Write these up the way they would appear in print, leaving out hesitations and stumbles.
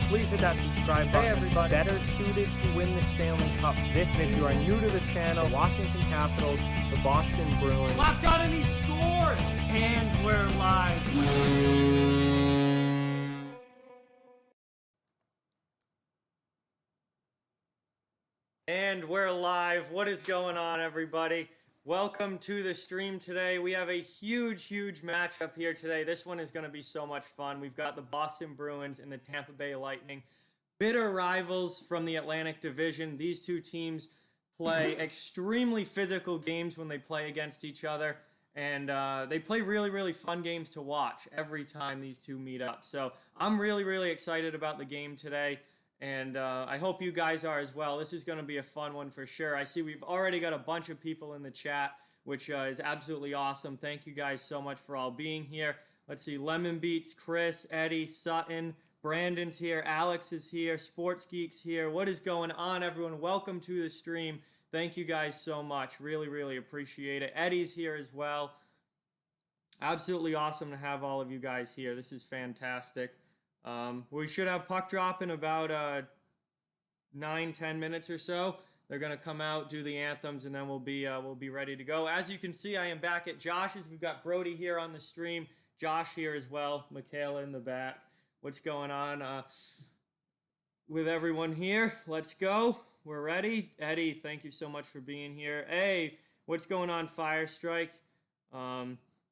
please hit that subscribe button. Hey everybody, better suited to win the Stanley Cup this season. If you are new to the channel, the Washington Capitals, the Boston Bruins. Locked on and he scored! And we're live. And we're live. What is going on, everybody? Welcome to the stream today. We have a huge matchup here today. This one is going to be so much fun. We've got the Boston Bruins and the Tampa Bay Lightning. Bitter rivals from the Atlantic Division. These two teams play extremely physical games when they play against each other. And they play really fun games to watch every time these two meet up. So I'm really excited about the game today. And I hope you guys are as well. This is going to be a fun one for sure. I see we've already got a bunch of people in the chat, which is absolutely awesome. Thank you guys so much for all being here. Let's see, Lemon Beats, Chris, Eddie, Sutton, Brandon's here, Alex is here, Sports Geek's here. What is going on, everyone? Welcome to the stream. Thank you guys so much. Really appreciate it. Eddie's here as well. Absolutely awesome to have all of you guys here. This is fantastic. We should have puck drop in about 9-10 minutes or so. They're gonna come out, do the anthems, and then we'll be ready to go. As you can see, I am back at Josh's. We've got Brody here on the stream, Josh here as well, Michaela in the back. What's going on with everyone here? Let's go. We're ready. Eddie, thank you so much for being here. Hey, what's going on, Firestrike?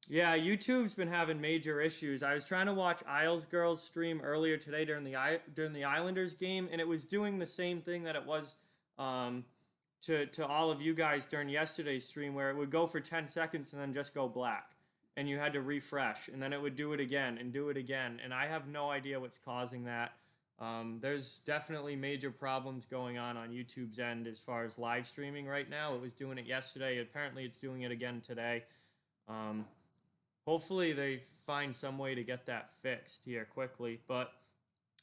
Yeah, YouTube's been having major issues. I was trying to watch Isles Girls stream earlier today during the Islanders game, and it was doing the same thing that it was to all of you guys during yesterday's stream, where it would go for 10 seconds and then just go black, and you had to refresh, and then it would do it again and do it again, and I have no idea what's causing that. There's definitely major problems going on YouTube's end as far as live streaming right now. It was doing it yesterday. Apparently, it's doing it again today. Hopefully they find some way to get that fixed here quickly, but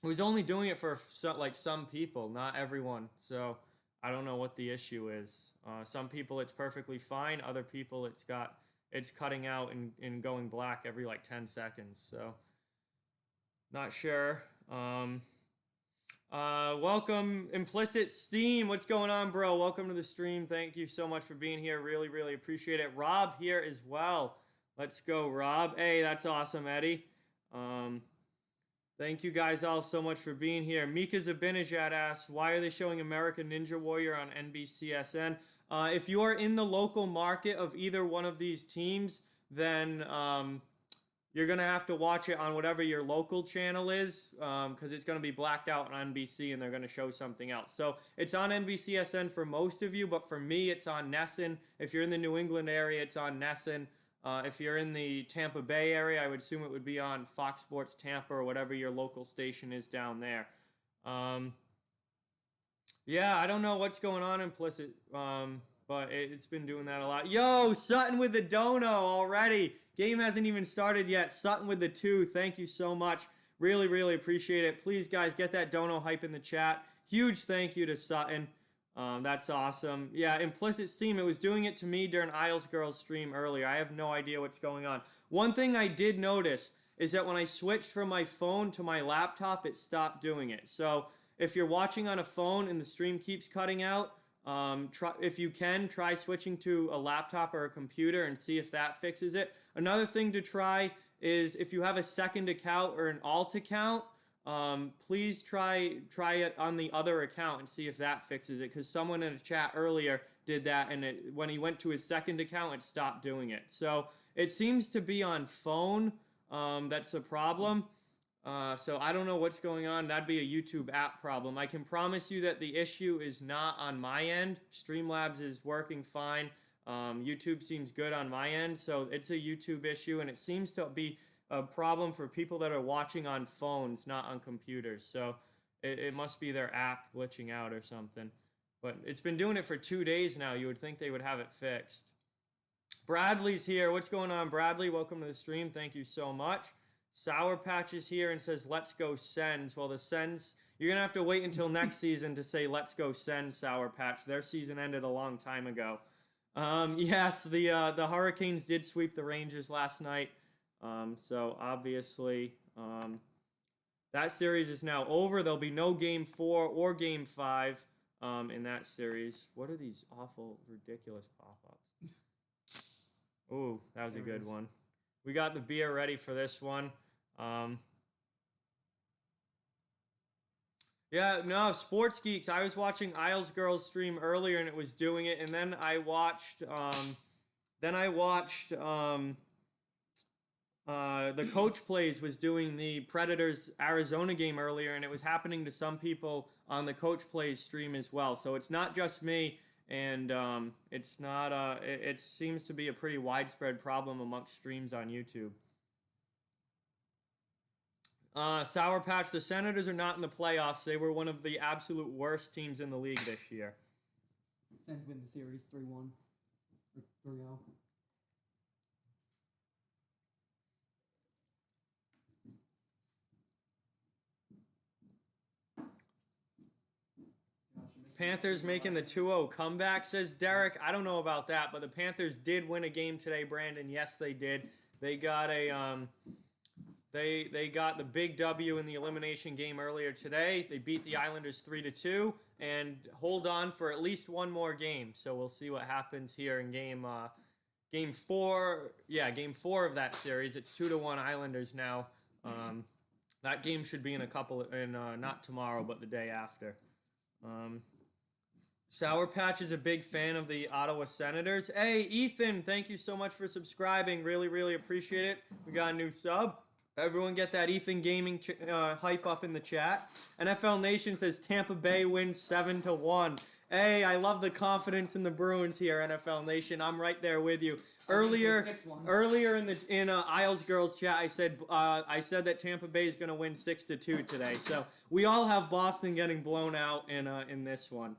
it was only doing it for some people, not everyone. So I don't know what the issue is. Some people it's perfectly fine. Other people it's cutting out and going black every 10 seconds. So not sure. Welcome, Implicit Steam. What's going on, bro? Welcome to the stream. Thank you so much for being here. Really appreciate it. Rob here as well. Let's go, Rob. Hey, that's awesome, Eddie. Thank you guys all so much for being here. Mika Zabinajad asks, why are they showing American Ninja Warrior on NBCSN? If you are in the local market of either one of these teams, then you're going to have to watch it on whatever your local channel is, because it's going to be blacked out on NBC and they're going to show something else. So it's on NBCSN for most of you, but for me, it's on NESN. If you're in the New England area, it's on NESN. If you're in the Tampa Bay area, I would assume it would be on Fox Sports Tampa or whatever your local station is down there. Yeah, I don't know what's going on, Implicit, but it's been doing that a lot. Yo, Sutton with the dono already. Game hasn't even started yet. Sutton with the 2. Thank you so much. Really appreciate it. Please, guys, get that dono hype in the chat. Huge thank you to Sutton. That's awesome. Yeah, Implicit Steam, it was doing it to me during Isles Girls stream earlier. I have no idea what's going on. One thing I did notice is that when I switched from my phone to my laptop, it stopped doing it. So if you're watching on a phone and the stream keeps cutting out, if you can, try switching to a laptop or a computer and see if that fixes it. Another thing to try is if you have a second account or an alt account, please try it on the other account and see if that fixes it, because someone in a chat earlier did that, and when he went to his second account, it stopped doing it. So it seems to be on phone. That's the problem. So I don't know what's going on. That'd be a YouTube app problem. I can promise you that the issue is not on my end. Streamlabs is working fine. YouTube seems good on my end, so it's a YouTube issue, and it seems to be a problem for people that are watching on phones, not on computers. So it must be their app glitching out or something. But it's been doing it for 2 days now. You would think they would have it fixed. Bradley's here. What's going on, Bradley? Welcome to the stream. Thank you so much. Sour Patch is here and says, let's go Sens. Well, the Sens, you're going to have to wait until next season to say, let's go Sens, Sour Patch. Their season ended a long time ago. Yes, the Hurricanes did sweep the Rangers last night. So obviously That series is now over. There'll be no Game 4 or Game 5 in that series. What are these awful, ridiculous pop-ups? Ooh, that was a good one. We got the beer ready for this one. Yeah, no, Sports Geeks. I was watching Isles Girls stream earlier, and it was doing it, and then I watched the Coach Plays was doing the Predators Arizona game earlier, and it was happening to some people on the Coach Plays stream as well. So it's not just me, and it's not. It seems to be a pretty widespread problem amongst streams on YouTube. Sour Patch, the Senators are not in the playoffs. They were one of the absolute worst teams in the league this year. Sent win the series 3-1 or 3-0. Panthers making the 2-0 comeback, says Derek. I don't know about that, but the Panthers did win a game today, Brandon. Yes, they did. They got a they got the big W in the elimination game earlier today. They beat the Islanders 3-2 and hold on for at least one more game. So we'll see what happens here in game 4. Yeah, game 4 of that series. It's 2-1 Islanders now. That game should be in not tomorrow, but the day after. Sour Patch is a big fan of the Ottawa Senators. Hey, Ethan, thank you so much for subscribing. Really, really appreciate it. We got a new sub. Everyone get that Ethan Gaming hype up in the chat. NFL Nation says Tampa Bay wins 7-1. Hey, I love the confidence in the Bruins here, NFL Nation. I'm right there with you. Earlier in Isles Girls chat, I said that Tampa Bay is going to win 6-2 today. So we all have Boston getting blown out in this one.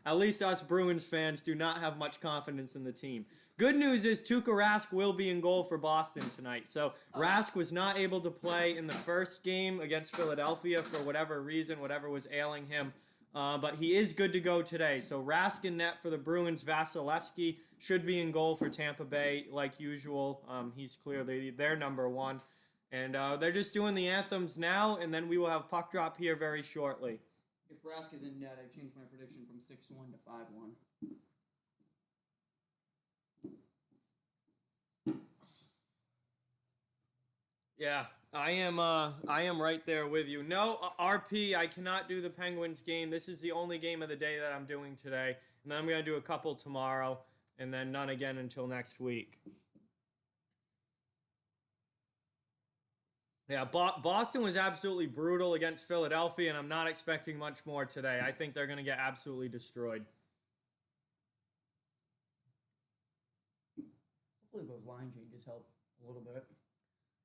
At least us Bruins fans do not have much confidence in the team. Good news is Tuukka Rask will be in goal for Boston tonight. So Rask was not able to play in the first game against Philadelphia for whatever reason, whatever was ailing him. But he is good to go today. So Rask in net for the Bruins. Vasilevsky should be in goal for Tampa Bay like usual. He's clearly their number one. And they're just doing the anthems now, and then we will have puck drop here very shortly. If Rask is in net, I changed my prediction from 6-1 to 5-1. Yeah, I am right there with you. No, RP, I cannot do the Penguins game. This is the only game of the day that I'm doing today. And then I'm going to do a couple tomorrow, and then none again until next week. Yeah, Boston was absolutely brutal against Philadelphia, and I'm not expecting much more today. I think they're going to get absolutely destroyed. Hopefully those line changes help a little bit.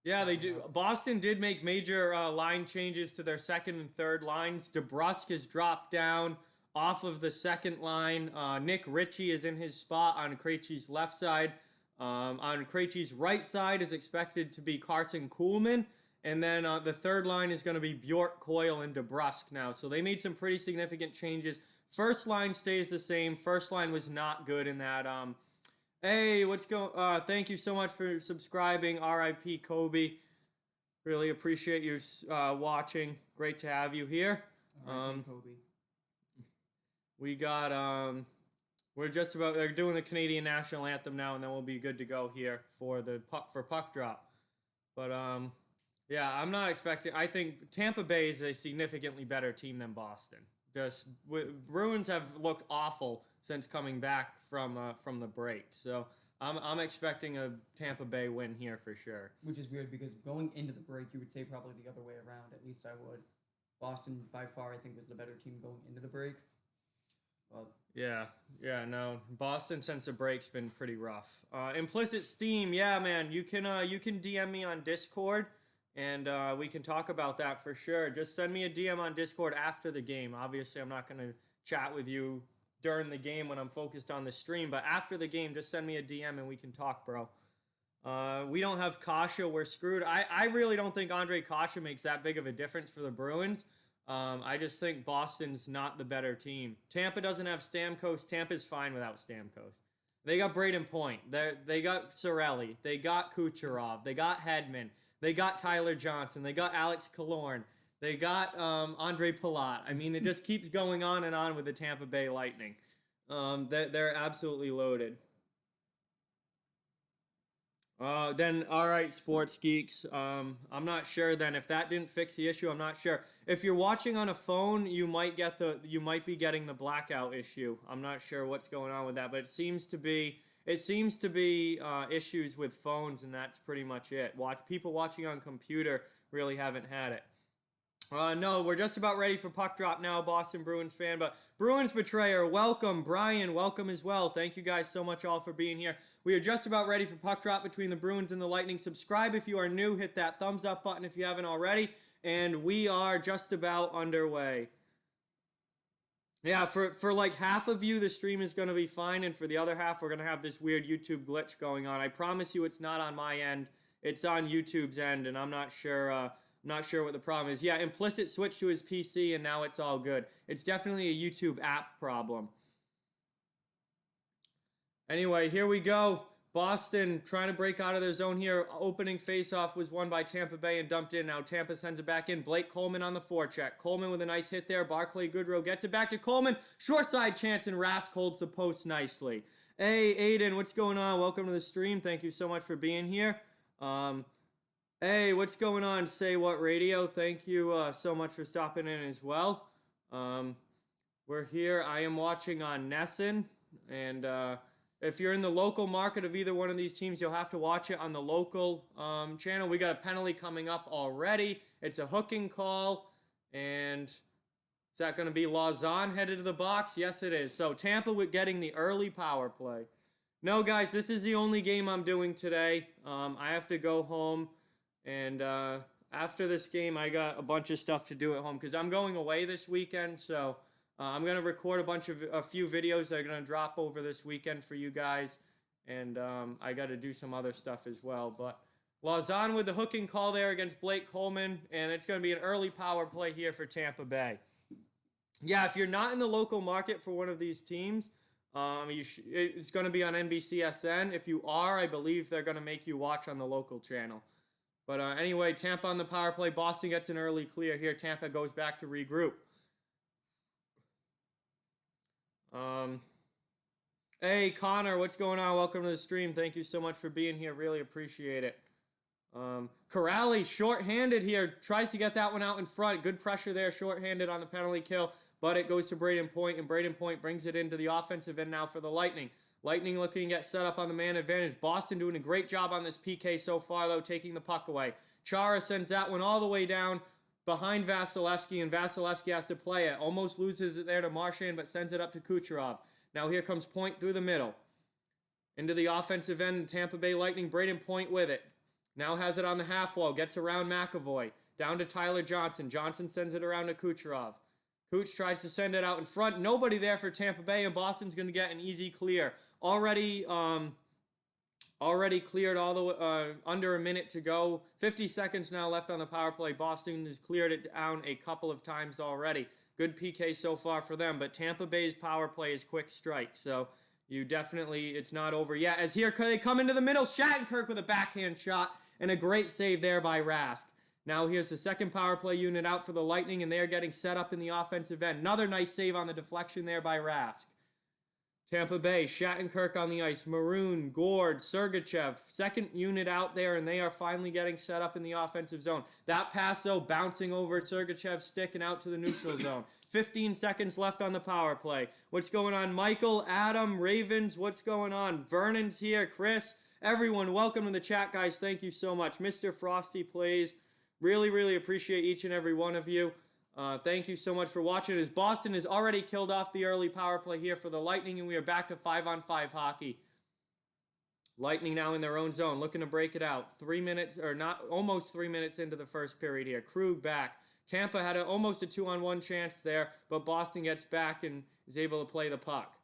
Yeah, they do. Boston did make major line changes to their second and third lines. DeBrusk has dropped down off of the second line. Nick Ritchie is in his spot on Krejci's left side. On Krejci's right side is expected to be Carson Kuhlman. And then the third line is going to be Bjork, Coyle, and DeBrusk now. So they made some pretty significant changes. First line stays the same. First line was not good in that. Hey, what's going? Thank you so much for subscribing. R.I.P. Kobe. Really appreciate you watching. Great to have you here. R.I.P. Kobe. We got they're doing the Canadian national anthem now, and then we'll be good to go here for the puck drop. But yeah, I'm not expecting. I think Tampa Bay is a significantly better team than Boston. Bruins have looked awful since coming back from the break. So I'm expecting a Tampa Bay win here for sure. Which is weird because going into the break, you would say probably the other way around. At least I would. Boston, by far, I think, was the better team going into the break. But yeah, no. Boston since the break's been pretty rough. Implicit Steam, yeah, man. You can DM me on Discord. And we can talk about that for sure. Just send me a DM on Discord after the game. Obviously, I'm not going to chat with you during the game when I'm focused on the stream. But after the game, just send me a DM and we can talk, bro. We don't have Kasha. We're screwed. I really don't think Andre Kasha makes that big of a difference for the Bruins. I just think Boston's not the better team. Tampa doesn't have Stamkos. Tampa's fine without Stamkos. They got Braden Point. They got Cirelli. They got Kucherov. They got Hedman. They got Tyler Johnson. They got Alex Killorn. They got Andre Palat. I mean, it just keeps going on and on with the Tampa Bay Lightning. They're absolutely loaded. Then, all right, sports geeks. I'm not sure then if that didn't fix the issue. I'm not sure. If you're watching on a phone, you might be getting the blackout issue. I'm not sure what's going on with that, but it seems to be issues with phones, and that's pretty much it. People watching on computer really haven't had it. No, we're just about ready for puck drop now, Boston Bruins fan. But Bruins Betrayer, welcome. Brian, welcome as well. Thank you guys so much all for being here. We are just about ready for puck drop between the Bruins and the Lightning. Subscribe if you are new. Hit that thumbs up button if you haven't already. And we are just about underway. Yeah, for like half of you, the stream is going to be fine. And for the other half, we're going to have this weird YouTube glitch going on. I promise you it's not on my end. It's on YouTube's end, and I'm not sure... Not sure what the problem is. Yeah, Implicit switched to his PC, and now it's all good. It's definitely a YouTube app problem. Anyway, here we go. Boston trying to break out of their zone here. Opening faceoff was won by Tampa Bay and dumped in. Now Tampa sends it back in. Blake Coleman on the forecheck. Coleman with a nice hit there. Barclay Goodrow gets it back to Coleman. Short side chance, and Rask holds the post nicely. Hey, Aiden, what's going on? Welcome to the stream. Thank you so much for being here. Hey, what's going on? Say What Radio. Thank you so much for stopping in as well. We're here. I am watching on Nesson. And if you're in the local market of either one of these teams, you'll have to watch it on the local channel. We got a penalty coming up already. It's a hooking call. And is that going to be Lausanne headed to the box? Yes, it is. So Tampa with getting the early power play. No, guys, this is the only game I'm doing today. I have to go home. And after this game, I got a bunch of stuff to do at home because I'm going away this weekend. So I'm going to record a few videos that are going to drop over this weekend for you guys. And I got to do some other stuff as well. But Lausanne with the hooking call there against Blake Coleman. And it's going to be an early power play here for Tampa Bay. Yeah, if you're not in the local market for one of these teams, it's going to be on NBCSN. If you are, I believe they're going to make you watch on the local channel. But anyway, Tampa on the power play. Boston gets an early clear here. Tampa goes back to regroup. Hey, Connor, what's going on? Welcome to the stream. Thank you so much for being here. Really appreciate it. Corrali, short-handed here. Tries to get that one out in front. Good pressure there, short-handed on the penalty kill. But it goes to Braden Point, and Braden Point brings it into the offensive end now for the Lightning. Lightning looking to get set up on the man advantage. Boston doing a great job on this PK so far, though, taking the puck away. Chara sends that one all the way down behind Vasilevsky, and Vasilevsky has to play it. Almost loses it there to Marchand, but sends it up to Kucherov. Now here comes Point through the middle. Into the offensive end, Tampa Bay Lightning. Braden Point with it. Now has it on the half wall. Gets around McAvoy. Down to Tyler Johnson. Johnson sends it around to Kucherov. Cooch tries to send it out in front. Nobody there for Tampa Bay, and Boston's going to get an easy clear. Already cleared all the under a minute to go. 50 seconds now left on the power play. Boston has cleared it down a couple of times already. Good PK so far for them, but Tampa Bay's power play is quick strike, so it's not over yet. As here they come into the middle, Shattenkirk with a backhand shot and a great save there by Rask. Now here's the second power play unit out for the Lightning, and they are getting set up in the offensive end. Another nice save on the deflection there by Rask. Tampa Bay, Shattenkirk on the ice, Maroon, Gord, Sergachev, second unit out there, and they are finally getting set up in the offensive zone. That pass, though, bouncing over Sergachev's stick and out to the neutral zone. 15 seconds left on the power play. What's going on? Michael, Adam, Ravens, what's going on? Vernon's here, Chris, everyone, welcome to the chat, guys. Thank you so much. Mr. Frosty plays. Really, really appreciate each and every one of you. Thank you so much for watching. As Boston has already killed off the early power play here for the Lightning, and we are back to 5-on-5 hockey. Lightning now in their own zone, looking to break it out. 3 minutes, or not, almost 3 minutes into the first period here. Krug back. Tampa had almost a 2-on-1 chance there, but Boston gets back and is able to play the puck.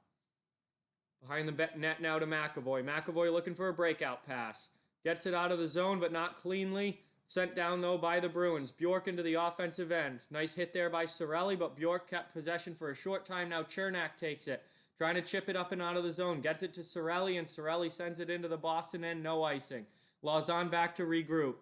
Behind the net now to McAvoy. McAvoy looking for a breakout pass. Gets it out of the zone, but not cleanly. Sent down, though, by the Bruins. Bjork into the offensive end. Nice hit there by Cirelli, but Bjork kept possession for a short time. Now Chernak takes it. Trying to chip it up and out of the zone. Gets it to Cirelli, and Cirelli sends it into the Boston end. No icing. Lausanne back to regroup.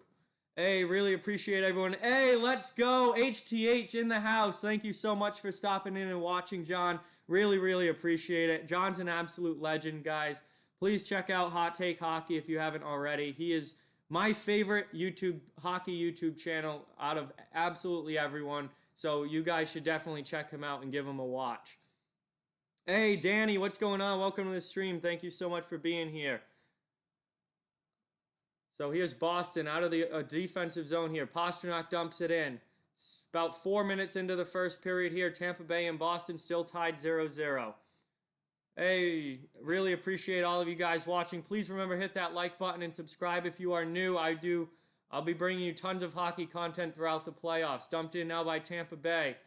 Hey, really appreciate everyone. Hey, let's go. HTH in the house. Thank you so much for stopping in and watching, John. Really, really appreciate it. John's an absolute legend, guys. Please check out Hot Take Hockey if you haven't already. He is my favorite hockey YouTube channel out of absolutely everyone. So you guys should definitely check him out and give him a watch. Hey, Danny, what's going on? Welcome to the stream. Thank you so much for being here. So here's Boston out of the defensive zone here. Pastrnak dumps it in. It's about 4 minutes into the first period here. Tampa Bay and Boston still tied 0-0. Hey, really appreciate all of you guys watching. Please remember, hit that like button and subscribe if you are new. I'll be bringing you tons of hockey content throughout the playoffs. Dumped in now by Tampa Bay.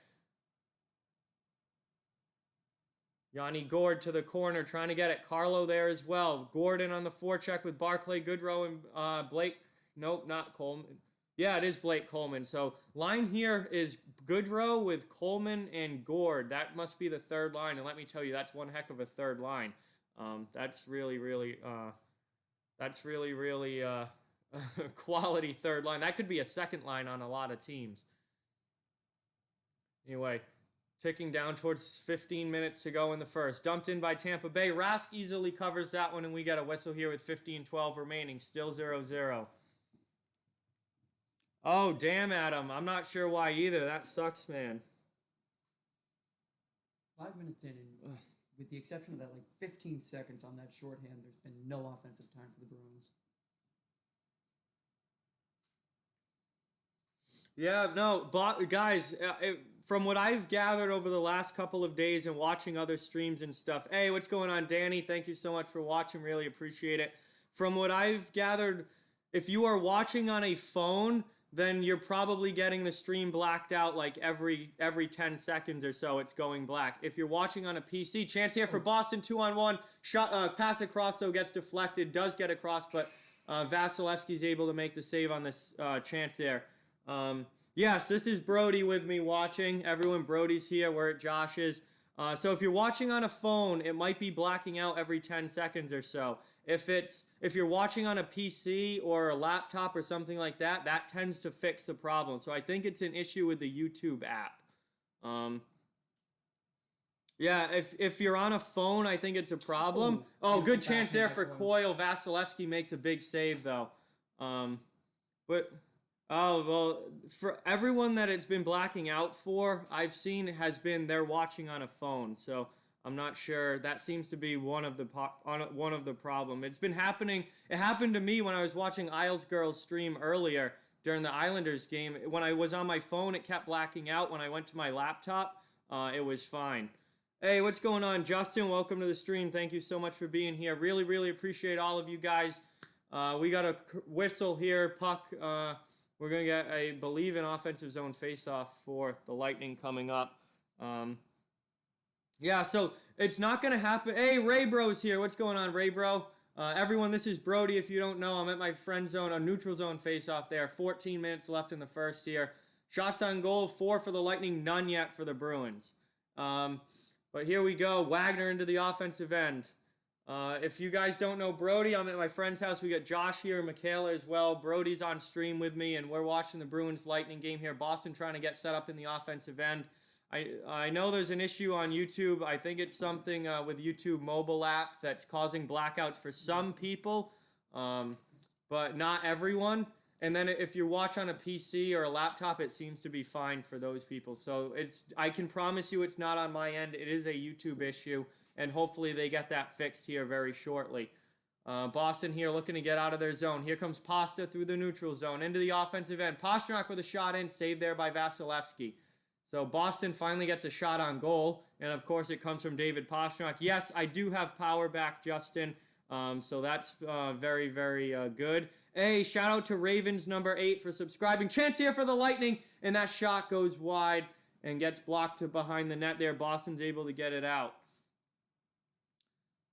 Yanni Gord to the corner, trying to get it. Carlo there as well. Gordon on the forecheck with Barclay Goodrow and Blake. Nope, not Coleman. Yeah, it is Blake Coleman. So line here is Goodrow with Coleman and Gord. That must be the third line. And let me tell you, that's one heck of a third line. That's really quality third line. That could be a second line on a lot of teams. Anyway, ticking down towards 15 minutes to go in the first. Dumped in by Tampa Bay. Rask easily covers that one, and we got a whistle here with 15-12 remaining. Still 0-0. Oh, damn, Adam. I'm not sure why either. That sucks, man. 5 minutes in, and with the exception of that, 15 seconds on that shorthand, there's been no offensive time for the Bruins. Yeah, no, guys, from what I've gathered over the last couple of days and watching other streams and stuff. Hey, what's going on, Danny? Thank you so much for watching. Really appreciate it. From what I've gathered, if you are watching on a phone, then you're probably getting the stream blacked out every 10 seconds or so. It's going black. If you're watching on a PC, chance here for Boston, 2-on-1. Shot, pass across, though, gets deflected. Does get across, but Vasilevsky's able to make the save on this chance there. Yes, this is Brody with me watching. Everyone, Brody's here. We're at Josh's. So if you're watching on a phone, it might be blacking out every 10 seconds or so. If you're watching on a PC or a laptop or something like that, that tends to fix the problem. So I think it's an issue with the YouTube app. Yeah, if you're on a phone, I think it's a problem. Oh, good chance there for Coyle. Vasilevsky makes a big save, though. But... Oh, well, for everyone that it's been blacking out for, I've seen has been they're watching on a phone. So I'm not sure. That seems to be one of the problem. It's been happening. It happened to me when I was watching Isles Girls stream earlier during the Islanders game. When I was on my phone, it kept blacking out. When I went to my laptop, it was fine. Hey, what's going on, Justin? Welcome to the stream. Thank you so much for being here. Really, really appreciate all of you guys. We got a whistle here. Puck... We're going to get, I believe, an offensive zone faceoff for the Lightning coming up. Yeah, so it's not going to happen. Hey, Ray Bro's here. What's going on, Ray Bro? Everyone, this is Brody. If you don't know, I'm at my friend zone, a neutral zone faceoff there. 14 minutes left in the first here. Shots on goal, 4 for the Lightning, none yet for the Bruins. But here we go. Wagner into the offensive end. If you guys don't know Brody, I'm at my friend's house. We got Josh here, Michaela as well. Brody's on stream with me, and we're watching the Bruins Lightning game here. Boston trying to get set up in the offensive end. I know there's an issue on YouTube. I think it's something with YouTube mobile app that's causing blackouts for some people, but not everyone. And then if you watch on a PC or a laptop, it seems to be fine for those people. So I can promise you it's not on my end. It is a YouTube issue. And hopefully they get that fixed here very shortly. Boston here looking to get out of their zone. Here comes Pasta through the neutral zone into the offensive end. Pastrnak with a shot in, saved there by Vasilevsky. So Boston finally gets a shot on goal. And, of course, it comes from David Pastrnak. Yes, I do have power back, Justin. So that's very, very good. Hey, shout out to Ravens number 8 for subscribing. Chance here for the Lightning. And that shot goes wide and gets blocked to behind the net there. Boston's able to get it out.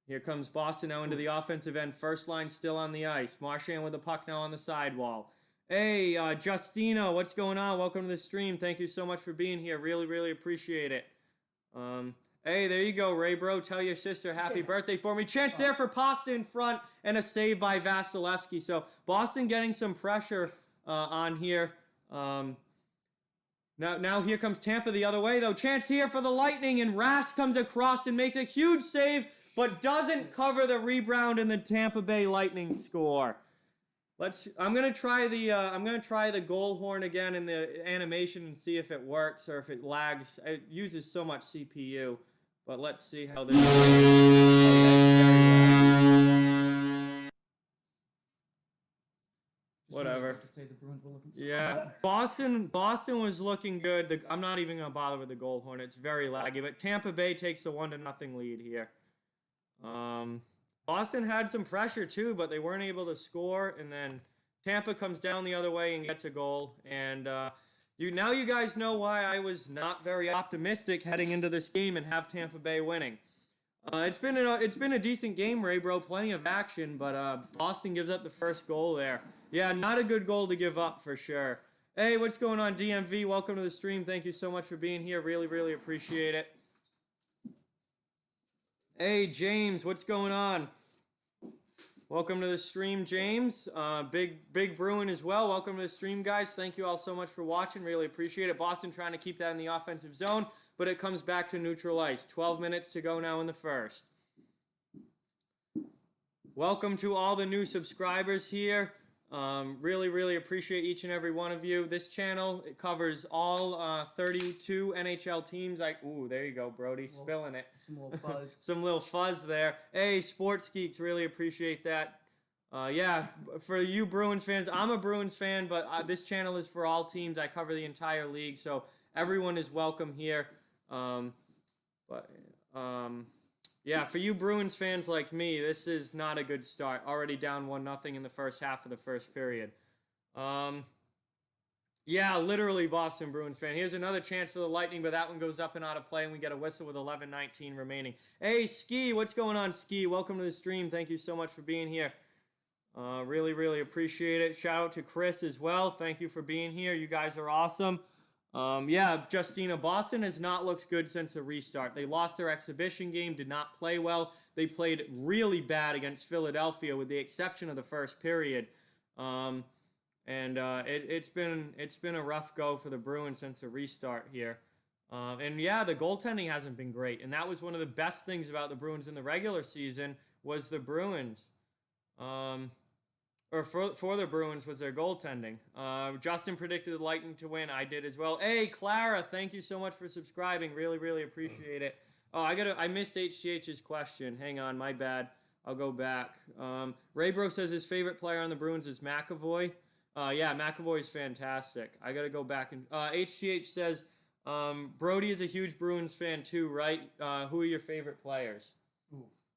Here comes Boston now into the offensive end. First line still on the ice. Marchand with the puck now on the sidewall. Hey, Justino, what's going on? Welcome to the stream. Thank you so much for being here. Really, really appreciate it. Hey, there you go, Ray Bro. Tell your sister happy birthday for me. Chance there for Pasta in front and a save by Vasilevsky. So Boston getting some pressure on here. Now here comes Tampa the other way, though. Chance here for the Lightning, and Rask comes across and makes a huge save, but doesn't cover the rebound, and the Tampa Bay Lightning score. I'm gonna try the goal horn again in the animation and see if it works or if it lags. It uses so much CPU, but let's see how this. Whatever. To say the Bruins were looking Yeah, Boston was looking good. I'm not even gonna bother with the goal horn. It's very laggy. But Tampa Bay takes the 1-0 lead here. Boston had some pressure too, but they weren't able to score. And then Tampa comes down the other way and gets a goal. And you guys know why I was not very optimistic heading into this game and have Tampa Bay winning. It's been a decent game, Ray Bro. Plenty of action, but Boston gives up the first goal there. Yeah, not a good goal to give up for sure. Hey, what's going on, DMV? Welcome to the stream. Thank you so much for being here. Really, really appreciate it. Hey, James, what's going on? Welcome to the stream, James. Big Bruin as well. Welcome to the stream, guys. Thank you all so much for watching. Really appreciate it. Boston trying to keep that in the offensive zone, but it comes back to neutral ice. 12 minutes to go now in the first. Welcome to all the new subscribers here. Really, really appreciate each and every one of you. This channel, it covers all 32 NHL teams. Ooh, there you go, Brody, spilling it. Some little fuzz. Some little fuzz there. Hey, Sports Geeks, really appreciate that. Yeah, for you Bruins fans, I'm a Bruins fan, but this channel is for all teams. I cover the entire league, so everyone is welcome here. Yeah, for you Bruins fans like me, this is not a good start. Already down 1-0 in the first half of the first period. Yeah, literally Boston Bruins fan. Here's another chance for the Lightning, but that one goes up and out of play, and we get a whistle with 11:19 remaining. Hey, Ski, what's going on, Ski? Welcome to the stream. Thank you so much for being here. Really, really appreciate it. Shout out to Chris as well. Thank you for being here. You guys are awesome. Yeah, Justina, Boston has not looked good since the restart. They lost their exhibition game, did not play well. They played really bad against Philadelphia with the exception of the first period. It's been a rough go for the Bruins since the restart here. And yeah, the goaltending hasn't been great. And that was one of the best things about the Bruins in the regular season was the Bruins. Or for the Bruins was their goaltending. Justin predicted the Lightning to win. I did as well. Hey, Clara, thank you so much for subscribing. Really, really appreciate it. Oh, I missed HTH's question. Hang on, my bad. I'll go back. Raybro says his favorite player on the Bruins is McAvoy. Yeah, McAvoy is fantastic. I got to go back. And HTH says, Brody is a huge Bruins fan too, right? Who are your favorite players?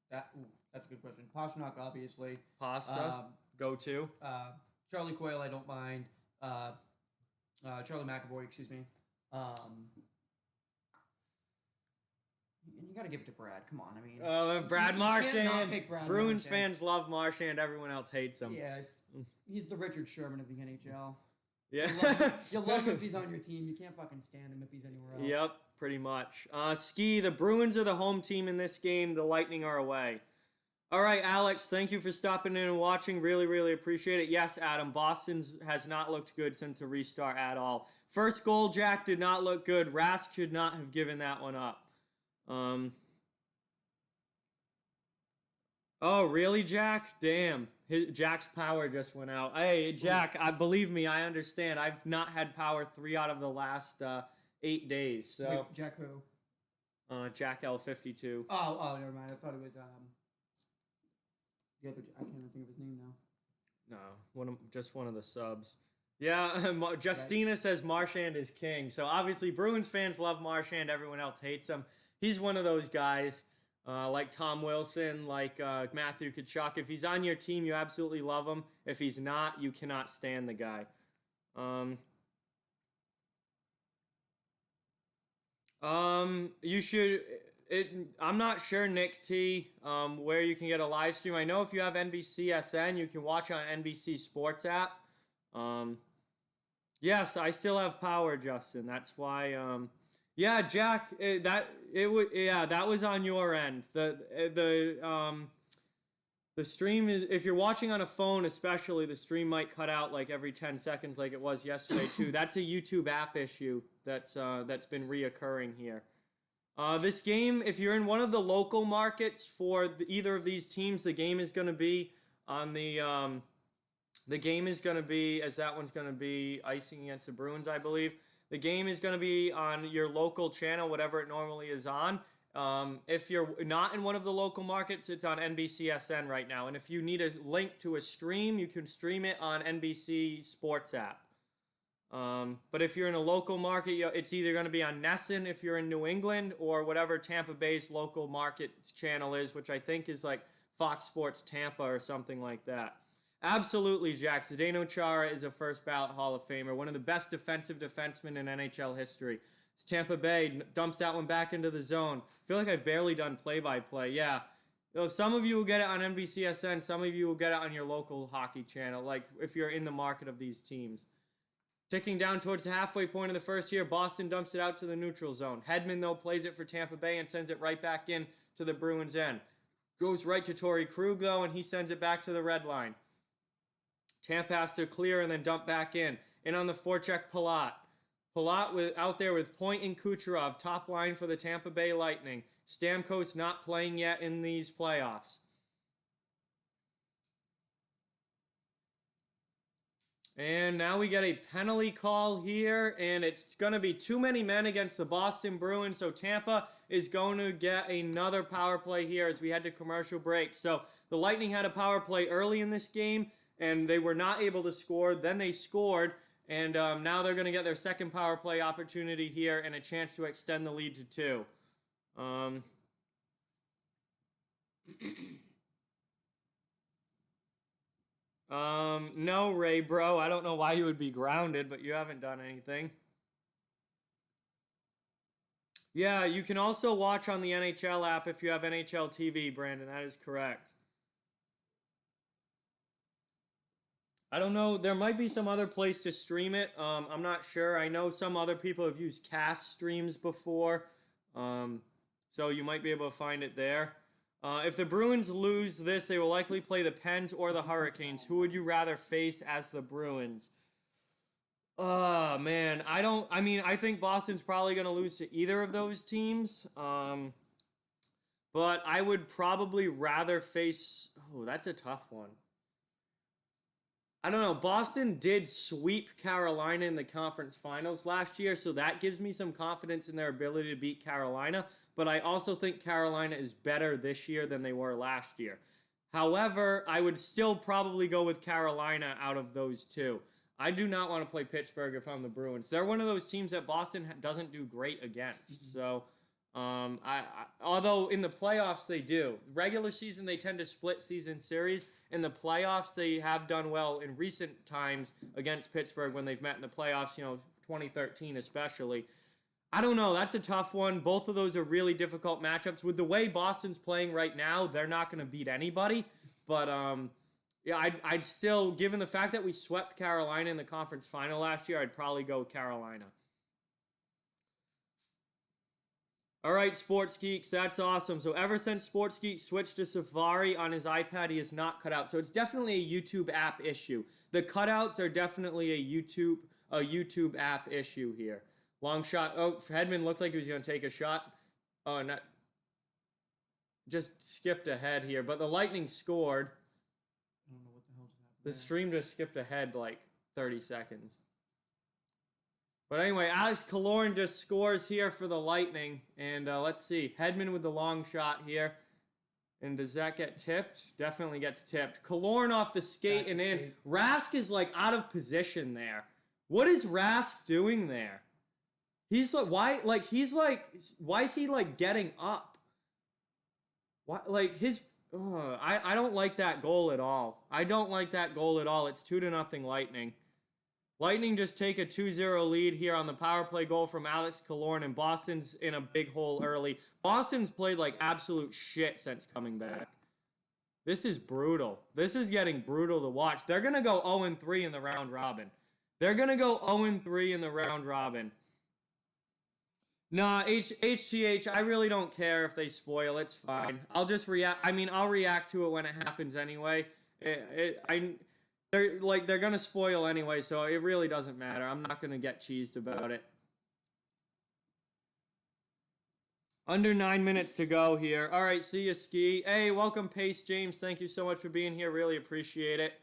That's a good question. Pastrnak, obviously. Pasta? Go-to? Charlie Coyle, I don't mind. Charlie McAvoy, excuse me. You got to give it to Brad. Come on, I mean. Brad Marchand. Brad Bruins Marchand. fans love Marchand. Everyone else hates him. Yeah, he's the Richard Sherman of the NHL. Yeah. You love him if he's on your team. You can't fucking stand him if he's anywhere else. Yep, pretty much. Ski, the Bruins are the home team in this game. The Lightning are away. All right, Alex, thank you for stopping in and watching. Really, really appreciate it. Yes, Adam, Boston has not looked good since the restart at all. First goal, Jack, did not look good. Rask should not have given that one up. Oh, really, Jack? Damn. Jack's power just went out. Hey, Jack, believe me, I understand. I've not had power 3 out of the last 8 days. So. Wait, Jack who? Jack L52. Oh, never mind. I thought it was the other. I can't even think of his name now. No, just one of the subs. Yeah, Justina says Marchand is king. So obviously Bruins fans love Marchand. Everyone else hates him. He's one of those guys, like Tom Wilson, like Matthew Tkachuk. If he's on your team, you absolutely love him. If he's not, you cannot stand the guy. You should. I'm not sure, Nick T, where you can get a live stream. I know if you have NBCSN, you can watch on NBC Sports app. Yes, I still have power, Justin. That's why. Yeah, Jack, that was on your end. The The stream is, if you're watching on a phone especially, the stream might cut out like every 10 seconds like it was yesterday too. That's a YouTube app issue that's been reoccurring here. This game, if you're in one of the local markets for either of these teams, the game is going to be on the game is going to be, as that one's going to be icing against the Bruins, I believe. The game is going to be on your local channel, whatever it normally is on. If you're not in one of the local markets, it's on NBCSN right now. And if you need a link to a stream, you can stream it on NBC Sports app. But if you're in a local market, it's either going to be on Nesson if you're in New England, or whatever Tampa Bay's local market channel is, which I think is like Fox Sports Tampa or something like that. Absolutely, Jack. Zdeno Chara is a first ballot Hall of Famer, one of the best defensive defensemen in NHL history. It's Tampa Bay dumps that one back into the zone. I feel like I've barely done play-by-play. Yeah. Some of you will get it on NBCSN. Some of you will get it on your local hockey channel, like if you're in the market of these teams. Ticking down towards the halfway point of the first year, Boston dumps it out to the neutral zone. Hedman, though, plays it for Tampa Bay and sends it right back in to the Bruins' end. Goes right to Torrey Krug, though, and he sends it back to the red line. Tampa has to clear and then dump back in. In on the forecheck, Palat. Palat out there with Point and Kucherov, top line for the Tampa Bay Lightning. Stamkos not playing yet in these playoffs. And now we get a penalty call here, and it's going to be too many men against the Boston Bruins, so Tampa is going to get another power play here as we head to commercial break. So the Lightning had a power play early in this game, and they were not able to score. Then they scored, and now they're going to get their second power play opportunity here and a chance to extend the lead to 2. No, Ray, bro. I don't know why you would be grounded, but you haven't done anything. Yeah, you can also watch on the NHL app if you have NHL TV, Brandon. That is correct. I don't know. There might be some other place to stream it. I'm not sure. I know some other people have used cast streams before. So you might be able to find it there. If the Bruins lose this, they will likely play the Pens or the Hurricanes. Who would you rather face as the Bruins? Oh, man. I think Boston's probably going to lose to either of those teams. But I would probably rather face... Oh, that's a tough one. I don't know. Boston did sweep Carolina in the conference finals last year, so that gives me some confidence in their ability to beat Carolina. But I also think Carolina is better this year than they were last year. However, I would still probably go with Carolina out of those two. I do not want to play Pittsburgh if I'm the Bruins. They're one of those teams that Boston doesn't do great against. So, although in the playoffs they do. Regular season, they tend to split season series. In the playoffs, they have done well in recent times against Pittsburgh when they've met in the playoffs, 2013 especially. I don't know. That's a tough one. Both of those are really difficult matchups. With the way Boston's playing right now, they're not going to beat anybody. But, yeah, I'd still, given the fact that we swept Carolina in the conference final last year, I'd probably go Carolina. All right, Sports Geeks, that's awesome. So ever since Sports Geeks switched to Safari on his iPad, he is not cut out. So it's definitely a YouTube app issue. The cutouts are definitely a YouTube app issue here. Long shot. Oh, Hedman looked like he was going to take a shot. Oh, not. Just skipped ahead here. But the Lightning scored. I don't know what the hell just happened. The stream just skipped ahead like 30 seconds. But anyway, Alex Killorn just scores here for the Lightning. And let's see. Hedman with the long shot here. And does that get tipped? Definitely gets tipped. Killorn off the skate and in. Rask is like out of position there. What is Rask doing there? He's like, why is he like getting up? Why, like I don't like that goal at all. I don't like that goal at all. It's 2-0 Lightning. Lightning just take a 2-0 lead here on the power play goal from Alex Killorn, and Boston's in a big hole early. Boston's played like absolute shit since coming back. This is brutal. This is getting brutal to watch. They're going to go 0-3 in the round robin. Nah, HTH, I really don't care if they spoil. It's fine. I'll just react. I mean, I'll react to it when it happens anyway. They're gonna spoil anyway, so it really doesn't matter. I'm not gonna get cheesed about it. Under 9 minutes to go here. All right, see you, Ski. Hey, welcome, Pace James. Thank you so much for being here. Really appreciate it.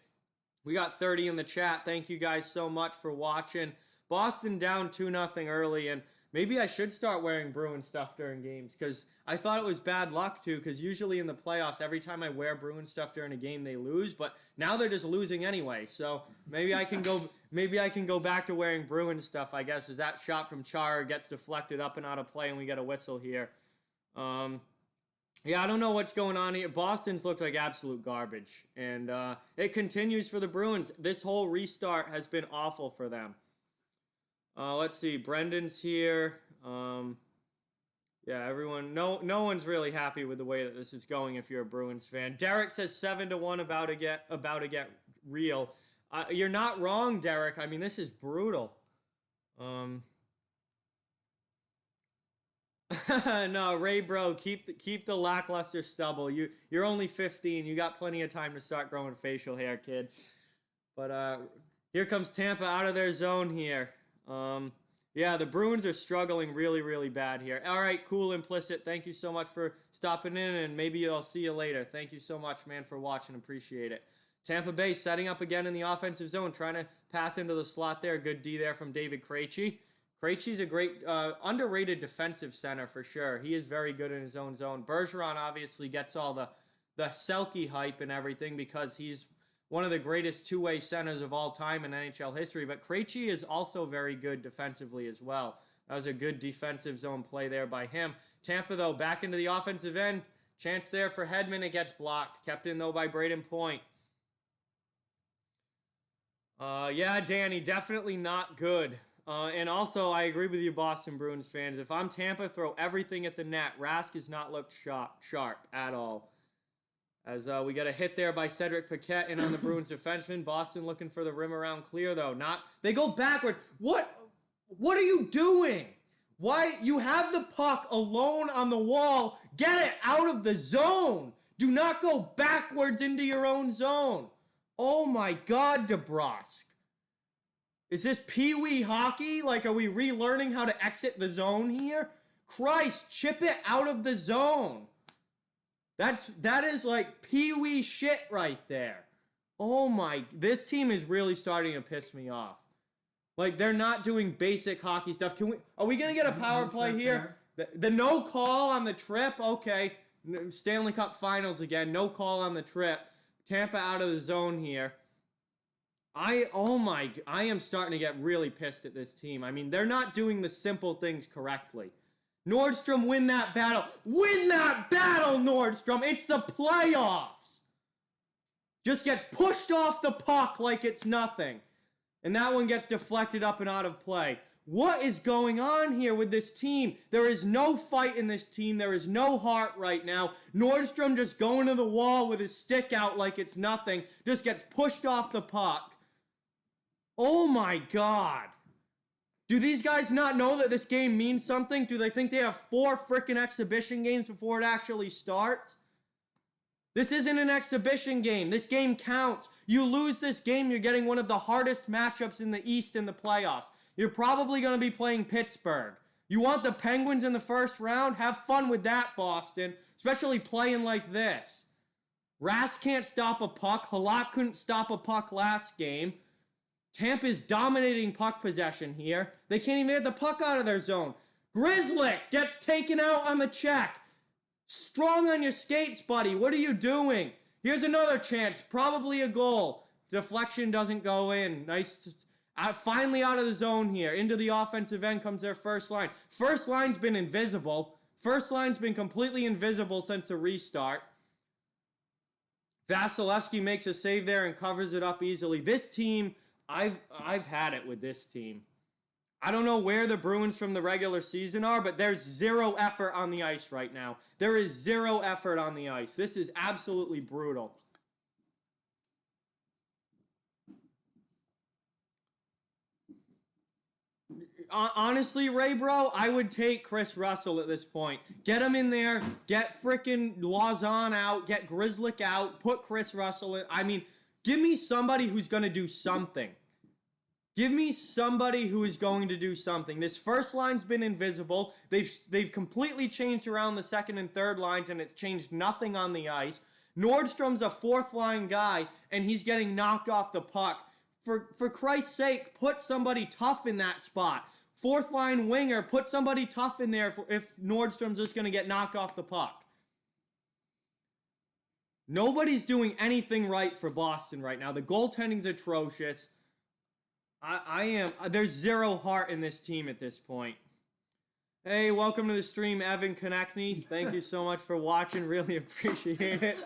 We got 30 in the chat. Thank you guys so much for watching. Boston down 2-0 early, and maybe I should start wearing Bruins stuff during games because I thought it was bad luck too, because usually in the playoffs, every time I wear Bruins stuff during a game, they lose, but now they're just losing anyway. So maybe I can go back to wearing Bruins stuff, I guess, as that shot from Chara gets deflected up and out of play and we get a whistle here. Yeah, I don't know what's going on here. Boston's looked like absolute garbage, and it continues for the Bruins. This whole restart has been awful for them. Let's see. Brendan's here. Yeah, everyone. No one's really happy with the way that this is going. If you're a Bruins fan, Derek says 7-1 about to get real. You're not wrong, Derek. I mean, this is brutal. No, Ray, bro, keep the lackluster stubble. You're only 15. You got plenty of time to start growing facial hair, kid. But here comes Tampa out of their zone here. Yeah, the Bruins are struggling really, really bad here. All right, cool, Implicit. Thank you so much for stopping in, and maybe I'll see you later. Thank you so much, man, for watching. Appreciate it. Tampa Bay setting up again in the offensive zone, trying to pass into the slot there. Good D there from David Krejci. Krejci's a great, underrated defensive center for sure. He is very good in his own zone. Bergeron obviously gets all the Selke hype and everything because he's one of the greatest two-way centers of all time in NHL history. But Krejci is also very good defensively as well. That was a good defensive zone play there by him. Tampa, though, back into the offensive end. Chance there for Hedman. It gets blocked. Kept in, though, by Braden Point. Yeah, Danny, definitely not good. And also, I agree with you, Boston Bruins fans. If I'm Tampa, throw everything at the net. Rask has not looked sharp at all. As we got a hit there by Cedric Paquette in on the Bruins defenseman. Boston looking for the rim around clear, though. They go backwards. What are you doing? Why? You have the puck alone on the wall. Get it out of the zone. Do not go backwards into your own zone. Oh, my God, DeBrusk. Is this pee-wee hockey? Like, are we relearning how to exit the zone here? Christ, chip it out of the zone. That is like pee-wee shit right there. Oh my, this team is really starting to piss me off. Like, they're not doing basic hockey stuff. Are we going to get a power play here? The no call on the trip? Okay. Stanley Cup Finals again. No call on the trip. Tampa out of the zone here. I am starting to get really pissed at this team. I mean, they're not doing the simple things correctly. Nordstrom, win that battle. Win that battle, Nordstrom. It's the playoffs. Just gets pushed off the puck like it's nothing. And that one gets deflected up and out of play. What is going on here with this team? There is no fight in this team. There is no heart right now. Nordstrom just going to the wall with his stick out like it's nothing. Just gets pushed off the puck. Oh my God. Do these guys not know that this game means something? Do they think they have 4 frickin' exhibition games before it actually starts? This isn't an exhibition game. This game counts. You lose this game, you're getting one of the hardest matchups in the East in the playoffs. You're probably going to be playing Pittsburgh. You want the Penguins in the first round? Have fun with that, Boston. Especially playing like this. Rask can't stop a puck. Halak couldn't stop a puck last game. Tampa's dominating puck possession here. They can't even get the puck out of their zone. Grizzlick gets taken out on the check. Strong on your skates, buddy. What are you doing? Here's another chance. Probably a goal. Deflection doesn't go in. Nice. Finally out of the zone here. Into the offensive end comes their first line. First line's been invisible. First line's been completely invisible since the restart. Vasilevsky makes a save there and covers it up easily. This team... I've had it with this team. I don't know where the Bruins from the regular season are, but there's zero effort on the ice right now. There is zero effort on the ice. This is absolutely brutal. Honestly, Ray, bro, I would take Chris Russell at this point. Get him in there. Get frickin' Lawson out. Get Grzelcyk out. Put Chris Russell in. I mean, give me somebody who's going to do something. Give me somebody who is going to do something. This first line's been invisible. They've completely changed around the second and third lines, and it's changed nothing on the ice. Nordstrom's a fourth line guy, and he's getting knocked off the puck. For Christ's sake, put somebody tough in that spot. Fourth line winger, put somebody tough in there if Nordstrom's just going to get knocked off the puck. Nobody's doing anything right for Boston right now. The goaltending's atrocious. There's zero heart in this team at this point. Hey, welcome to the stream, Evan Konechny. Thank you so much for watching. Really appreciate it.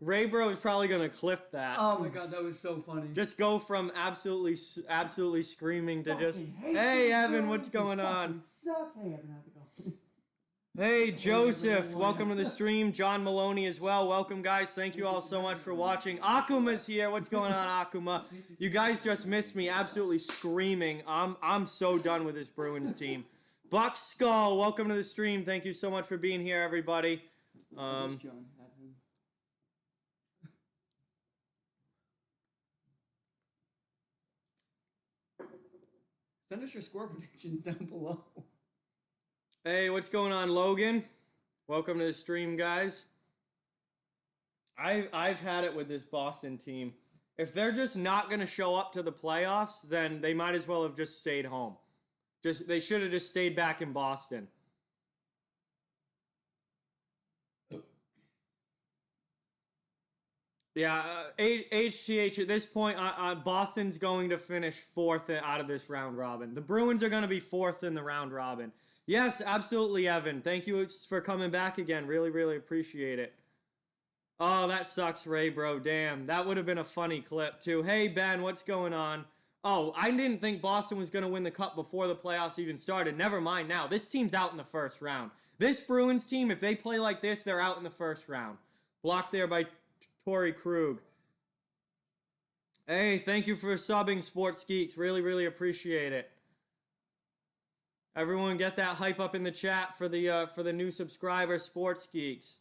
Ray Bro is probably gonna clip that. Oh my god, that was so funny. Just go from absolutely screaming to just, hey Evan, what's going on? Suck. Hey Evan, how's it going? Hey Joseph, welcome to the stream. John Maloney as well. Welcome guys. Thank you all so much for watching. Akuma's here. What's going on, Akuma? You guys just missed me absolutely screaming. I'm so done with this Bruins team. Buck Skull, welcome to the stream. Thank you so much for being here, everybody. Send us your score predictions down below. Hey, what's going on, Logan? Welcome to the stream, guys. I've had it with this Boston team. If they're just not going to show up to the playoffs, then they might as well have just stayed home. They should have just stayed back in Boston. Yeah, HTH, at this point, Boston's going to finish fourth out of this round robin. The Bruins are going to be fourth in the round robin. Yes, absolutely, Evan. Thank you for coming back again. Really, really appreciate it. Oh, that sucks, Ray, bro. Damn, that would have been a funny clip, too. Hey, Ben, what's going on? Oh, I didn't think Boston was going to win the cup before the playoffs even started. Never mind now. This team's out in the first round. This Bruins team, if they play like this, they're out in the first round. Blocked there by Torrey Krug. Hey, thank you for subbing, Sports Geeks. Really, really appreciate it. Everyone get that hype up in the chat for the new subscriber, Sports Geeks.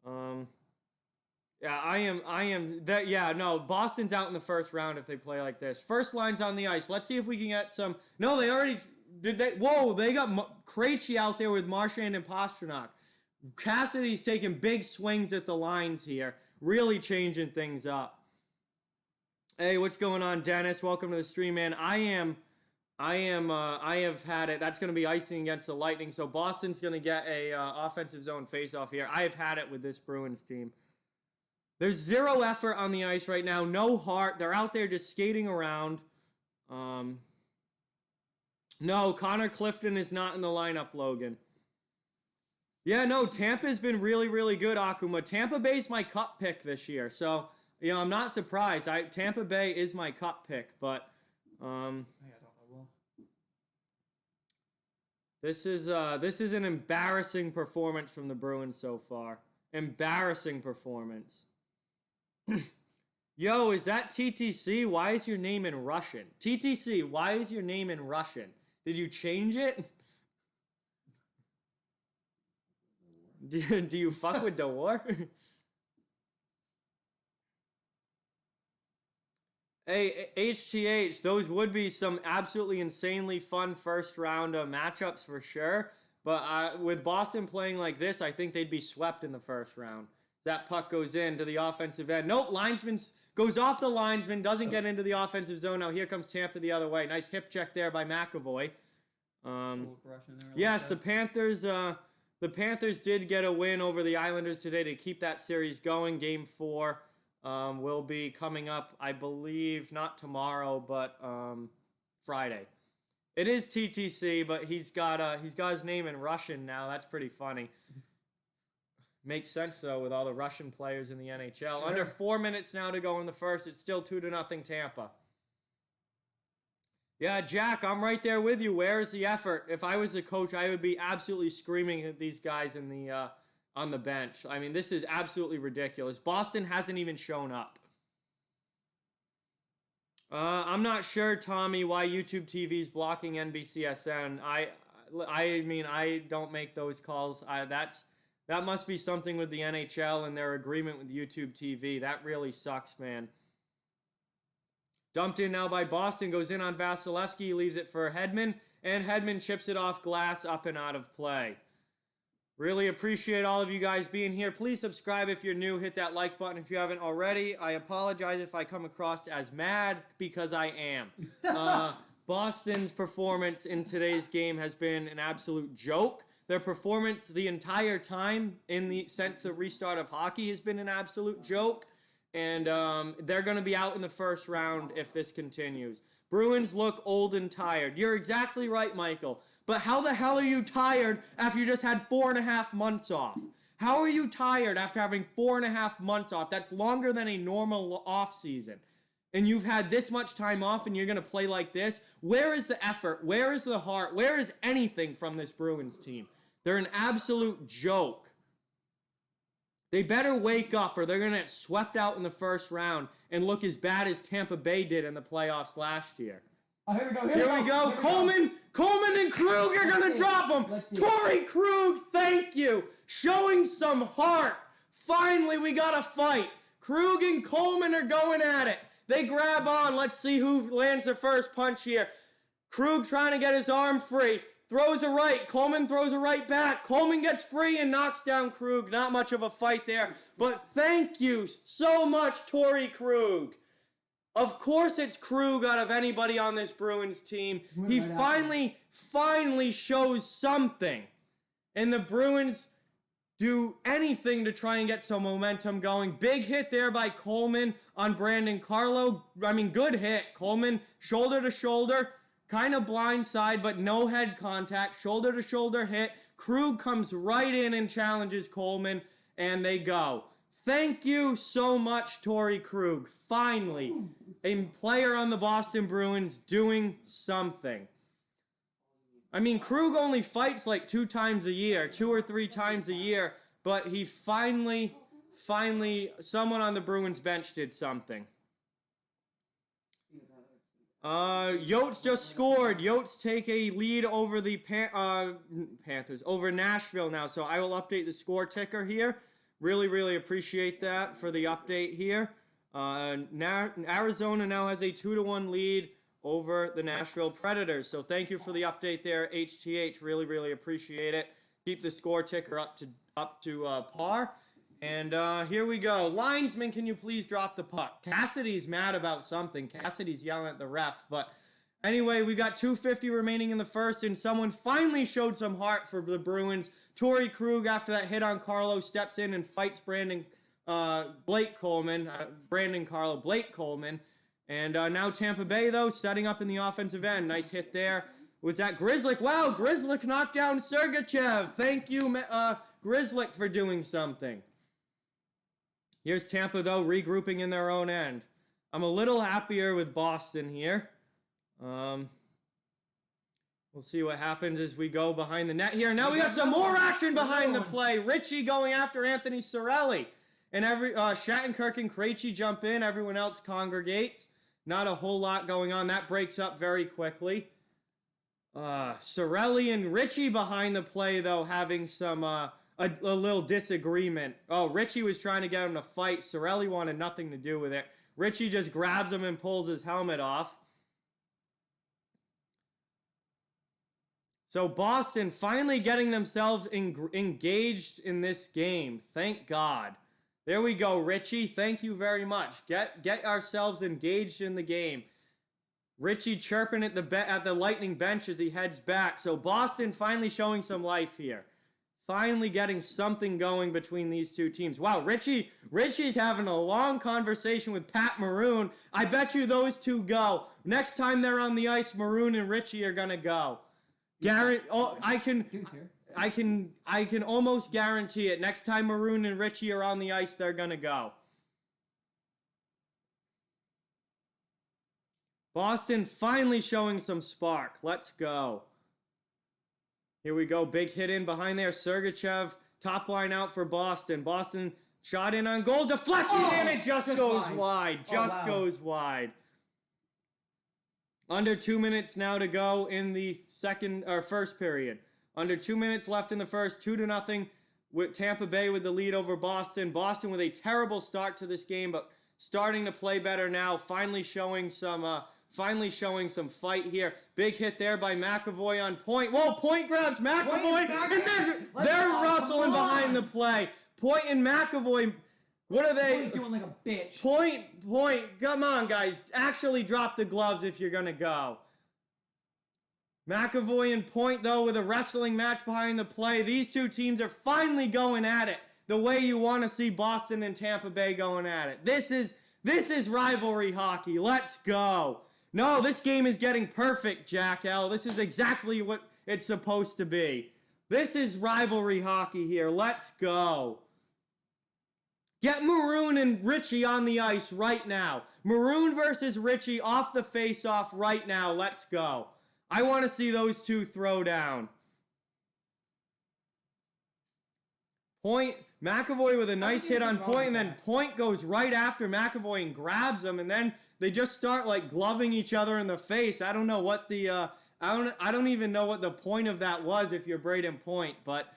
Yeah, I am that. Yeah, no, Boston's out in the first round if they play like this. First line's on the ice. Let's see if we can get some. No, they already did. Whoa, they got Krejci out there with Marchand and Pastrnak. Cassidy's taking big swings at the lines here, really changing things up. Hey, what's going on, Dennis? Welcome to the stream, man. I have had it. That's going to be icing against the Lightning. So Boston's going to get a offensive zone faceoff here. I have had it with this Bruins team. There's zero effort on the ice right now. No heart. They're out there just skating around. No, Connor Clifton is not in the lineup, Logan. Yeah, no, Tampa's been really, really good, Akuma. Tampa Bay's my cup pick this year. So, you know, I'm not surprised. Tampa Bay is my cup pick, but this is an embarrassing performance from the Bruins so far. Embarrassing performance. Yo, is that TTC? Why is your name in Russian? TTC, why is your name in Russian? Did you change it? Do you fuck with the war? Hey, HTH, those would be some absolutely insanely fun first round matchups for sure. But with Boston playing like this, I think they'd be swept in the first round. That puck goes into the offensive end. Nope, linesman goes off the linesman, doesn't get into the offensive zone. Now here comes Tampa the other way. Nice hip check there by McAvoy. Yes, the Panthers did get a win over the Islanders today to keep that series going. Game 4 will be coming up, I believe, not tomorrow, but Friday. It is TTC, but he's got his name in Russian now. That's pretty funny. Makes sense though with all the Russian players in the NHL. Sure. Under 4 minutes now to go in the first. It's still 2-0 Tampa. Yeah, Jack, I'm right there with you. Where is the effort? If I was the coach, I would be absolutely screaming at these guys in the on the bench. I mean, this is absolutely ridiculous. Boston hasn't even shown up. I'm not sure, Tommy, why YouTube TV is blocking NBCSN. I mean, I don't make those calls. That must be something with the NHL and their agreement with YouTube TV. That really sucks, man. Dumped in now by Boston, goes in on Vasilevsky, leaves it for Hedman, and Hedman chips it off glass, up and out of play. Really appreciate all of you guys being here. Please subscribe if you're new. Hit that like button if you haven't already. I apologize if I come across as mad, because I am. Boston's performance in today's game has been an absolute joke. Their performance the entire time since the restart of hockey has been an absolute joke. And they're going to be out in the first round if this continues. Bruins look old and tired. You're exactly right, Michael. But how the hell are you tired after you just had 4.5 months off? How are you tired after having 4.5 months off? That's longer than a normal off season. And you've had this much time off and you're going to play like this? Where is the effort? Where is the heart? Where is anything from this Bruins team? They're an absolute joke. They better wake up or they're going to get swept out in the first round and look as bad as Tampa Bay did in the playoffs last year. Oh, here we go. Here we go. Coleman and Krug are going to drop him. Torrey Krug, thank you. Showing some heart. Finally, we got a fight. Krug and Coleman are going at it. They grab on. Let's see who lands the first punch here. Krug trying to get his arm free. Throws a right. Coleman throws a right back. Coleman gets free and knocks down Krug. Not much of a fight there. But thank you so much, Torrey Krug. Of course it's Krug out of anybody on this Bruins team. He finally shows something. And the Bruins do anything to try and get some momentum going. Big hit there by Coleman on Brandon Carlo. I mean, good hit. Coleman shoulder to shoulder. Kind of blindside, but no head contact. Shoulder to shoulder hit. Krug comes right in and challenges Coleman, and they go. Thank you so much, Torrey Krug. Finally, a player on the Boston Bruins doing something. I mean, Krug only fights like 2 times a year, 2 or 3 times a year, but he finally, someone on the Bruins bench did something. Yotes just scored. Yotes take a lead over the Panthers, over Nashville now. So I will update the score ticker here. Really appreciate that for the update here. Arizona now has a 2-1 lead over the Nashville Predators. So thank you for the update there, HTH. Really appreciate it. Keep the score ticker up to par. And here we go. Linesman, can you please drop the puck? Cassidy's mad about something. Cassidy's yelling at the ref. But anyway, we got 2:50 remaining in the first, and someone finally showed some heart for the Bruins. Torrey Krug, after that hit on Carlo, steps in and fights Brandon Coleman. And now Tampa Bay, though, setting up in the offensive end. Nice hit there. Was that Grzelcyk? Wow, Grzelcyk knocked down Sergachev. Thank you, Grzelcyk, for doing something. Here's Tampa, though, regrouping in their own end. I'm a little happier with Boston here. We'll see what happens as we go behind the net here. Now we got some more action behind the play. Ritchie going after Anthony Cirelli. And Shattenkirk and Krejci jump in. Everyone else congregates. Not a whole lot going on. That breaks up very quickly. Cirelli and Ritchie behind the play, though, having some... A little disagreement. Oh, Ritchie was trying to get him to fight. Cirelli wanted nothing to do with it. Ritchie just grabs him and pulls his helmet off. So Boston finally getting themselves engaged in this game. Thank God. There we go, Ritchie. Thank you very much. Get ourselves engaged in the game. Ritchie chirping at the Lightning bench as he heads back. So Boston finally showing some life here. Finally getting something going between these two teams. Wow, Ritchie's having a long conversation with Pat Maroon. I bet you those two go. Next time they're on the ice, Maroon and Ritchie are gonna go. I can almost guarantee it. Next time Maroon and Ritchie are on the ice, they're gonna go. Boston finally showing some spark. Let's go. Here we go. Big hit in behind there. Sergachev, top line out for Boston. Boston shot in on goal. Deflected and it just goes wide. Goes wide. Under 2 minutes now to go in the first period. Under 2 minutes left in the first, 2-0 with Tampa Bay with the lead over Boston. Boston with a terrible start to this game, but starting to play better now. Finally showing some fight here. Big hit there by McAvoy on point. Whoa, point grabs McAvoy, and they're rustling behind the play. Point and McAvoy. What are they doing like a bitch? Point. Come on, guys. Actually drop the gloves if you're going to go. McAvoy and Point, though, with a wrestling match behind the play. These two teams are finally going at it the way you want to see Boston and Tampa Bay going at it. This is rivalry hockey. Let's go. No, this game is getting perfect, Jack L. This is exactly what it's supposed to be. This is rivalry hockey here. Let's go. Get Maroon and Richie on the ice right now. Maroon versus Richie off the face-off right now. Let's go. I want to see those two throw down. Point, McAvoy with a nice hit on Point, and then Point goes right after McAvoy and grabs him, and then they just start like gloving each other in the face. I don't know what the I don't even know what the point of that was if you're Braden Point, but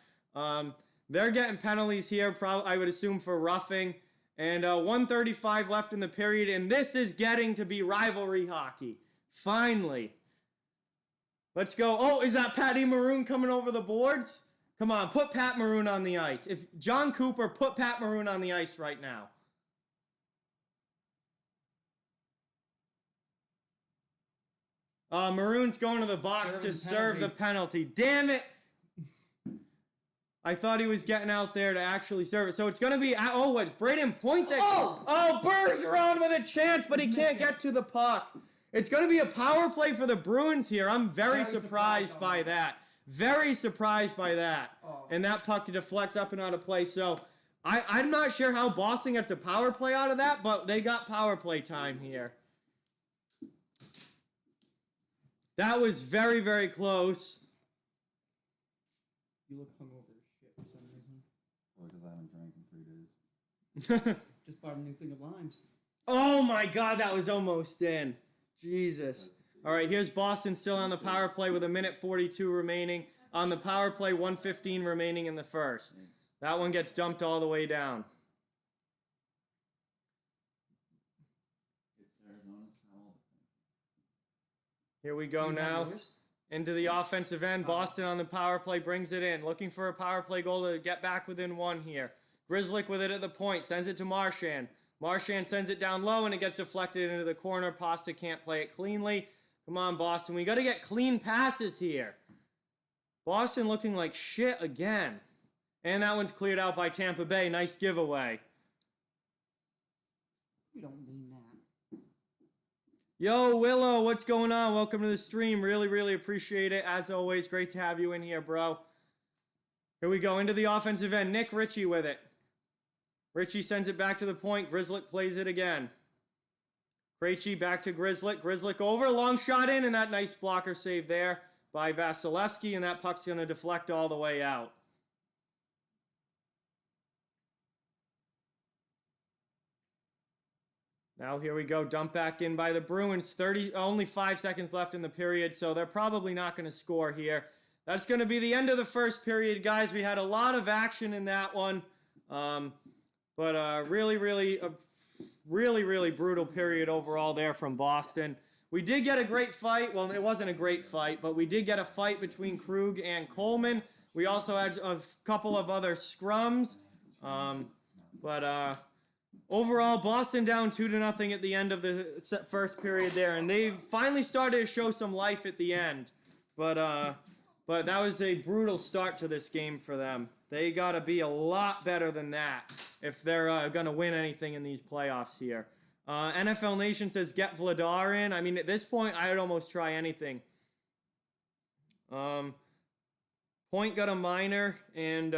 they're getting penalties here, probably I would assume for roughing, and 1:35 left in the period, and this is getting to be rivalry hockey. Finally. Let's go. Oh, is that Patty Maroon coming over the boards? Come on, put Pat Maroon on the ice. If John Cooper, put Pat Maroon on the ice right now. Maroon's going to the box to serve the penalty. Damn it. I thought he was getting out there to actually serve it. So it's going to be, it's Braden Point that, Bergeron with a chance, but he can't get to the puck. It's going to be a power play for the Bruins here. I'm very surprised by that. Very surprised by that. And that puck deflects up and out of play. So I'm not sure how Boston gets a power play out of that, but they got power play time here. That was very, very close. You look hungover as shit for some reason. Well, because I haven't drank in 3 days. Just bought a new thing of limes. Oh my God, that was almost in. Jesus. All right, here's Boston still on the power play with 1:42 remaining. On the power play, 1:15 remaining in the first. That one gets dumped all the way down. Here we go now. Into the offensive end. Boston on the power play brings it in. Looking for a power play goal to get back within one here. Grzelcyk with it at the point. Sends it to Marchand. Marchand sends it down low, and it gets deflected into the corner. Pasta can't play it cleanly. Come on, Boston. We got to get clean passes here. Boston looking like shit again. And that one's cleared out by Tampa Bay. Nice giveaway. You don't mean that. Yo, Willow, what's going on? Welcome to the stream. Really, really appreciate it. As always, great to have you in here, bro. Here we go into the offensive end. Nick Ritchie with it. Ritchie sends it back to the point. Grzelcyk plays it again. Krejci back to Grzelcyk. Grzelcyk over. Long shot in, and that nice blocker save there by Vasilevsky, and that puck's going to deflect all the way out. Now here we go. Dump back in by the Bruins. Only 5 seconds left in the period, so they're probably not going to score here. That's going to be the end of the first period, guys. We had a lot of action in that one. But really brutal period overall there from Boston. We did get a great fight. Well, it wasn't a great fight, but we did get a fight between Krug and Coleman. We also had a couple of other scrums. Overall, Boston down 2-0 at the end of the first period there, and they finally started to show some life at the end. But that was a brutal start to this game for them. They got to be a lot better than that if they're going to win anything in these playoffs here. NFL Nation says get Vladar in. I mean, at this point, I would almost try anything. Point got a minor, and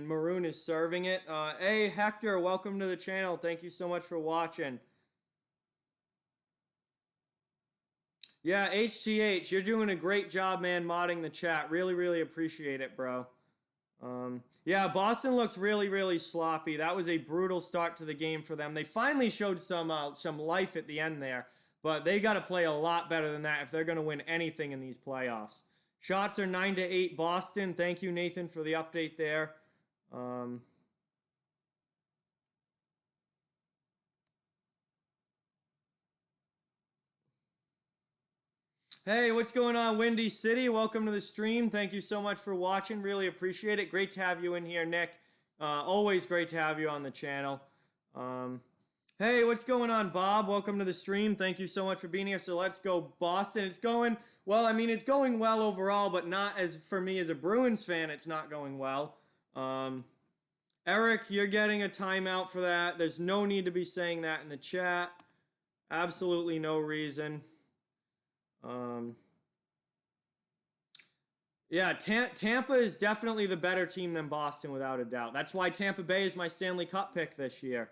Maroon is serving it. Hey, Hector, welcome to the channel. Thank you so much for watching. Yeah, HTH, you're doing a great job, man, modding the chat. Really, really appreciate it, bro. Yeah, Boston looks really, really sloppy. That was a brutal start to the game for them. They finally showed some life at the end there. but they got to play a lot better than that if they're going to win anything in these playoffs. Shots are 9-8 Boston. Thank you, Nathan, for the update there. Hey, what's going on, Windy City? Welcome to the stream. Thank you so much for watching. Really appreciate it. Great to have you in here, Nick. Always great to have you on the channel. Hey, what's going on, Bob? Welcome to the stream. Thank you so much for being here. So let's go, Boston. It's going, well, I mean, it's going well overall, but not as, for me as a Bruins fan, it's not going well. Eric, you're getting a timeout for that. There's no need to be saying that in the chat. Absolutely no reason. Yeah, Tampa is definitely the better team than Boston, without a doubt. That's why Tampa Bay is my Stanley Cup pick this year.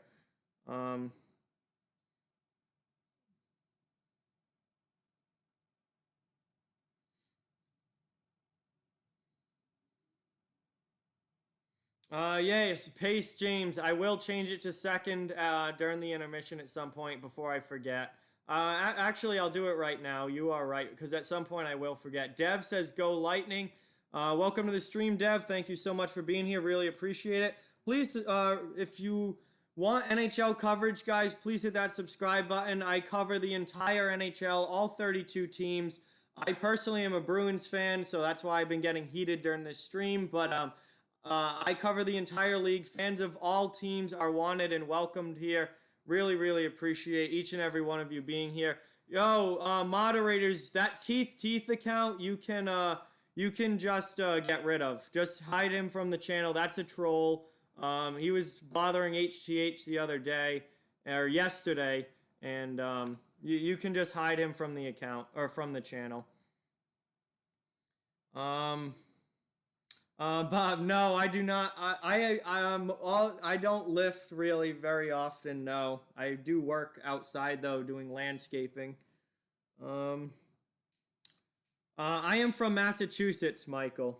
Yes, Pace James. I will change it to second during the intermission at some point before I forget. Actually, I'll do it right now. You are right, because at some point I will forget. Dev says, go Lightning. Welcome to the stream, Dev. Thank you so much for being here. Really appreciate it. Please, if you want NHL coverage, guys, please hit that subscribe button. I cover the entire NHL, all 32 teams. I personally am a Bruins fan, so that's why I've been getting heated during this stream. But I cover the entire league. Fans of all teams are wanted and welcomed here. Really, really appreciate each and every one of you being here. Yo, moderators, that Teeth account, you can just get rid of. Just hide him from the channel. That's a troll. He was bothering HTH the other day, or yesterday, and you can just hide him from the account, or from the channel. Bob, no, I do not. I don't lift really very often. No, I do work outside though, doing landscaping. I am from Massachusetts, Michael.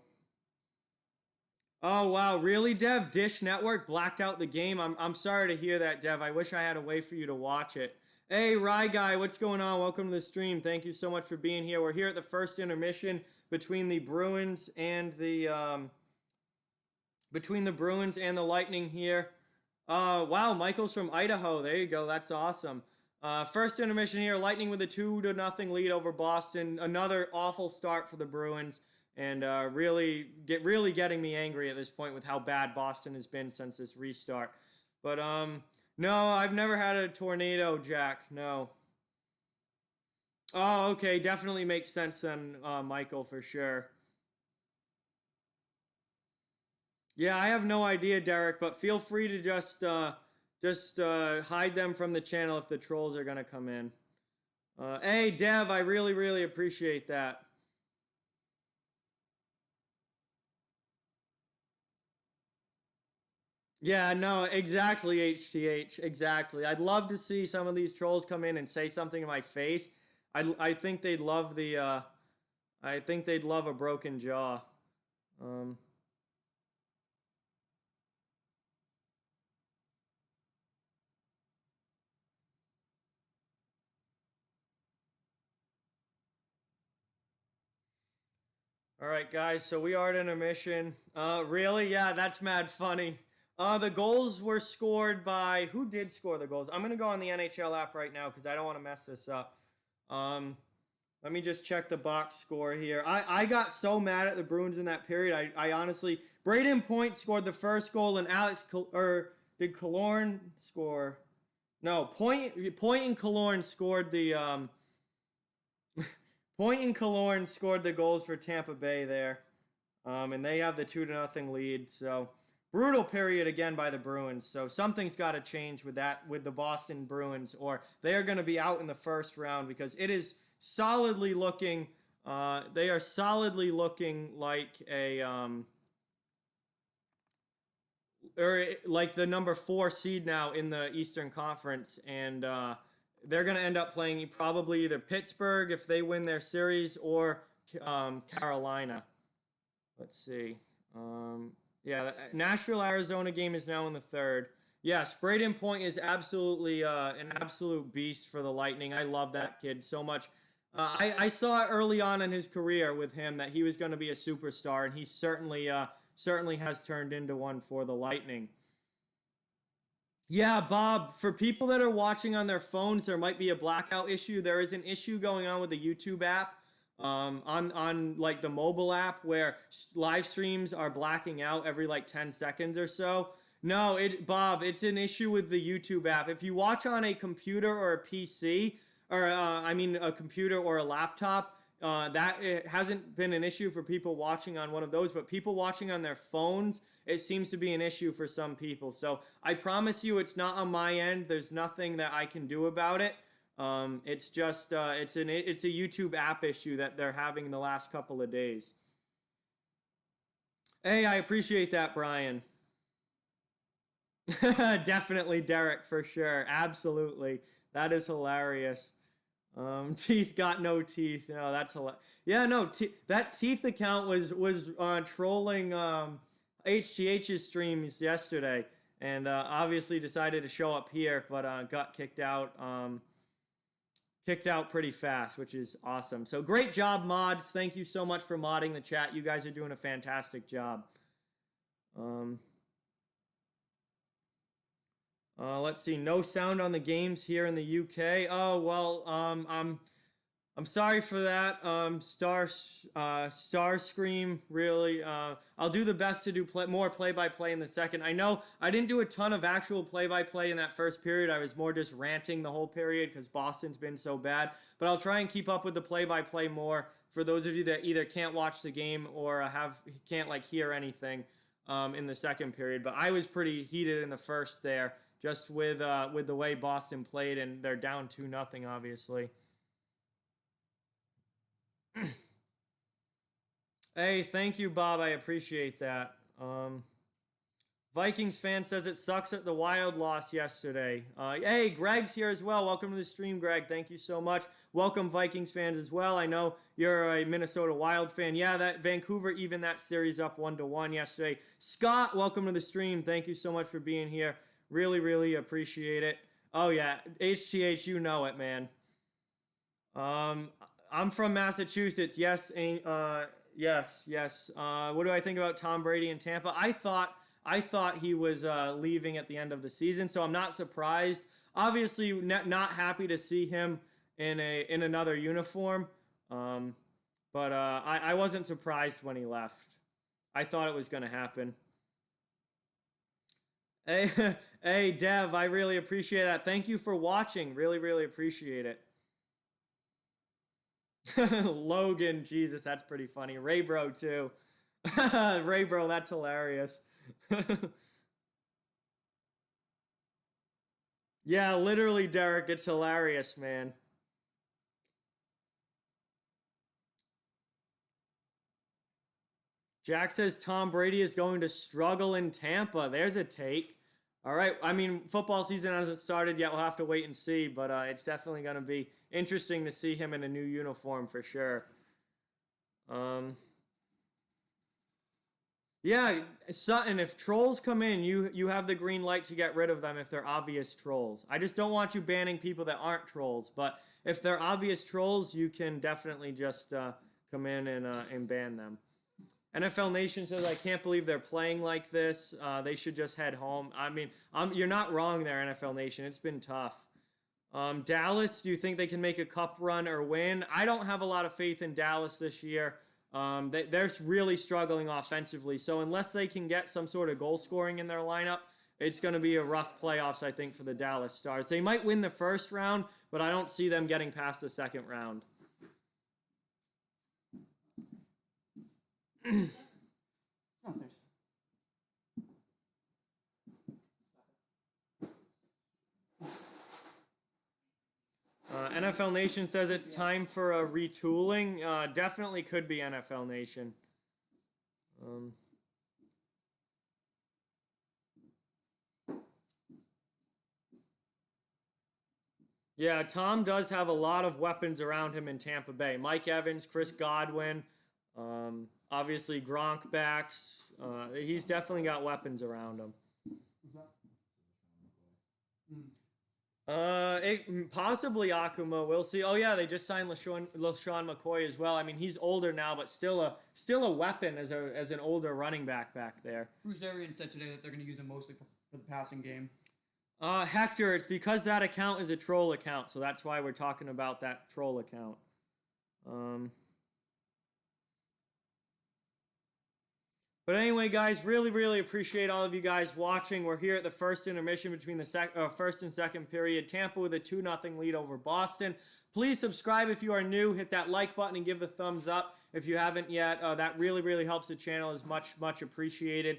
Oh wow, really, Dev? Dish Network blacked out the game. I'm sorry to hear that, Dev. I wish I had a way for you to watch it. Hey, Rye Guy, what's going on? Welcome to the stream. Thank you so much for being here. We're here at the first intermission between the Bruins and the Lightning here. Wow, Michael's from Idaho. There you go. That's awesome. First intermission here. Lightning with a 2-0 lead over Boston. Another awful start for the Bruins, and really getting me angry at this point with how bad Boston has been since this restart. But no, I've never had a tornado, Jack. No. Oh, okay. Definitely makes sense then, Michael, for sure. Yeah, I have no idea, Derek, but feel free to just hide them from the channel if the trolls are going to come in. Hey, Dev, I really, really appreciate that. Yeah, no, exactly, HTH, exactly. I'd love to see some of these trolls come in and say something in my face. I think they'd love the, I think they'd love a broken jaw. All right, guys, so we are at intermission. Really? Yeah, that's mad funny. The goals were scored by... Who did score the goals? I'm going to go on the NHL app right now because I don't want to mess this up. Let me just check the box score here. I got so mad at the Bruins in that period. I honestly... Braden Point scored the first goal, and did Killorn score? No, Point and Killorn scored the... Point and Killorn scored the goals for Tampa Bay there. And they have the 2-0 lead. So, brutal period again by the Bruins. So, something's got to change with that, with the Boston Bruins, or they are going to be out in the first round because it is solidly looking, they are solidly looking like a, or like the number 4 seed now in the Eastern Conference. And, they're going to end up playing probably either Pittsburgh if they win their series or Carolina. Let's see. Yeah, Nashville-Arizona game is now in the third. Yeah, Braden Point is absolutely an absolute beast for the Lightning. I love that kid so much. I saw it early on in his career with him that he was going to be a superstar, and he certainly has turned into one for the Lightning. Yeah, Bob, for people that are watching on their phones, there might be a blackout issue. There is an issue going on with the YouTube app, on like the mobile app where live streams are blacking out every like 10 seconds or so. No, Bob, it's an issue with the YouTube app. If you watch on a computer or a PC, or a computer or a laptop, that it hasn't been an issue for people watching on one of those, but people watching on their phones, it seems to be an issue for some people. So I promise you, it's not on my end. There's nothing that I can do about it. It's just it's a YouTube app issue that they're having the last couple of days. Hey, I appreciate that, Brian. Definitely Derek, for sure. Absolutely. That is hilarious. Teeth got no teeth. No, that's hilarious. Yeah, no, that teeth account was trolling HGH's streams yesterday, and obviously decided to show up here, but got kicked out pretty fast, which is awesome. So great job, mods. Thank you so much for modding the chat. You guys are doing a fantastic job. Let's see. No sound on the games here in the UK. Oh well. I'm sorry for that. Starscream. Really. I'll do the best to do more play-by-play in the second. I know I didn't do a ton of actual play-by-play in that first period. I was more just ranting the whole period because Boston's been so bad. But I'll try and keep up with the play-by-play more for those of you that either can't watch the game or can't like hear anything in the second period. But I was pretty heated in the first there, just with the way Boston played, and they're down 2-0, obviously. Hey, thank you, Bob. I appreciate that. Vikings fan says it sucks that the Wild lost yesterday. Hey, Greg's here as well. Welcome to the stream, Greg. Thank you so much. Welcome, Vikings fans as well. I know you're a Minnesota Wild fan. Yeah, that Vancouver evened that series up 1-1 yesterday. Scott, welcome to the stream. Thank you so much for being here. Really, really appreciate it. Oh, yeah. HTH, you know it, man. I'm from Massachusetts. Yes, yes. What do I think about Tom Brady in Tampa? I thought he was leaving at the end of the season, so I'm not surprised. Obviously, not happy to see him in another uniform, but I wasn't surprised when he left. I thought it was going to happen. Hey, Dev, I really appreciate that. Thank you for watching. Really, really appreciate it. Logan, Jesus, that's pretty funny. Ray Bro, too. Ray Bro, that's hilarious. Yeah, literally, Derek, it's hilarious, man. Jack says Tom Brady is going to struggle in Tampa. There's a take. All right. I mean, football season hasn't started yet. We'll have to wait and see, but it's definitely going to be interesting to see him in a new uniform for sure. Yeah, Sutton, if trolls come in, you have the green light to get rid of them if they're obvious trolls. I just don't want you banning people that aren't trolls, but if they're obvious trolls, you can definitely just come in and ban them. NFL Nation says, I can't believe they're playing like this. They should just head home. I mean, you're not wrong there, NFL Nation. It's been tough. Dallas, do you think they can make a cup run or win? I don't have a lot of faith in Dallas this year. They're really struggling offensively. So unless they can get some sort of goal scoring in their lineup, it's going to be a rough playoffs, I think, for the Dallas Stars. They might win the first round, but I don't see them getting past the second round. NFL Nation says it's time for a retooling. Definitely could be NFL Nation. Yeah, Tom does have a lot of weapons around him in Tampa Bay. Mike Evans, Chris Godwin, obviously Gronk backs. He's definitely got weapons around him. Possibly Akuma. We'll see. Oh yeah, they just signed LaShawn McCoy as well. I mean, he's older now, but still a weapon as an older running back there. Bruce Arians said today that they're going to use him mostly for the passing game. Hector, it's because that account is a troll account, so that's why we're talking about that troll account. But anyway, guys, really appreciate all of you guys watching. We're here at the first intermission between the first and second period. Tampa with a 2-0 lead over Boston. Please subscribe if you are new. Hit that like button and give the thumbs up if you haven't yet. That really helps the channel. Is much appreciated.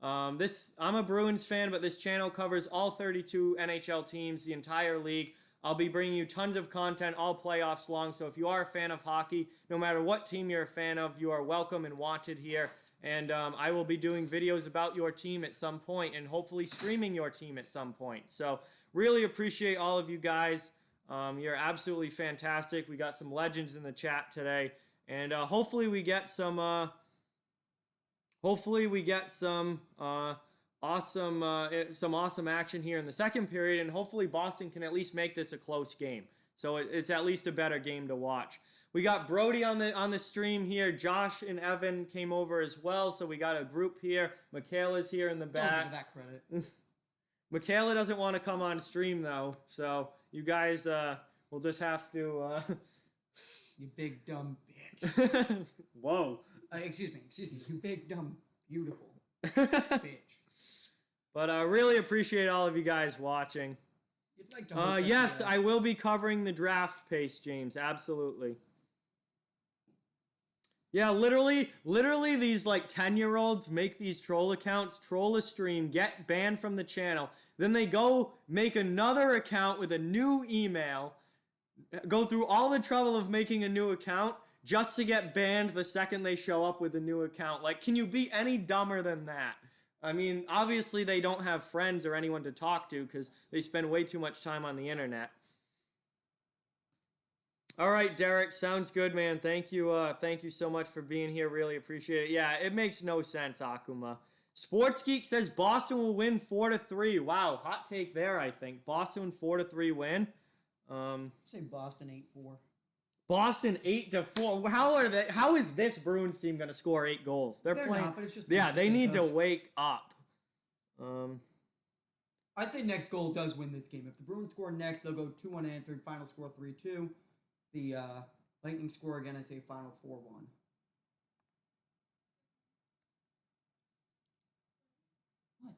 I'm a Bruins fan, but this channel covers all 32 NHL teams, the entire league. I'll be bringing you tons of content all playoffs long. So if you are a fan of hockey, no matter what team you're a fan of, you are welcome and wanted here. And I will be doing videos about your team at some point and hopefully streaming your team at some point. So really appreciate all of you guys. You're absolutely fantastic. We got some legends in the chat today. And hopefully we get some awesome action here in the second period. And hopefully Boston can at least make this a close game. So it's at least a better game to watch. We got Brody on the stream here. Josh and Evan came over as well, so we got a group here. Michaela's here in the back. Don't give her that credit. Michaela doesn't want to come on stream though, so you guys will just have to. You big dumb bitch. Whoa. Excuse me. You big dumb beautiful bitch. But I really appreciate all of you guys watching. You'd like to yes, I will be covering the draft pace, James. Absolutely. Yeah, literally these like 10-year-olds make these troll accounts, troll a stream, get banned from the channel. Then they go make another account with a new email, go through all the trouble of making a new account just to get banned the second they show up with a new account. Like, can you be any dumber than that? I mean, obviously they don't have friends or anyone to talk to because they spend way too much time on the internet. All right, Derek, sounds good, man. Thank you so much for being here. Really appreciate it. Yeah, it makes no sense, Akuma. Sports Geek says Boston will win 4-3. Wow, hot take there, I think. Boston 4-3 win. Say Boston 8-4. Boston 8-4. How is this Bruins team going to score 8 goals? They're playing. Not, but it's just they need to wake up. I say next goal does win this game. If the Bruins score next, they'll go 2-1 unanswered. Final score 3-2. The Lightning score again. I say final 4-1. What?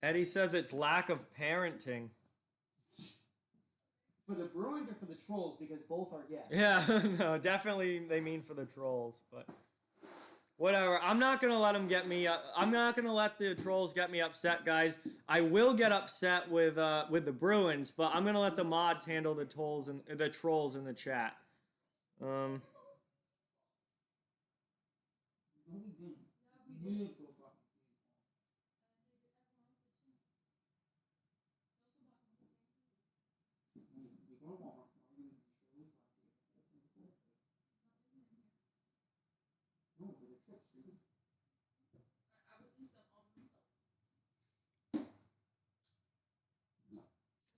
Eddie says it's lack of parenting. For the Bruins or for the Trolls? Because both are yes. Yeah, no, definitely they mean for the Trolls, but whatever. I'm not gonna let them get me. I'm not gonna let the Trolls get me upset, guys. I will get upset with the Bruins, but I'm gonna let the mods handle the Trolls in the chat.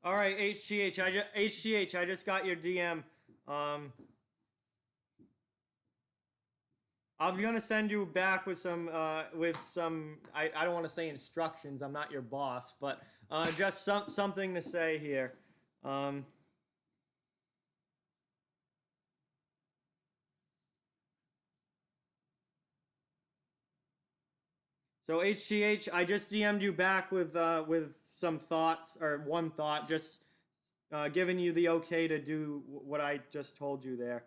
All right, HGH, I just got your DM. I'm gonna send you back with some I don't want to say instructions. I'm not your boss, but just something to say here. So HGH, I just DM'd you back with some thoughts, or one thought, just giving you the okay to do what I just told you there.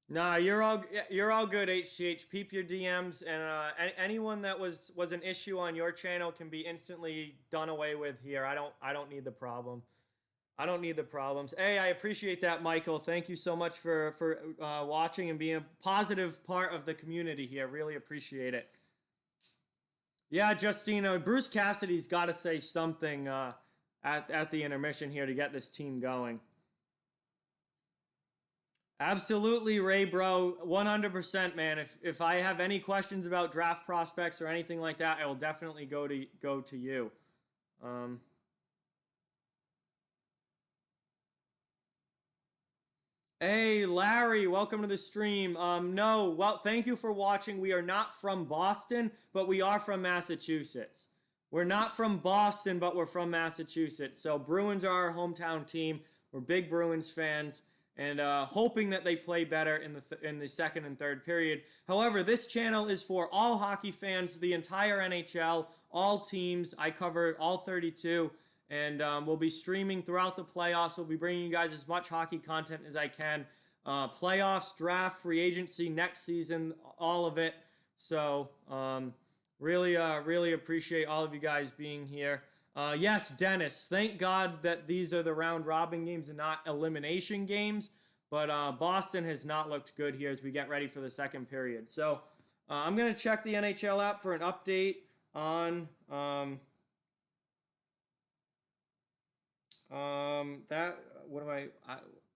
Nah, you're all good, HGH. Peep your DMs, and anyone that was an issue on your channel can be instantly done away with here. I don't need the problem. I don't need the problems. Hey, I appreciate that, Michael. Thank you so much for watching and being a positive part of the community here. Really appreciate it. Yeah, Justina, Bruce Cassidy's got to say something at the intermission here to get this team going. Absolutely, Ray, bro. 100%, man. If I have any questions about draft prospects or anything like that, I will definitely go to you. Hey, Larry, welcome to the stream. No, well, thank you for watching. We are not from Boston, but we are from Massachusetts. We're not from Boston, but we're from Massachusetts. So Bruins are our hometown team. We're big Bruins fans, and hoping that they play better in the second and third period. However, this channel is for all hockey fans, the entire NHL, all teams. I cover all 32. And we'll be streaming throughout the playoffs. We'll be bringing you guys as much hockey content as I can. Playoffs, draft, free agency, next season, all of it. So really appreciate all of you guys being here. Yes, Dennis, thank God that these are the round robin games and not elimination games. But Boston has not looked good here as we get ready for the second period. So I'm going to check the NHL app for an update on...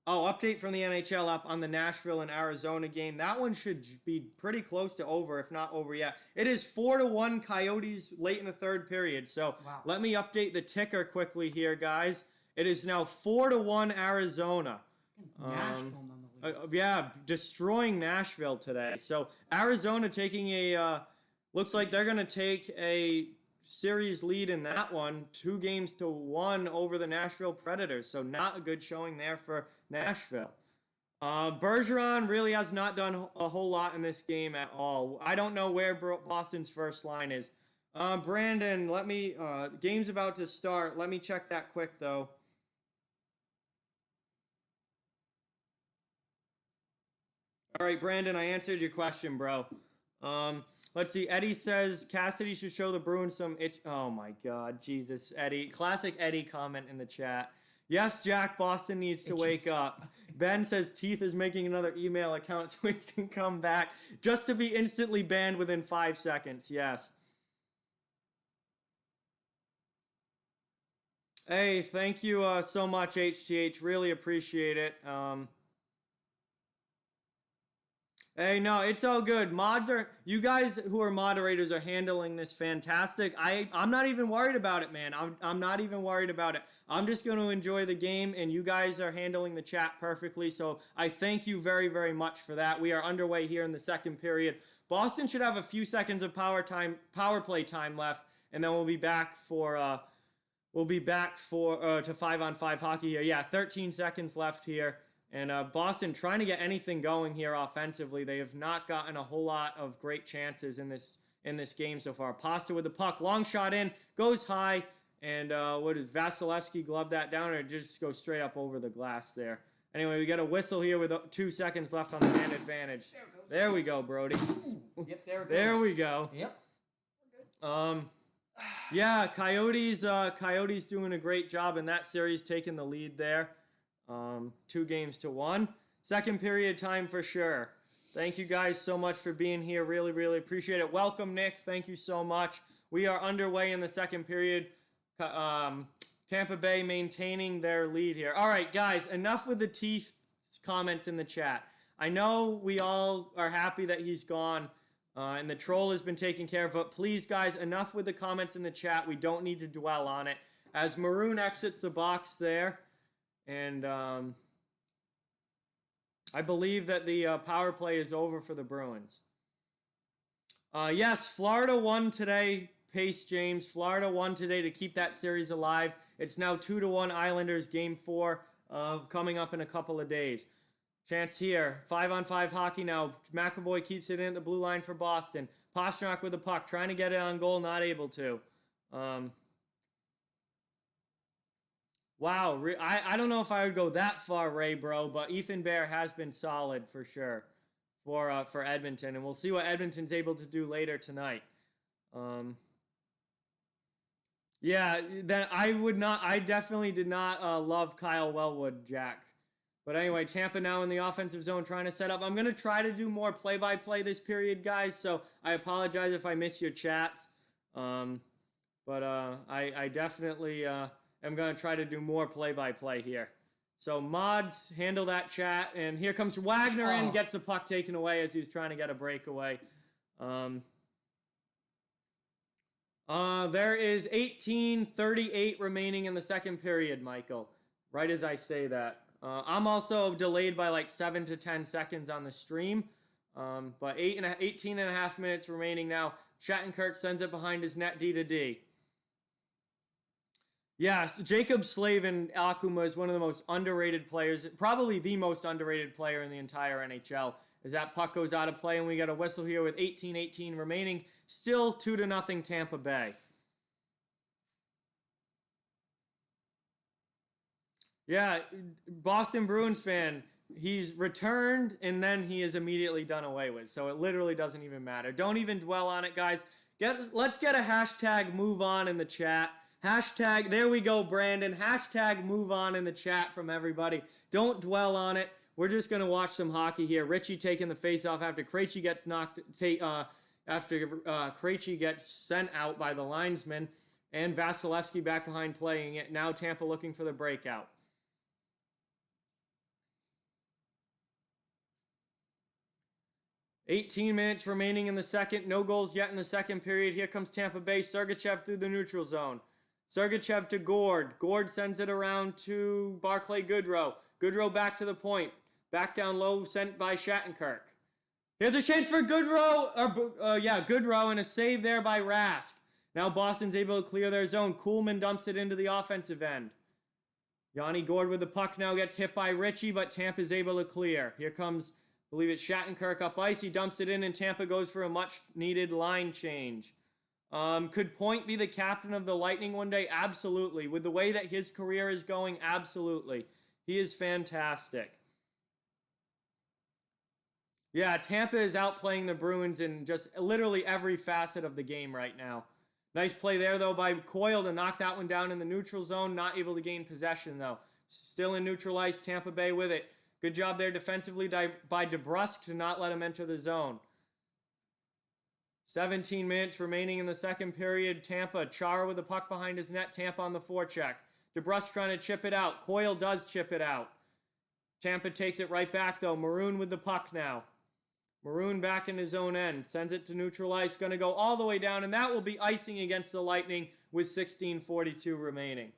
update from the NHL app on the Nashville and Arizona game. That one should be pretty close to over, if not over yet. It is 4-1 Coyotes late in the third period. So Let me update the ticker quickly here, guys. It is now 4-1 Arizona. Nashville nonetheless. Yeah, destroying Nashville today. So Arizona taking looks like they're going to take a series lead in that one, 2-1 over the Nashville Predators. So not a good showing there for Nashville. Bergeron really has not done a whole lot in this game at all. I don't know where Boston's first line is. Brandon, game's about to start. Let me check that quick though. All right, Brandon, I answered your question, bro. Let's see. Eddie says Cassidy should show the Bruins some itch. Oh my God, Jesus, Eddie. Classic Eddie comment in the chat. Yes, Jack, Boston needs to wake up. Ben says Teeth is making another email account so he can come back just to be instantly banned within 5 seconds. Yes. Hey, thank you so much, HTH. Really appreciate it. Hey, no, it's all good. You guys who are moderators are handling this fantastic. I'm not even worried about it, man. I'm not even worried about it. I'm just going to enjoy the game, and you guys are handling the chat perfectly. So I thank you very, very much for that. We are underway here in the second period. Boston should have a few seconds of power play time left, and then we'll be back for to 5-on-5 hockey here. Yeah, 13 seconds left here. And Boston trying to get anything going here offensively. They have not gotten a whole lot of great chances in this game so far. Pasta with the puck, long shot in, goes high, and Vasilevsky glove that down, or just go straight up over the glass there. Anyway, we got a whistle here with 2 seconds left on the man advantage. There we go, Brody. Yep, there it goes. There we go. Yep. Yeah, Coyotes doing a great job in that series, taking the lead there. 2-1. Second period time for sure. Thank you guys so much for being here. Really, really appreciate it. Welcome, Nick. Thank you so much. We are underway in the second period. Tampa Bay maintaining their lead here. All right, guys, enough with the Teeth comments in the chat. I know we all are happy that he's gone, and the troll has been taken care of, but please, guys, enough with the comments in the chat. We don't need to dwell on it. As Maroon exits the box there, and I believe that the power play is over for the Bruins. Yes, Florida won today. Pace James. Florida won today to keep that series alive. It's now 2-1 Islanders game 4 coming up in a couple of days. Chance here. 5-on-5 hockey now. McAvoy keeps it in at the blue line for Boston. Pastrnak with the puck. Trying to get it on goal. Not able to. Wow, I don't know if I would go that far, Ray, bro, but Ethan Bear has been solid for sure for Edmonton, and we'll see what Edmonton's able to do later tonight. Yeah, then I definitely did not love Kyle Wellwood, Jack. But anyway, Tampa now in the offensive zone trying to set up. I'm going to try to do more play-by-play this period, guys, so I apologize if I miss your chats. But I definitely... I'm going to try to do more play-by-play here. So mods handle that chat, and here comes Wagner in, Oh. gets the puck taken away as he was trying to get a breakaway. There is 18:38 remaining in the second period, Michael. Right as I say that. I'm also delayed by like 7 to 10 seconds on the stream. But 18 and a half minutes remaining now. Shattenkirk sends it behind his net D to D. Yes, Jacob Slavin Akuma is one of the most underrated players, probably the most underrated player in the entire NHL. As that puck goes out of play and we get a whistle here with 18:18 remaining. Still 2-0 Tampa Bay. Yeah, Boston Bruins fan. He's returned and then he is immediately done away with. So it literally doesn't even matter. Don't even dwell on it, guys. Let's get a hashtag move on in the chat. Hashtag, there we go, Brandon. Hashtag move on in the chat from everybody. Don't dwell on it. We're just going to watch some hockey here. Richie taking the face-off after Krejci gets Krejci gets sent out by the linesman. And Vasilevsky back behind playing it. Now Tampa looking for the breakout. "18 minutes remaining in the second. No goals yet in the second period. Here comes Tampa Bay. Sergachev through the neutral zone. Sergachev to Gord. Gord sends it around to Barclay Goodrow. Goodrow back to the point. Back down low, sent by Shattenkirk. Here's a chance for Goodrow. Goodrow, and a save there by Rask. Now Boston's able to clear their zone. Kuhlman dumps it into the offensive end. Yanni Gord with the puck now gets hit by Richie, but Tampa's able to clear. Here comes, I believe it's Shattenkirk up ice. He dumps it in, and Tampa goes for a much-needed line change. Could Point be the captain of the Lightning one day? Absolutely. With the way that his career is going, absolutely. He is fantastic. Yeah, Tampa is outplaying the Bruins in just literally every facet of the game right now. Nice play there, though, by Coyle to knock that one down in the neutral zone. Not able to gain possession, though. Still in neutral ice, Tampa Bay with it. Good job there defensively by DeBrusk to not let him enter the zone. 17 minutes remaining in the second period. Tampa, Chara with the puck behind his net. Tampa on the forecheck. DeBrusk trying to chip it out. Coyle does chip it out. Tampa takes it right back, though. Maroon with the puck now. Maroon back in his own end. Sends it to neutral ice. Going to go all the way down, and that will be icing against the Lightning with 16:42 remaining.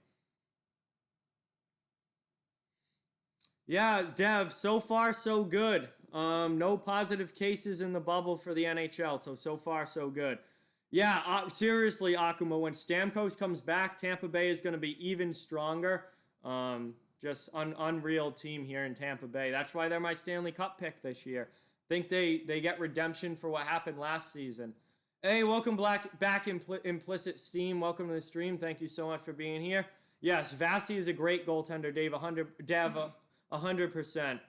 Yeah, Dev, so far so good. No positive cases in the bubble for the NHL, so far so good. Yeah, seriously, Akuma, when Stamkos comes back, Tampa Bay is going to be even stronger. Just unreal team here in Tampa Bay. That's why they're my Stanley Cup pick this year. Think they get redemption for what happened last season. Hey, welcome back Implicit Steam. Welcome to the stream. Thank you so much for being here. Yes, Vasi is a great goaltender, Dave. 100%.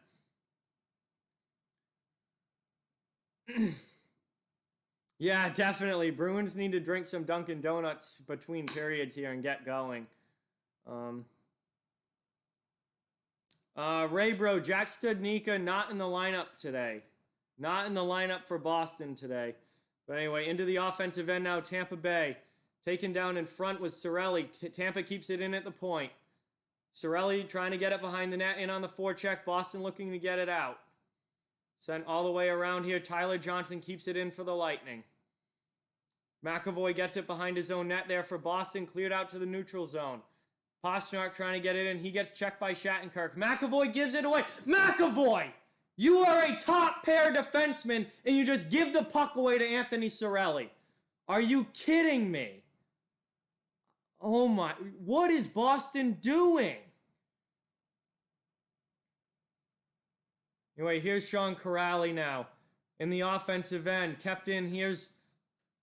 Yeah, definitely. Bruins need to drink some Dunkin' Donuts between periods here and get going. Ray Bro, Jack Studnicka not in the lineup today. Not in the lineup for Boston today. But anyway, into the offensive end now, Tampa Bay. Taken down in front with Cirelli. Tampa keeps it in at the point. Cirelli trying to get it behind the net, in on the forecheck. Boston looking to get it out. Sent all the way around here. Tyler Johnson keeps it in for the Lightning. McAvoy gets it behind his own net there for Boston. Cleared out to the neutral zone. Pastrnak trying to get it in. He gets checked by Shattenkirk. McAvoy gives it away. McAvoy! You are a top pair defenseman, and you just give the puck away to Anthony Cirelli. Are you kidding me? Oh my, what is Boston doing? Anyway, here's Sean Corrali now in the offensive end. Kept in, here's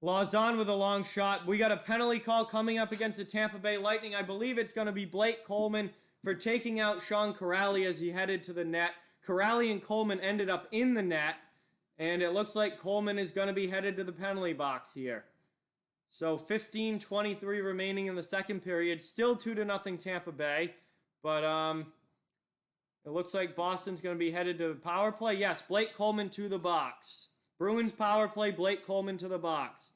Lauzon with a long shot. We got a penalty call coming up against the Tampa Bay Lightning. I believe it's going to be Blake Coleman for taking out Sean Corrali as he headed to the net. Corrali and Coleman ended up in the net, and it looks like Coleman is going to be headed to the penalty box here. So 15:23 remaining in the second period. Still 2-0 Tampa Bay, but it looks like Boston's going to be headed to power play. Yes, Blake Coleman to the box. Bruins power play, Blake Coleman to the box.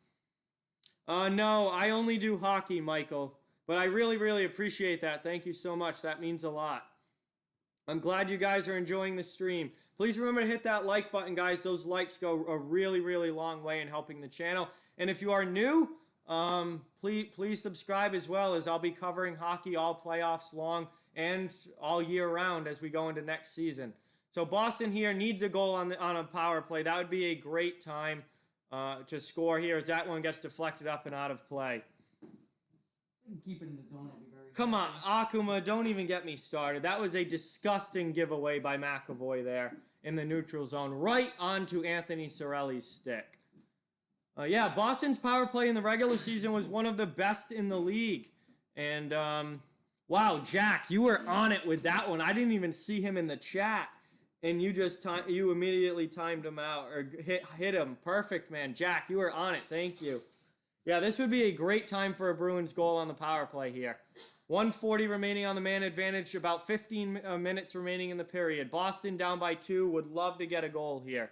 No, I only do hockey, Michael, but I really, really appreciate that. Thank you so much. That means a lot. I'm glad you guys are enjoying the stream. Please remember to hit that like button, guys. Those likes go a really, really long way in helping the channel. And if you are new, please subscribe as well, as I'll be covering hockey all playoffs long and all year round as we go into next season. So Boston here needs a goal on a power play. That would be a great time to score here, as that one gets deflected up and out of play. Keep it in the zone will be very Come on, Akuma, don't even get me started. That was a disgusting giveaway by McAvoy there in the neutral zone, right onto Anthony Cirelli's stick. Yeah, Boston's power play in the regular season was one of the best in the league. And, wow, Jack, you were on it with that one. I didn't even see him in the chat. And you immediately timed him out, or hit him. Perfect, man. Jack, you were on it. Thank you. Yeah, this would be a great time for a Bruins goal on the power play here. 1:40 remaining on the man advantage, about 15 minutes remaining in the period. Boston down by 2, would love to get a goal here.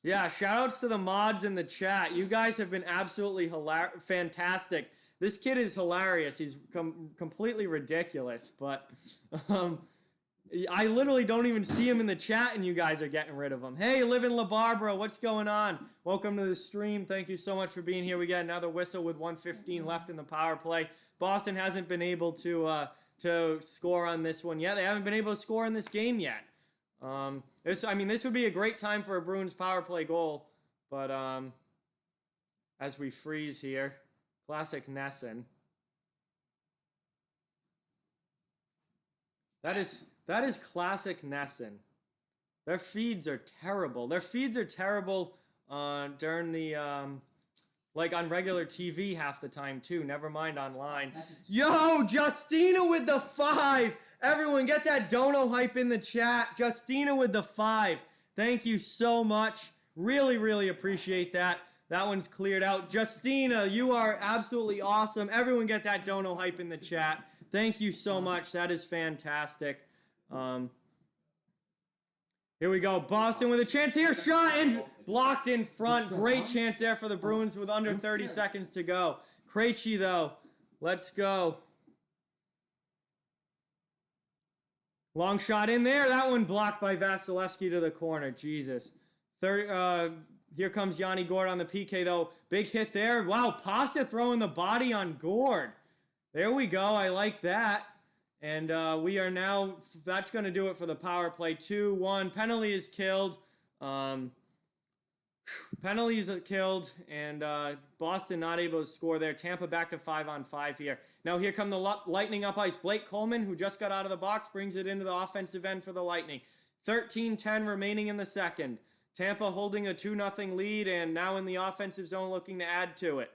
Yeah, shoutouts to the mods in the chat. You guys have been absolutely fantastic. This kid is hilarious. He's completely ridiculous, but I literally don't even see him in the chat, and you guys are getting rid of him. Hey, Live in La Barbara, what's going on? Welcome to the stream. Thank you so much for being here. We got another whistle with 1:15 left in the power play. Boston hasn't been able to score on this one yet. They haven't been able to score in this game yet. This would be a great time for a Bruins power play goal, but as we freeze here, classic Nesson. That is classic Nesson. Their feeds are terrible. Their feeds are terrible during the like on regular TV half the time too. Never mind online. Yo, Justina with the 5. Everyone get that dono hype in the chat. Justina with the 5. Thank you so much. Really, really appreciate that. That one's cleared out. Justina, you are absolutely awesome. Everyone get that dono hype in the chat. Thank you so much. That is fantastic. Here we go. Boston with a chance here. Shot and blocked in front. Great chance there for the Bruins with under 30 seconds to go. Krejci, though. Let's go. Long shot in there. That one blocked by Vasilevsky to the corner. Jesus. Here comes Yanni Gord on the PK, though. Big hit there. Wow, Pasta throwing the body on Gord. There we go. I like that. And we are now, that's going to do it for the power play. 2-1. Penalty is killed. Penalties are killed. And Boston not able to score there. Tampa back to 5-on-5 here. Now here come the Lightning up ice. Blake Coleman, who just got out of the box, brings it into the offensive end for the Lightning. 13-10 remaining in the second. Tampa holding a 2-0 lead and now in the offensive zone looking to add to it.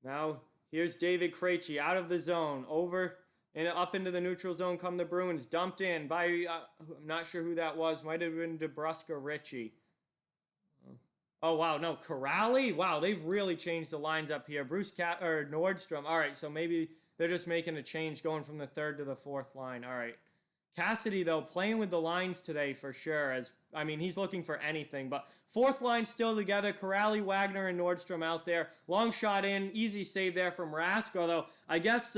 Now, here's David Krejci out of the zone. Over and up into the neutral zone come the Bruins. Dumped in by, I'm not sure who that was. Might have been DeBruska Ritchie. Oh, wow. No, Corrali? Wow, they've really changed the lines up here. Nordstrom. All right, so maybe they're just making a change going from the third to the fourth line. All right. Cassidy, though, playing with the lines today for sure. He's looking for anything. But fourth line still together. Corrali, Wagner, and Nordstrom out there. Long shot in. Easy save there from Rask. Although, I guess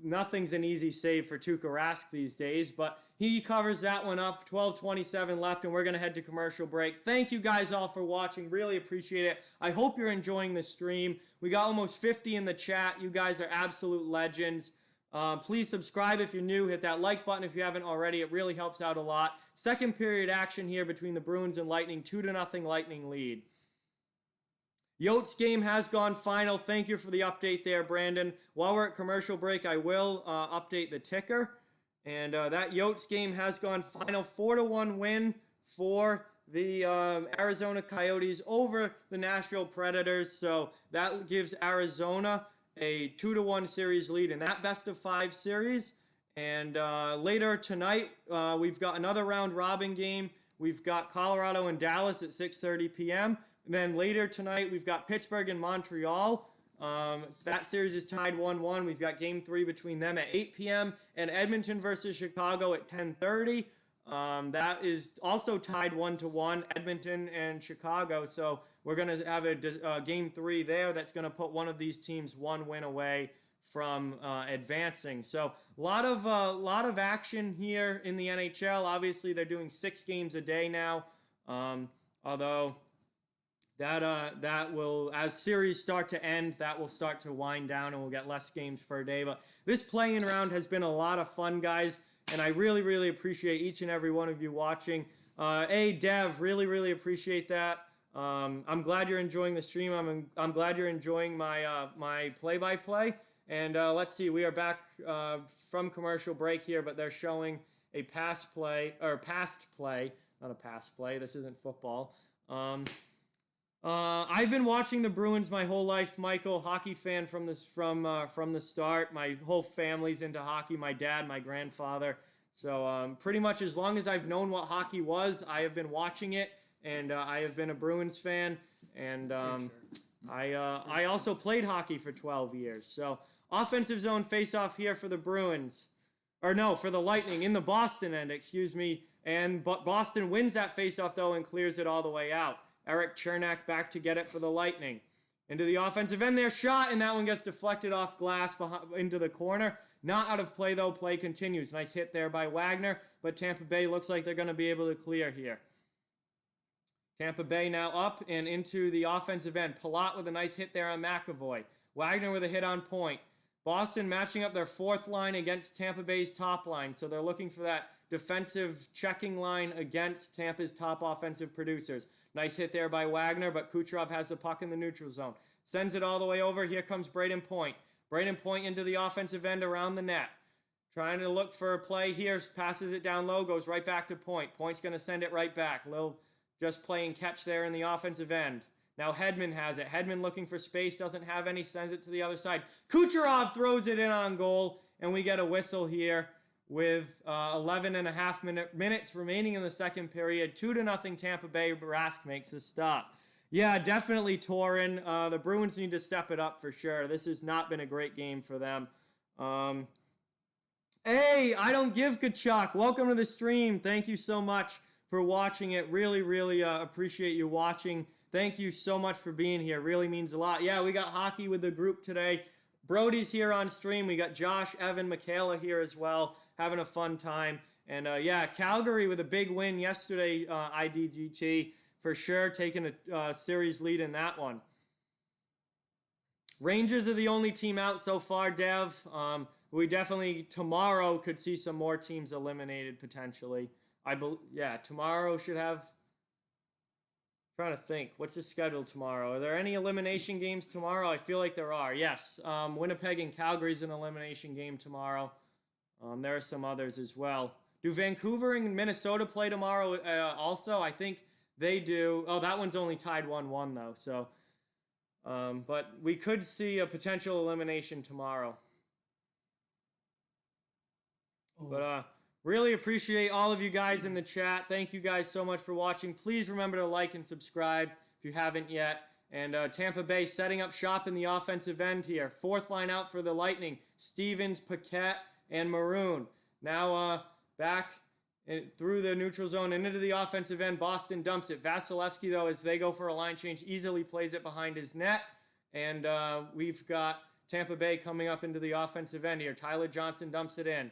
nothing's an easy save for Tuukka Rask these days. But he covers that one up. 12:27 left, and we're going to head to commercial break. Thank you guys all for watching. Really appreciate it. I hope you're enjoying the stream. We got almost 50 in the chat. You guys are absolute legends. Please subscribe if you're new. Hit that like button if you haven't already. It really helps out a lot. Second period action here between the Bruins and Lightning. 2-0 Lightning lead. Yotes game has gone final. Thank you for the update there, Brandon. While we're at commercial break, I will update the ticker. And that Yotes game has gone final. 4-1 win for the Arizona Coyotes over the Nashville Predators. So that gives Arizona a 2-1 series lead in that best-of-5 series. And later tonight, we've got another round robin game. We've got Colorado and Dallas at 6:30 p.m. And then later tonight, we've got Pittsburgh and Montreal. That series is tied 1-1. We've got game 3 between them at 8 p.m. and Edmonton versus Chicago at 10:30. That is also tied 1-1, Edmonton and Chicago. So we're going to have a game 3 there that's going to put one of these teams one win away from advancing. So a lot of action here in the NHL. Obviously, they're doing 6 games a day now. Although that will, as series start to end, that will start to wind down and we'll get less games per day. But this play-in round has been a lot of fun, guys, and I really, really appreciate each and every one of you watching. Dev, really appreciate that. I'm glad you're enjoying the stream. I'm glad you're enjoying my my play-by-play. And let's see, we are back from commercial break here, but they're showing a past play, not a pass play. This isn't football. I've been watching the Bruins my whole life, Michael. Hockey fan from the start. My whole family's into hockey. My dad, my grandfather. So pretty much as long as I've known what hockey was, I have been watching it, and I have been a Bruins fan. And I also played hockey for 12 years. So offensive zone face-off here for the Bruins. Or no, for the Lightning in the Boston end, excuse me. And Boston wins that face-off, though, and clears it all the way out. Eric Chernak back to get it for the Lightning. Into the offensive end, their shot, and that one gets deflected off glass into the corner. Not out of play, though. Play continues. Nice hit there by Wagner, but Tampa Bay looks like they're going to be able to clear here. Tampa Bay now up and into the offensive end. Palat with a nice hit there on McAvoy. Wagner with a hit on point. Boston matching up their 4th line against Tampa Bay's top line, so they're looking for that defensive checking line against Tampa's top offensive producers. Nice hit there by Wagner, but Kucherov has the puck in the neutral zone. Sends it all the way over. Here comes Braden Point. Braden Point into the offensive end around the net. Trying to look for a play here. Passes it down low. Goes right back to Point. Point's going to send it right back. Lil just playing catch there in the offensive end. Now Hedman has it. Hedman looking for space. Doesn't have any. Sends it to the other side. Kucherov throws it in on goal. And we get a whistle here with 11 and a half minutes remaining in the second period. 2-0 Tampa Bay. Rask makes a stop. Yeah, definitely, Torin. The Bruins need to step it up for sure. This has not been a great game for them. Hey, I don't give Kachuk. Welcome to the stream. Thank you so much for watching it. Really appreciate you watching. Thank you so much for being here. Really means a lot. Yeah, we got hockey with the group today. Brody's here on stream. We got Josh, Evan, Michaela here as well. Having a fun time. And yeah, Calgary with a big win yesterday, IDGT. For sure, taking a series lead in that one. Rangers are the only team out so far, Dev. We definitely, tomorrow, could see some more teams eliminated, potentially. Yeah, tomorrow should have... I'm trying to think. What's the schedule tomorrow? Are there any elimination games tomorrow? I feel like there are. Yes, Winnipeg and Calgary's an elimination game tomorrow. There are some others as well. Do Vancouver and Minnesota play tomorrow also? I think... they do. Oh, that one's only tied 1-1, though. So, but we could see a potential elimination tomorrow. But really appreciate all of you guys in the chat. Thank you guys so much for watching. Please remember to like and subscribe if you haven't yet. And Tampa Bay setting up shop in the offensive end here. 4th line out for the Lightning. Stevens, Paquette, and Maroon. Now back... through the neutral zone and into the offensive end. Boston dumps it. Vasilevsky, though, as they go for a line change, easily plays it behind his net. And we've got Tampa Bay coming up into the offensive end here. Tyler Johnson dumps it in.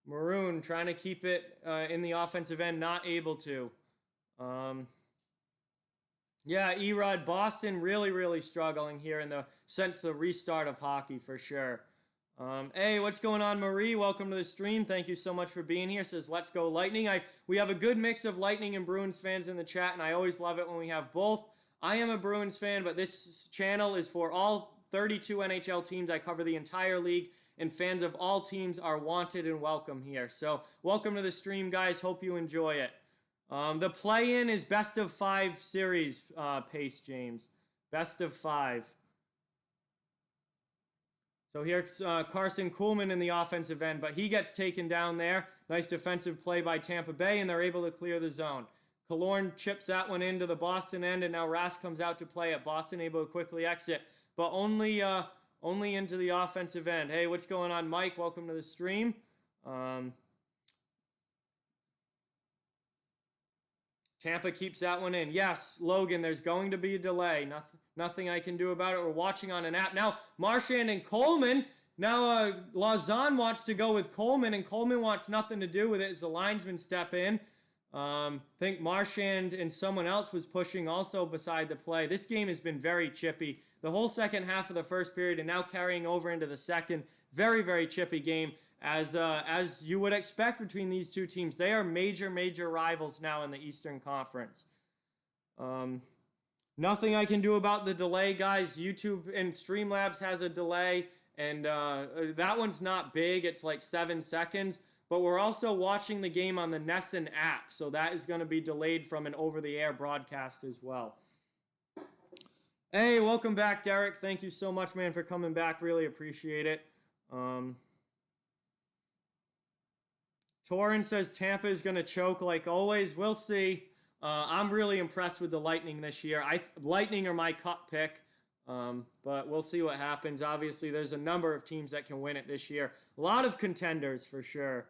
Maroon trying to keep it in the offensive end, not able to. Yeah, Erod, Boston really struggling here since the restart of hockey for sure. Hey, what's going on, Marie? Welcome to the stream. Thank you so much for being here. Says, let's go Lightning. We have a good mix of Lightning and Bruins fans in the chat, and I always love it when we have both. I am a Bruins fan, but this channel is for all 32 NHL teams. I cover the entire league, and fans of all teams are wanted and welcome here. So, welcome to the stream, guys. Hope you enjoy it. The play-in is best of 5 series pace, James. Best of 5. So here's Carson Kuhlman in the offensive end, but he gets taken down there. Nice defensive play by Tampa Bay, and they're able to clear the zone. Killorn chips that one into the Boston end, and now Rask comes out to play it. Boston able to quickly exit, but only into the offensive end. Hey, what's going on, Mike? Welcome to the stream. Tampa keeps that one in. Yes, Logan, there's going to be a delay. Nothing I can do about it. We're watching on an app. Now, Marchand and Coleman. Now, Lausanne wants to go with Coleman, and Coleman wants nothing to do with it as the linesman step in. I think Marchand and someone else was pushing also beside the play. This game has been very chippy. The whole second half of the first period and now carrying over into the second. Very, very chippy game. As you would expect between these two teams. They are major, major rivals now in the Eastern Conference. Nothing I can do about the delay, guys. YouTube and Streamlabs has a delay, and that one's not big. It's like 7 seconds. But we're also watching the game on the Nesson app, so that is going to be delayed from an over-the-air broadcast as well. Hey, welcome back, Derek. Thank you so much, man, for coming back. Really appreciate it. Torin says Tampa is going to choke like always. We'll see. I'm really impressed with the Lightning this year. Lightning are my cup pick, but we'll see what happens. Obviously, there's a number of teams that can win it this year. A lot of contenders for sure.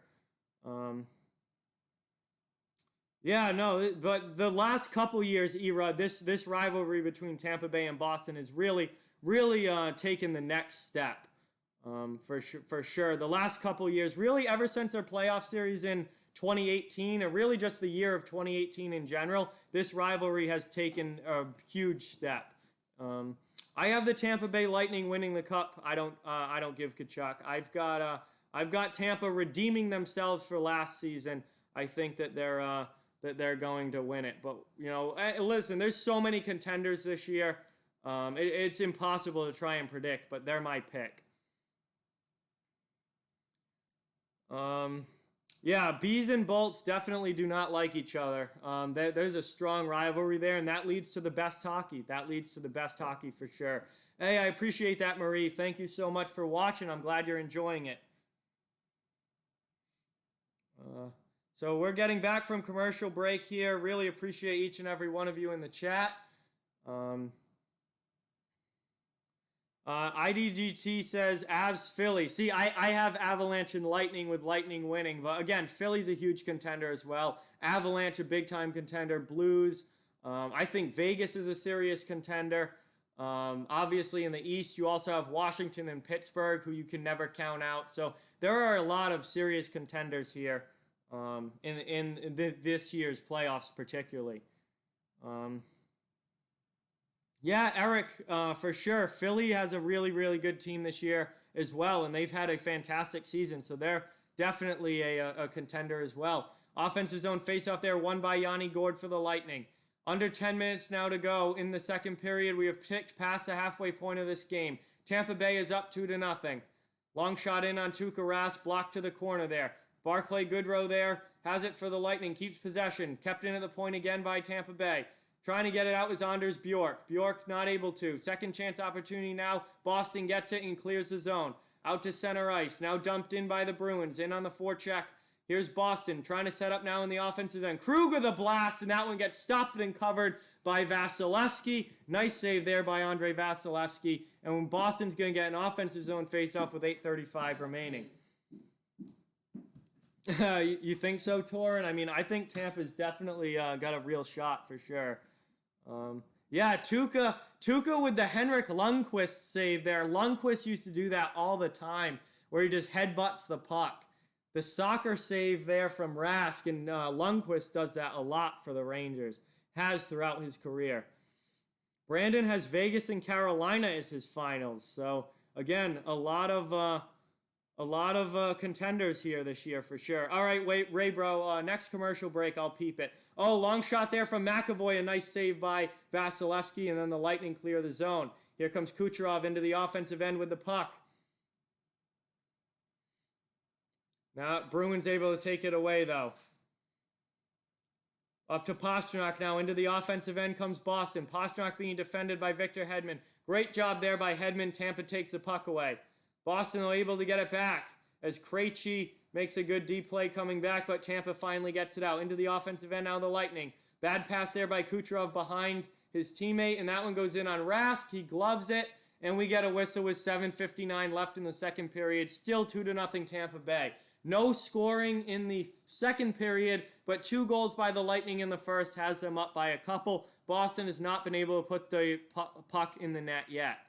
Yeah, no, but the last couple years, Era, this rivalry between Tampa Bay and Boston has really taken the next step. For sure. The last couple years, really ever since their playoff series in 2018, or really just the year of 2018 in general, this rivalry has taken a huge step. I have the Tampa Bay Lightning winning the cup. I don't give Kachuk. I've got Tampa redeeming themselves for last season. I think that they're going to win it. But you know, listen, there's so many contenders this year. It's impossible to try and predict, but they're my pick. Yeah, Bees and Bolts definitely do not like each other. There's a strong rivalry there, and that leads to the best hockey. That leads to the best hockey for sure. Hey, I appreciate that, Marie. Thank you so much for watching. I'm glad you're enjoying it. So we're getting back from commercial break here. Really appreciate each and every one of you in the chat. IDGT says Avs Philly. See, I have Avalanche and Lightning with Lightning winning. But again, Philly's a huge contender as well. Avalanche a big time contender. Blues. I think Vegas is a serious contender. Obviously in the East, you also have Washington and Pittsburgh, who you can never count out. So there are a lot of serious contenders here in this year's playoffs particularly. Yeah, Eric, for sure. Philly has a really good team this year as well, and they've had a fantastic season, so they're definitely a contender as well. Offensive zone faceoff there, won by Yanni Gourde for the Lightning. Under 10 minutes now to go in the second period. We have ticked past the halfway point of this game. Tampa Bay is up 2-0. Long shot in on Tuukka Rask, blocked to the corner there. Barclay Goodrow there, has it for the Lightning, keeps possession. Kept in at the point again by Tampa Bay. Trying to get it out is Anders Bjork. Bjork not able to. Second chance opportunity now. Boston gets it and clears the zone. Out to center ice. Now dumped in by the Bruins. In on the forecheck. Here's Boston trying to set up now in the offensive end. Krug with a blast, and that one gets stopped and covered by Vasilevsky. Nice save there by Andrei Vasilevsky. And when Boston's going to get an offensive zone faceoff with 8:35 remaining. You think so, Torin? I mean, I think Tampa's definitely got a real shot for sure. Yeah, Tuukka with the Henrik Lundqvist save there. Lundqvist used to do that all the time, where he just headbutts the puck. The soccer save there from Rask, and Lundqvist does that a lot for the Rangers. Has throughout his career. Brandon has Vegas and Carolina as his finals. So, again, a lot of contenders here this year for sure. All right, wait, Ray, bro. Next commercial break, I'll peep it. Oh, long shot there from McAvoy. A nice save by Vasilevsky, and then the Lightning clear the zone. Here comes Kucherov into the offensive end with the puck. Now, Bruins able to take it away, though. Up to Pastrnak now. Into the offensive end comes Boston. Pastrnak being defended by Victor Hedman. Great job there by Hedman. Tampa takes the puck away. Boston are able to get it back as Krejci makes a good deep play coming back, but Tampa finally gets it out. Into the offensive end now, the Lightning. Bad pass there by Kucherov behind his teammate, and that one goes in on Rask. He gloves it, and we get a whistle with 7:59 left in the second period. Still 2-0 Tampa Bay. No scoring in the second period, but 2 goals by the Lightning in the first has them up by a couple. Boston has not been able to put the puck in the net yet.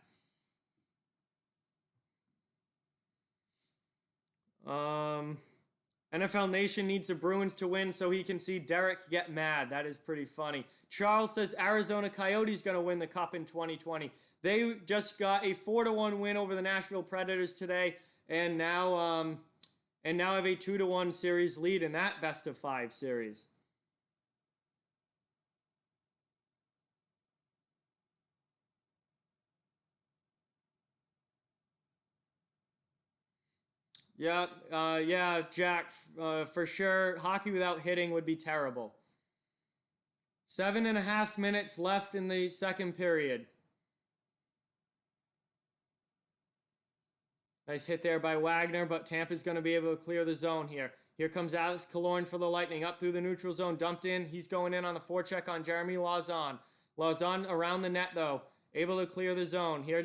NFL Nation needs the Bruins to win so he can see Derek get mad. That is pretty funny. Charles says Arizona Coyotes going to win the Cup in 2020. They just got a 4-1 win over the Nashville Predators today, and now have a 2-1 series lead in that best-of-5 series. Yeah, Jack, for sure. Hockey without hitting would be terrible. 7.5 minutes left in the second period. Nice hit there by Wagner, but Tampa's going to be able to clear the zone here. Here comes Alex Killorn for the Lightning, up through the neutral zone, dumped in. He's going in on the forecheck on Jeremy Lauzon. Lauzon around the net, though, able to clear the zone. Here,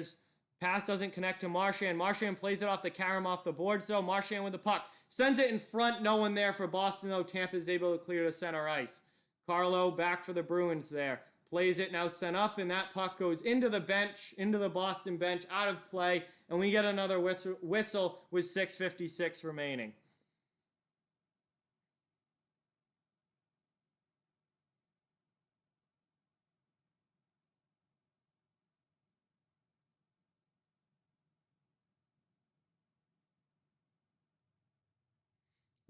pass doesn't connect to Marchand. Marchand plays it off the carom off the board, so Marchand with the puck. Sends it in front, no one there for Boston, though. Tampa is able to clear to center ice. Carlo back for the Bruins there. Plays it, now sent up, and that puck goes into the bench, into the Boston bench, out of play, and we get another whistle with 6:56 remaining.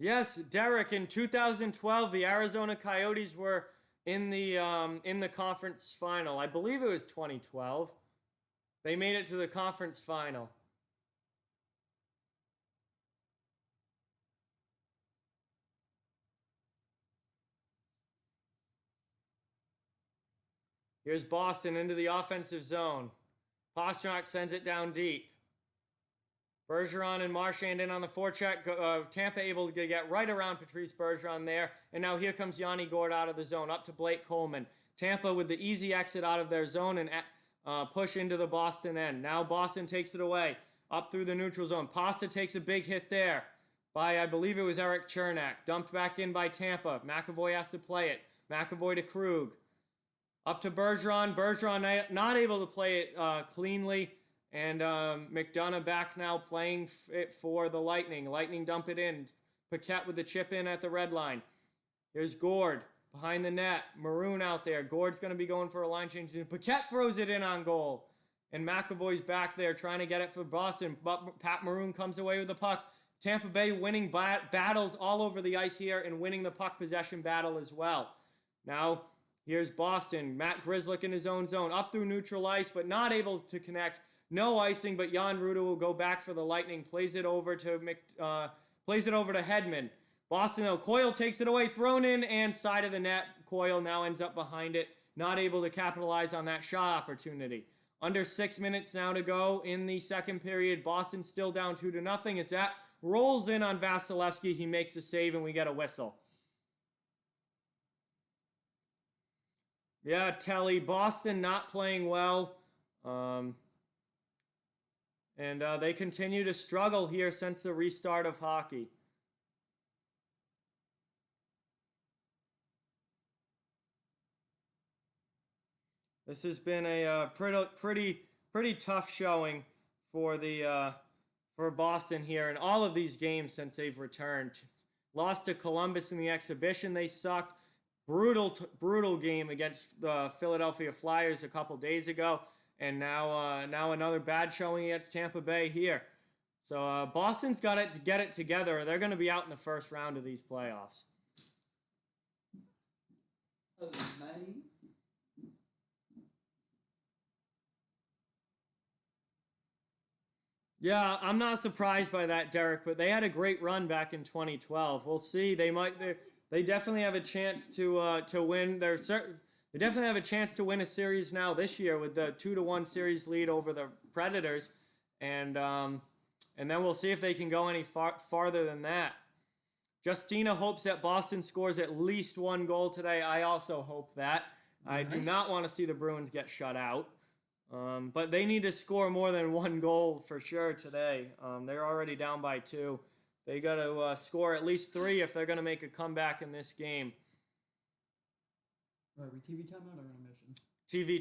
Yes, Derek, in 2012, the Arizona Coyotes were in the conference final. I believe it was 2012. They made it to the conference final. Here's Boston into the offensive zone. Pastrnak sends it down deep. Bergeron and Marchand in on the forecheck. Tampa able to get right around Patrice Bergeron there. And now here comes Yanni Gourde out of the zone, up to Blake Coleman. Tampa with the easy exit out of their zone and push into the Boston end. Now Boston takes it away, up through the neutral zone. Pasta takes a big hit there by, I believe it was Eric Chernak. Dumped back in by Tampa. McAvoy has to play it. McAvoy to Krug. Up to Bergeron. Bergeron not able to play it cleanly. And McDonough back now playing it for the Lightning. Lightning dump it in. Paquette with the chip in at the red line. Here's Gourde behind the net. Maroon out there. Gourde's going to be going for a line change. Paquette throws it in on goal. And McAvoy's back there trying to get it for Boston. But Pat Maroon comes away with the puck. Tampa Bay winning battles all over the ice here and winning the puck possession battle as well. Now, here's Boston. Matt Grzelcyk in his own zone. Up through neutral ice, but not able to connect. No icing, but Jan Rutta will go back for the Lightning. Plays it over to Hedman. Boston, though, Coyle takes it away, thrown in, and side of the net. Coyle now ends up behind it, not able to capitalize on that shot opportunity. Under 6 minutes now to go in the second period. Boston still down 2-0 as that rolls in on Vasilevsky. He makes a save, and we get a whistle. Yeah, Telly, Boston not playing well. And they continue to struggle here since the restart of hockey. This has been a pretty tough showing for Boston here in all of these games since they've returned. Lost to Columbus in the exhibition, they sucked. Brutal game against the Philadelphia Flyers a couple days ago. And now another bad showing against Tampa Bay here. So Boston's got to get it together. They're going to be out in the first round of these playoffs. Yeah, I'm not surprised by that, Derek, but they had a great run back in 2012. We'll see. They definitely have a chance to win. They definitely have a chance to win a series now this year with the 2-1 series lead over the Predators, and then we'll see if they can go any farther than that. Justina hopes that Boston scores at least 1 goal today. I also hope that. Nice. I do not want to see the Bruins get shut out, but they need to score more than 1 goal for sure today. They're already down by 2. They got to score at least 3 if they're going to make a comeback in this game. Are we TV timeout or intermission? TV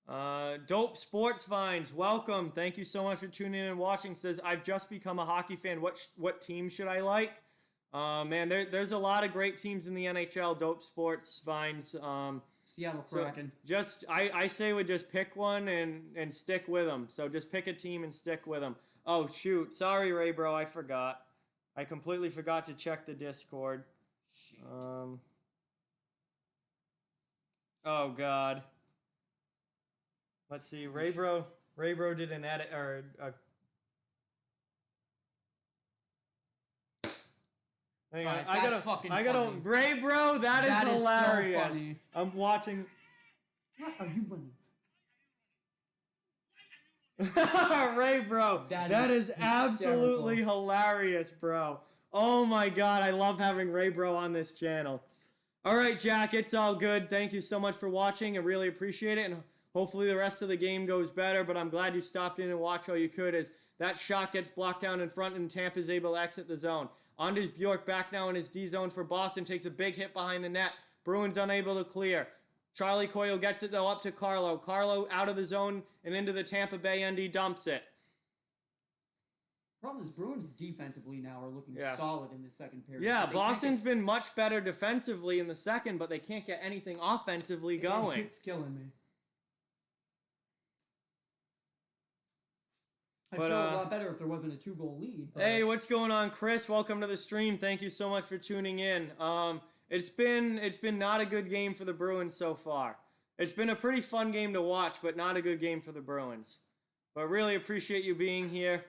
timeout. Dope Sports Vines, welcome. Thank you so much for tuning in and watching. Says, I've just become a hockey fan. What team should I like? Man, there's a lot of great teams in the NHL. Dope Sports Vines. Seattle Kraken. So I say we just pick one and stick with them. So just pick a team and stick with them. Oh, shoot. Sorry, Ray, bro. I forgot. I completely forgot to check the Discord. Oh, God. Let's see. Ray, bro did an edit or hang on. Right, I gotta, Ray, bro, that is hilarious. So funny. I'm watching. What are you running? Ray, bro, that is absolutely hilarious, bro. Oh my God, I love having Ray, bro, on this channel. All right, Jack, it's all good. Thank you so much for watching. I really appreciate it, and hopefully the rest of the game goes better, but I'm glad you stopped in and watched all you could as that shot gets blocked down in front and Tampa's able to exit the zone. Anders Bjork back now in his D zone for Boston, takes a big hit behind the net. Bruins unable to clear. Charlie Coyle gets it, though, up to Carlo. Carlo out of the zone and into the Tampa Bay end. He dumps it. Problem is, Bruins defensively now are looking solid in the second period. Yeah, Boston's been much better defensively in the second, but they can't get anything offensively going. It's killing me. I But, feel a lot better if there wasn't a 2-goal lead. But... Hey, what's going on, Chris? Welcome to the stream. Thank you so much for tuning in. It's been not a good game for the Bruins so far. It's been a pretty fun game to watch, but not a good game for the Bruins. But really appreciate you being here.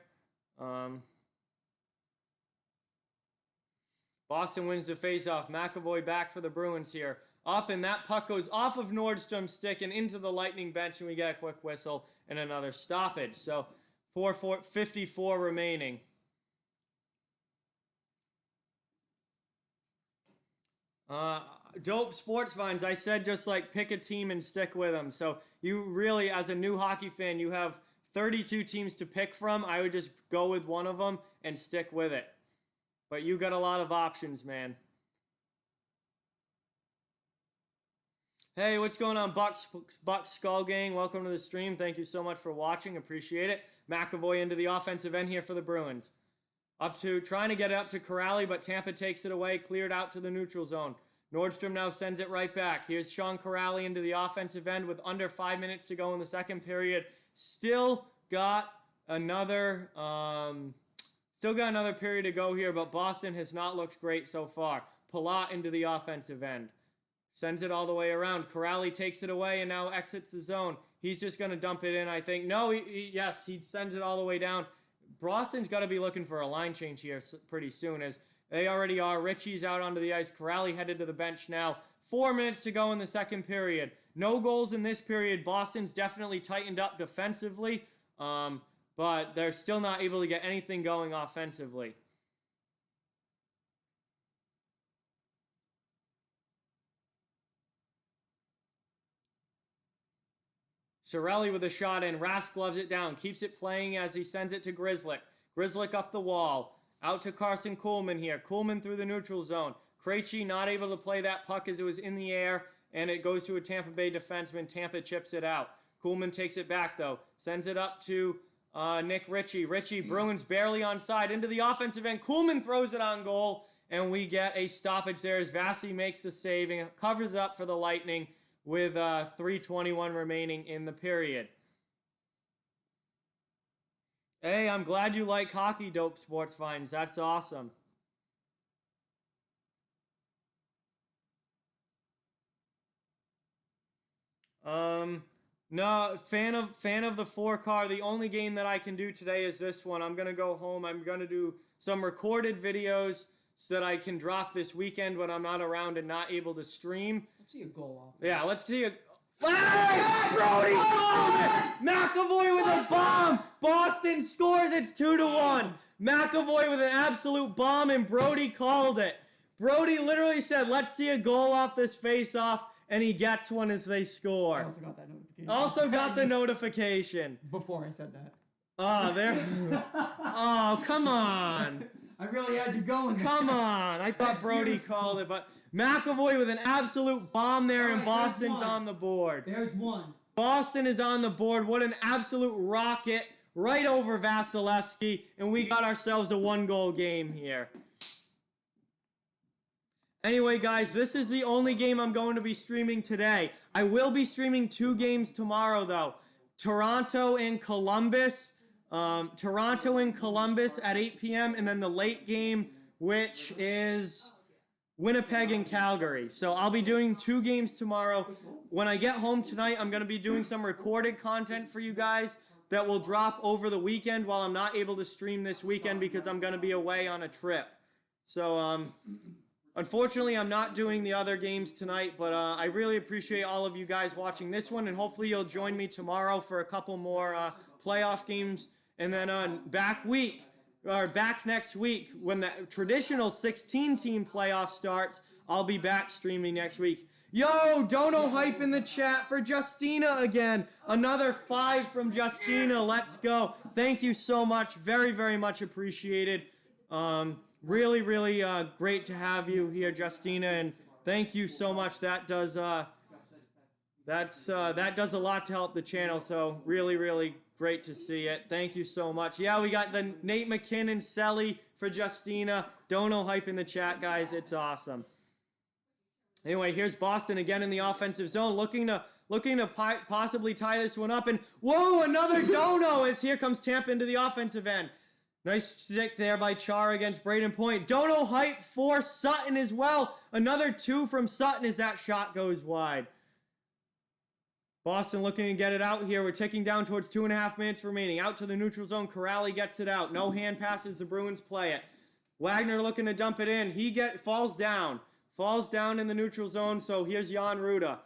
Boston wins the faceoff. McAvoy back for the Bruins here. Up, and that puck goes off of Nordstrom's stick and into the Lightning bench, and we get a quick whistle and another stoppage. So 4:54 remaining. Dope Sports Vines, I said just like pick a team and stick with them. So you really, as a new hockey fan, you have 32 teams to pick from. I would just go with one of them and stick with it. But you got a lot of options, man. Hey, what's going on, Bucks Skull Gang? Welcome to the stream. Thank you so much for watching. Appreciate it. McAvoy into the offensive end here for the Bruins. Trying to get it up to Corrali, but Tampa takes it away. Cleared out to the neutral zone. Nordstrom now sends it right back. Here's Sean Corrali into the offensive end with under 5 minutes to go in the second period. Still got another period to go here, but Boston has not looked great so far. Palat into the offensive end. Sends it all the way around. Corrali takes it away and now exits the zone. He's just going to dump it in, I think. No, yes, he sends it all the way down. Boston's got to be looking for a line change here pretty soon, as they already are. Richie's out onto the ice. Corrali headed to the bench now. 4 minutes to go in the second period. No goals in this period. Boston's definitely tightened up defensively, but they're still not able to get anything going offensively. Cirelli with a shot in. Rask gloves it down. Keeps it playing as he sends it to Grzelcyk. Grzelcyk up the wall. Out to Carson Kuhlman here. Kuhlman through the neutral zone. Krejci not able to play that puck as it was in the air, and it goes to a Tampa Bay defenseman. Tampa chips it out. Kuhlman takes it back, though. Sends it up to Nick Ritchie. Ritchie, Bruins barely onside. Into the offensive end. Kuhlman throws it on goal, and we get a stoppage there as Vasi makes the save and covers up for the Lightning with 3:21 remaining in the period. Hey, I'm glad you like hockey, Dope Sports Vines. That's awesome. No, fan of the 4-car. The only game that I can do today is this one. I'm going to go home. I'm going to do some recorded videos so that I can drop this weekend when I'm not around and not able to stream. Let's see a goal off. Yeah, let's see a... Hey, Brody! Oh, McAvoy with a bomb! Boston scores, it's 2-1. McAvoy with an absolute bomb, and Brody called it. Brody literally said, let's see a goal off this face-off, and he gets one as they score. I also got that notification. Also got the notification. Before I said that. Oh, there. Oh, come on. I really had you going. Come on. I thought Brody called it, but McAvoy with an absolute bomb there, and Alright, Boston's there's one. on the board. There's one. Boston is on the board. What an absolute rocket right over Vasilevsky, and we got ourselves a one-goal game here. Anyway, guys, this is the only game I'm going to be streaming today. I will be streaming 2 games tomorrow, though. Toronto and Columbus. Toronto and Columbus at 8 p.m. and then the late game, which is Winnipeg and Calgary. So I'll be doing 2 games tomorrow. When I get home tonight, I'm going to be doing some recorded content for you guys that will drop over the weekend while I'm not able to stream this weekend because I'm going to be away on a trip. So, unfortunately, I'm not doing the other games tonight, but I really appreciate all of you guys watching this one, and hopefully you'll join me tomorrow for a couple more playoff games. And then back next week, when the traditional 16-team playoff starts, I'll be back streaming next week. Yo, Dono hype in the chat for Justina again. Another 5 from Justina. Let's go. Thank you so much. Very, very much appreciated. Really, really great to have you here, Justina, and thank you so much. That does a lot to help the channel. So really, really great to see it. Thank you so much. Yeah, we got the Nate McKinnon Selly for Justina. Dono hype in the chat, guys. It's awesome. Anyway, here's Boston again in the offensive zone, looking to possibly tie this one up. And whoa, another Dono as here comes Tampa into the offensive end. Nice stick there by Char against Braden Point. Dono hype for Sutton as well. Another 2 from Sutton as that shot goes wide. Boston looking to get it out here. We're ticking down towards 2.5 minutes remaining. Out to the neutral zone. Corrali gets it out. No hand passes. The Bruins play it. Wagner looking to dump it in. He falls down. Falls down in the neutral zone. So here's Jan Ruda.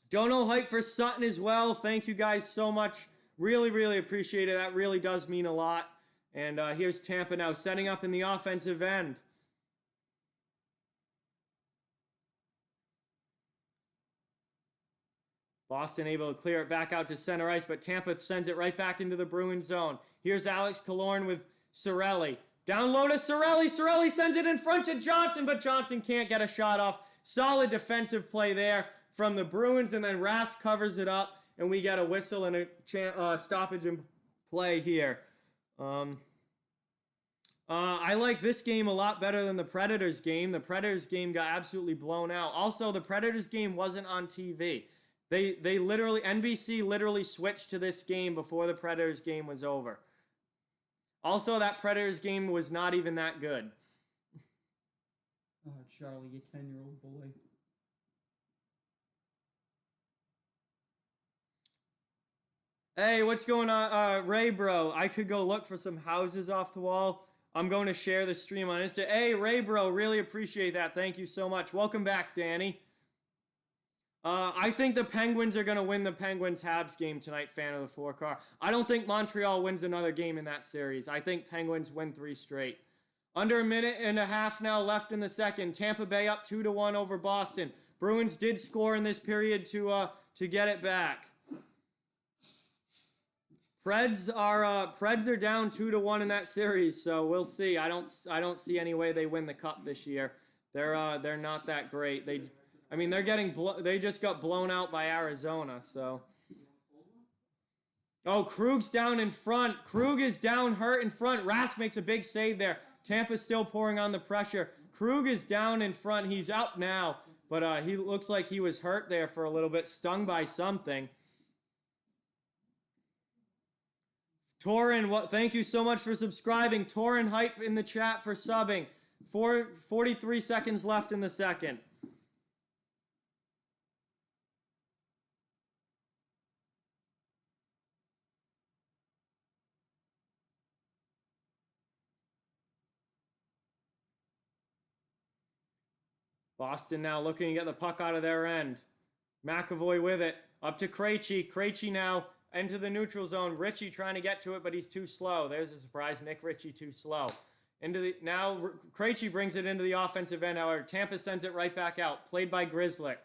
Dono hype for Sutton as well. Thank you guys so much. Really, really appreciate it. That really does mean a lot. And here's Tampa now setting up in the offensive end. Boston able to clear it back out to center ice, but Tampa sends it right back into the Bruins zone. Here's Alex Killorn with Cirelli. Down low to Cirelli. Cirelli sends it in front to Johnson, but Johnson can't get a shot off. Solid defensive play there from the Bruins, and then Rask covers it up. And we got a whistle and a stoppage in play here. I like this game a lot better than the Predators game. The Predators game got absolutely blown out. Also, the Predators game wasn't on TV. They literally, NBC literally switched to this game before the Predators game was over. Also, that Predators game was not even that good. Oh, Charlie, you 10-year-old boy. Hey, what's going on? Ray, bro, I could go look for some houses off the wall. I'm going to share the stream on Insta. Hey, Ray, bro, really appreciate that. Thank you so much. Welcome back, Danny. I think the Penguins are going to win the Penguins-Habs game tonight, fan of the 4-car. I don't think Montreal wins another game in that series. I think Penguins win 3 straight. Under a minute and a half now left in the second. Tampa Bay up 2-1 over Boston. Bruins did score in this period to get it back. Preds are down 2-1 in that series, so we'll see. I don't see any way they win the cup this year. They're not that great. They just got blown out by Arizona. So, oh, Krug's down in front. Krug is down, hurt in front. Rask makes a big save there. Tampa's still pouring on the pressure. Krug is down in front. He's up now, but he looks like he was hurt there for a little bit, stung by something. Torin, thank you so much for subscribing. Torin hype in the chat for subbing. 43 seconds left in the second. Boston now looking to get the puck out of their end. McAvoy with it. Up to Krejci. Krejci now into the neutral zone. Ritchie trying to get to it, but he's too slow. There's a surprise. Nick Ritchie too slow. Now Krejci brings it into the offensive end. However, Tampa sends it right back out. Played by Grzelcyk.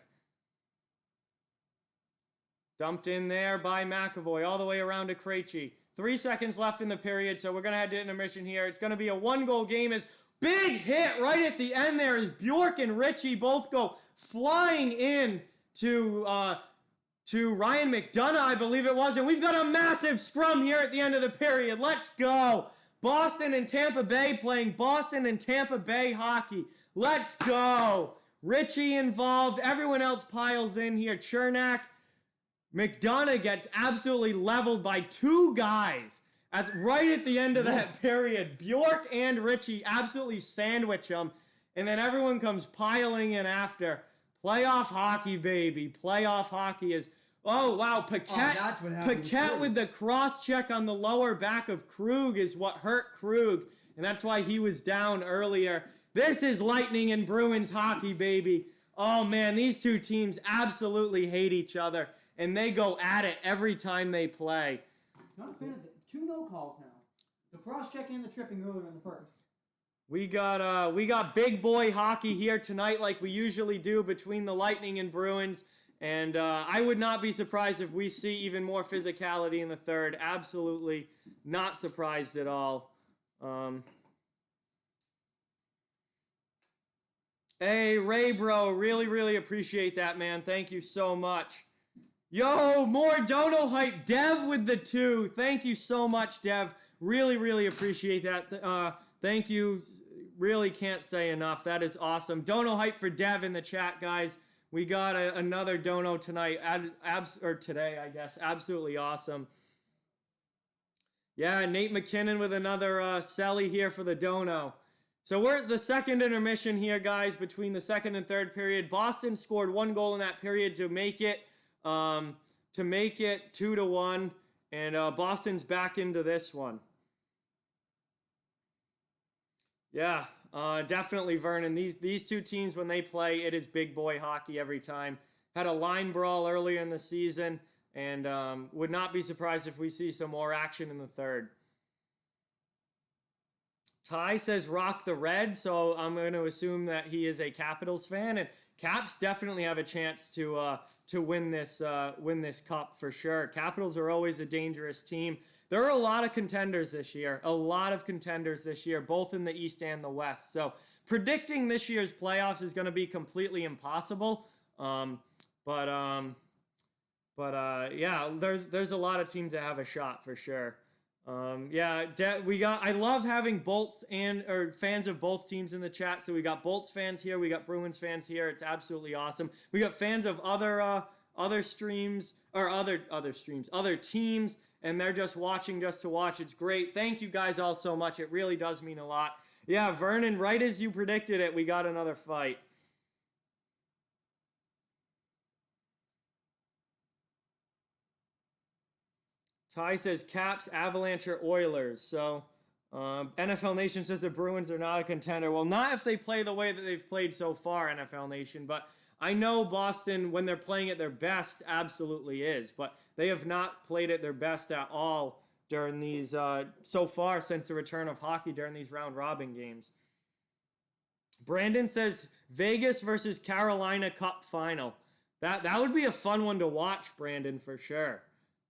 Dumped in there by McAvoy all the way around to Krejci. 3 seconds left in the period, so we're going to head to intermission here. It's going to be a 1-goal game. As big hit right at the end there as Bjork and Ritchie both go flying in to Ryan McDonough, I believe it was. And we've got a massive scrum here at the end of the period. Let's go. Boston and Tampa Bay playing Boston and Tampa Bay hockey. Let's go. Ritchie involved. Everyone else piles in here. Chernak. McDonough gets absolutely leveled by 2 guys right at the end of that period. Bjork and Ritchie absolutely sandwich them. And then everyone comes piling in after. Playoff hockey, baby. Playoff hockey is... Oh, wow. Paquette with the cross-check on the lower back of Krug is what hurt Krug. And that's why he was down earlier. This is Lightning and Bruins hockey, baby. Oh, man. These two teams absolutely hate each other. And they go at it every time they play. Not a fan of the 2 no calls now. The cross-check and the tripping earlier in the first. We got big boy hockey here tonight like we usually do between the Lightning and Bruins. And I would not be surprised if we see even more physicality in the third. Absolutely not surprised at all. Hey, Ray, bro. Really, really appreciate that, man. Thank you so much. Yo, more Dono hype. Dev with the 2. Thank you so much, Dev. Really, really appreciate that. Thank you. Really can't say enough. That is awesome. Dono hype for Dev in the chat, guys. We got another Dono tonight. Or today, I guess. Absolutely awesome. Yeah, Nate McKinnon with another Selly here for the Dono. So we're at the second intermission here, guys, between the second and third period. Boston scored 1 goal in that period to make it 2-1, and Boston's back into this one. Yeah, definitely, Vernon. These two teams, when they play, it is big boy hockey every time. Had a line brawl earlier in the season, and would not be surprised if we see some more action in the third. Ty says rock the red, so I'm going to assume that he is a Capitals fan, and Caps definitely have a chance to win this cup for sure. Capitals are always a dangerous team. There are a lot of contenders this year, both in the East and the West. So predicting this year's playoffs is going to be completely impossible. Yeah, there's a lot of teams that have a shot for sure. I love having Bolts or fans of both teams in the chat. So we got Bolts fans here, we got Bruins fans here. It's absolutely awesome. We got fans of other streams or other teams, and they're just watching just to watch. It's great. Thank you guys all so much. It really does mean a lot. Yeah, Vernon, right as you predicted it, we got another fight. Ty says Caps, Avalanche, or Oilers. So NFL Nation says the Bruins are not a contender. Well, not if they play the way that they've played so far, NFL Nation. But I know Boston, when they're playing at their best, absolutely is. But they have not played at their best at all during these, so far since the return of hockey during these round-robin games. Brandon says Vegas versus Carolina Cup final. That would be a fun one to watch, Brandon, for sure.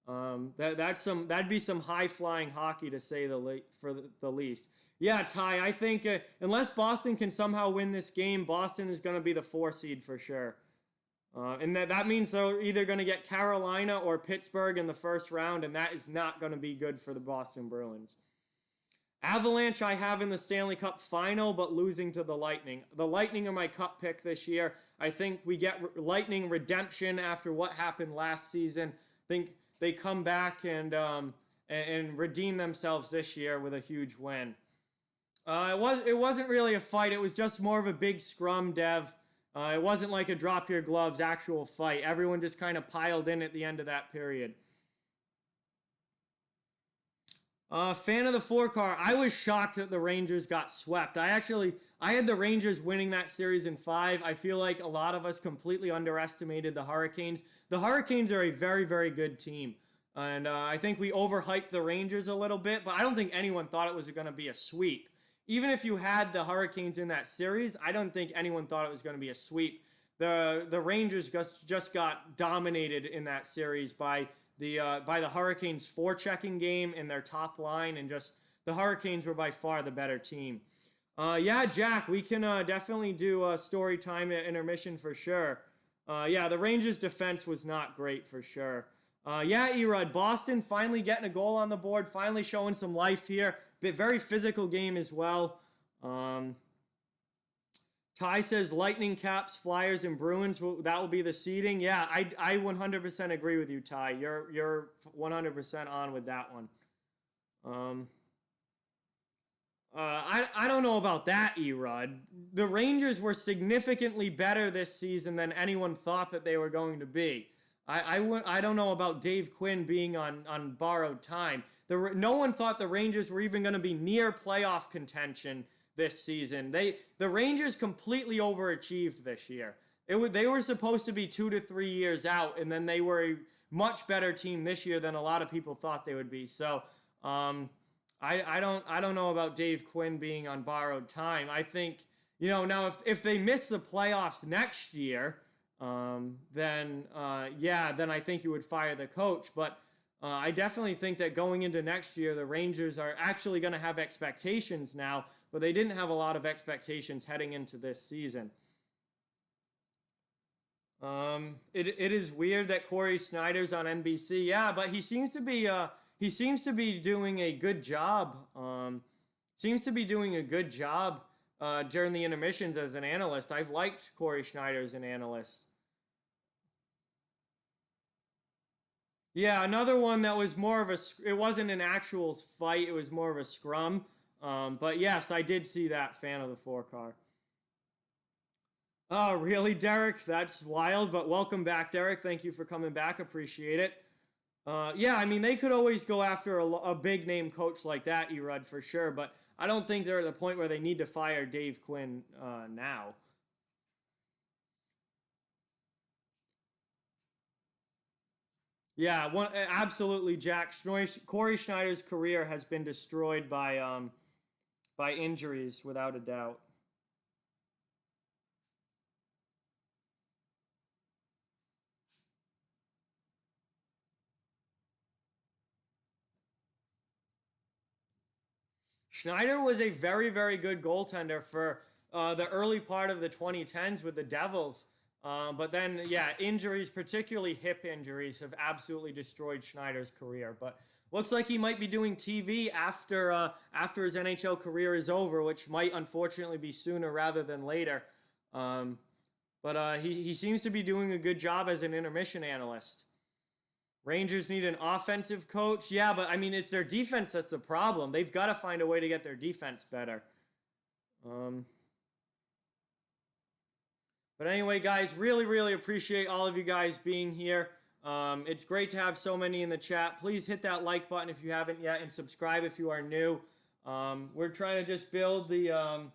That'd be some high-flying hockey, to say the least. Yeah, Ty, I think unless Boston can somehow win this game, Boston is going to be the 4 seed for sure. And that means they're either going to get Carolina or Pittsburgh in the first round, and that is not going to be good for the Boston Bruins. Avalanche I have in the Stanley Cup final, but losing to the Lightning. The Lightning are my cup pick this year. I think we get Lightning redemption after what happened last season. I think they come back and redeem themselves this year with a huge win. It wasn't really a fight. It was just more of a big scrum, Dev. It wasn't like a drop your gloves actual fight. Everyone just kind of piled in at the end of that period. Fan of the 4-car. I was shocked that the Rangers got swept. I had the Rangers winning that series in 5. I feel like a lot of us completely underestimated the Hurricanes. The Hurricanes are a very, very good team. And I think we overhyped the Rangers a little bit, but I don't think anyone thought it was going to be a sweep. Even if you had the Hurricanes in that series, I don't think anyone thought it was going to be a sweep. the Rangers just got dominated in that series by the Hurricanes' forechecking game and their top line, and just the Hurricanes were by far the better team. Yeah, Jack, we can definitely do a story time at intermission for sure. Yeah, the Rangers' defense was not great for sure. Yeah, Erod, Boston finally getting a goal on the board, finally showing some life here. Very physical game as well. Ty says Lightning, Caps, Flyers, and Bruins. That will be the seeding. Yeah, I 100% agree with you, Ty. You're 100% on with that one. I don't know about that, Erod. The Rangers were significantly better this season than anyone thought that they were going to be. I don't know about Dave Quinn being on borrowed time. No one thought the Rangers were even going to be near playoff contention this season. The Rangers completely overachieved this year. They were supposed to be 2 to 3 years out, and then they were a much better team this year than a lot of people thought they would be. So I don't know about Dave Quinn being on borrowed time. I think, now if they miss the playoffs next year, then I think you would fire the coach. But I definitely think that going into next year, the Rangers are actually going to have expectations now, but they didn't have a lot of expectations heading into this season. It is weird that Corey Snyder's on NBC. Yeah, but he seems to be doing a good job. During the intermissions as an analyst. I've liked Corey Schneider as an analyst. Yeah, another one that was more of it wasn't an actual fight, it was more of a scrum. But yes, I did see that. Fan of the 4-car. Oh, really, Derek? That's wild, but welcome back, Derek. Thank you for coming back. Appreciate it. Yeah, I mean, they could always go after a big-name coach like that, Erud, for sure, but I don't think they're at the point where they need to fire Dave Quinn now. Yeah, absolutely, Jack. Corey Schneider's career has been destroyed by injuries, without a doubt. Schneider was a very, very good goaltender for the early part of the 2010s with the Devils. But then, yeah, injuries, particularly hip injuries, have absolutely destroyed Schneider's career. But looks like he might be doing TV after his NHL career is over, which might unfortunately be sooner rather than later. But he seems to be doing a good job as an intermission analyst. Rangers need an offensive coach. Yeah, but I mean, it's their defense that's the problem. They've got to find a way to get their defense better. But anyway, guys, really, really appreciate all of you guys being here. It's great to have so many in the chat. Please hit that like button if you haven't yet, and subscribe if you are new. We're trying to just build the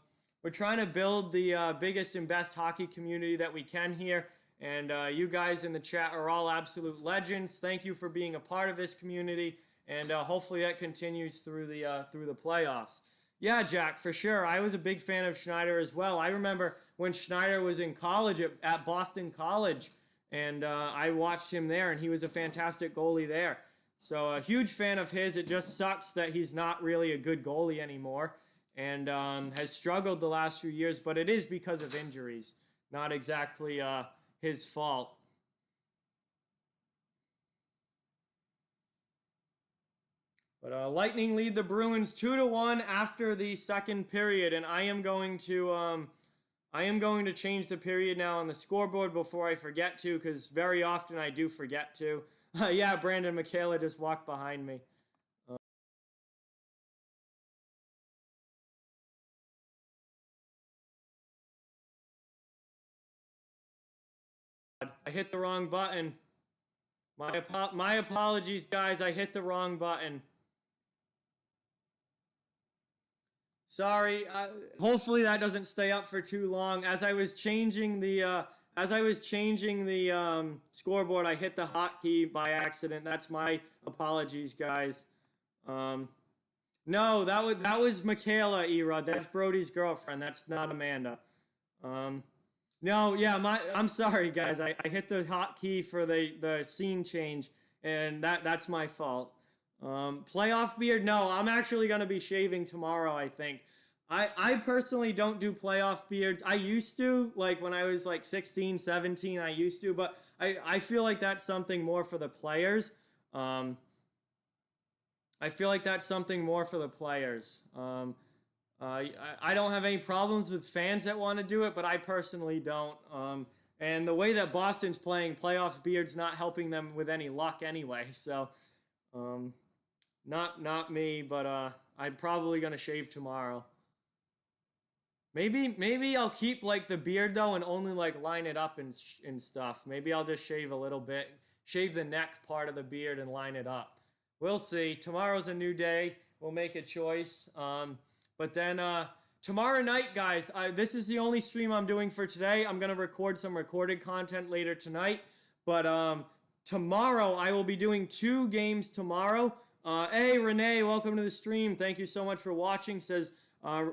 biggest and best hockey community that we can here. And you guys in the chat are all absolute legends. Thank you for being a part of this community, and hopefully that continues through the playoffs. Yeah, Jack, for sure. I was a big fan of Schneider as well. I remember when Schneider was in college at Boston College, and I watched him there, and he was a fantastic goalie there. So a huge fan of his. It just sucks that he's not really a good goalie anymore, and has struggled the last few years, but it is because of injuries, not exactly his fault. But Lightning lead the Bruins 2-1 after the second period, and I am going to change the period now on the scoreboard before I forget to, because very often I do forget to. Yeah, Brandon Michaela just walked behind me. I hit the wrong button. My apologies, guys. I hit the wrong button. Sorry. Hopefully that doesn't stay up for too long. As I was changing the scoreboard, I hit the hotkey by accident. That's my apologies, guys. No, that was Michaela, Erod. That's Brody's girlfriend. That's not Amanda. No, yeah, I'm sorry, guys. I hit the hotkey for the scene change, and that's my fault. Playoff beard? No, I'm actually going to be shaving tomorrow, I think. I personally don't do playoff beards. I used to, like when I was like 16, 17, I used to, but I feel like that's something more for the players. I feel like that's something more for the players. I don't have any problems with fans that want to do it, but I personally don't. And the way that Boston's playing, playoffs beard's not helping them with any luck anyway. So, not me, but I'm probably gonna shave tomorrow. Maybe I'll keep like the beard though and only like line it up and stuff. Maybe I'll just shave a little bit, shave the neck part of the beard and line it up. We'll see. Tomorrow's a new day. We'll make a choice. But then tomorrow night, guys, this is the only stream I'm doing for today. I'm going to record some recorded content later tonight. But tomorrow, I will be doing 2 games tomorrow. Hey, Renee, welcome to the stream. Thank you so much for watching. Says,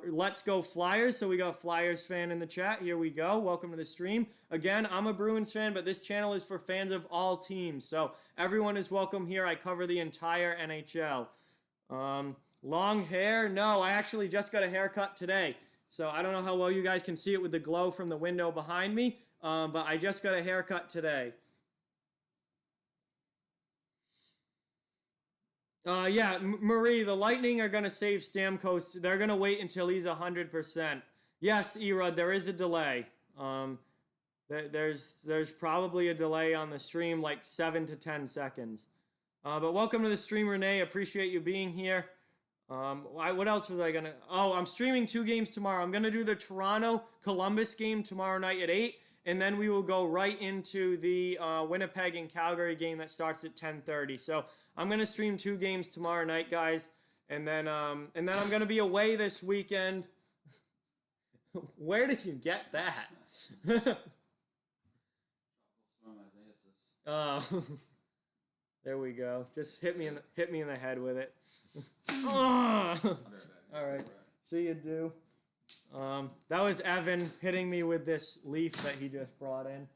let's go Flyers. So we got a Flyers fan in the chat. Here we go. Welcome to the stream. Again, I'm a Bruins fan, but this channel is for fans of all teams. So everyone is welcome here. I cover the entire NHL. Long hair? No, I actually just got a haircut today. So I don't know how well you guys can see it with the glow from the window behind me, but I just got a haircut today. Yeah, Marie, the Lightning are going to save Stamkos. They're going to wait until he's 100%. Yes, Erod, there is a delay. There's probably a delay on the stream, like 7 to 10 seconds. But welcome to the stream, Renee. Appreciate you being here. What else was I gonna? Oh, I'm streaming 2 games tomorrow. I'm gonna do the Toronto-Columbus game tomorrow night at 8, and then we will go right into the Winnipeg and Calgary game that starts at 10:30. So I'm gonna stream 2 games tomorrow night, guys, and then I'm gonna be away this weekend. Where did you get that? There we go. Just hit me in the head with it. All right. See you do. That was Evan hitting me with this leaf that he just brought in.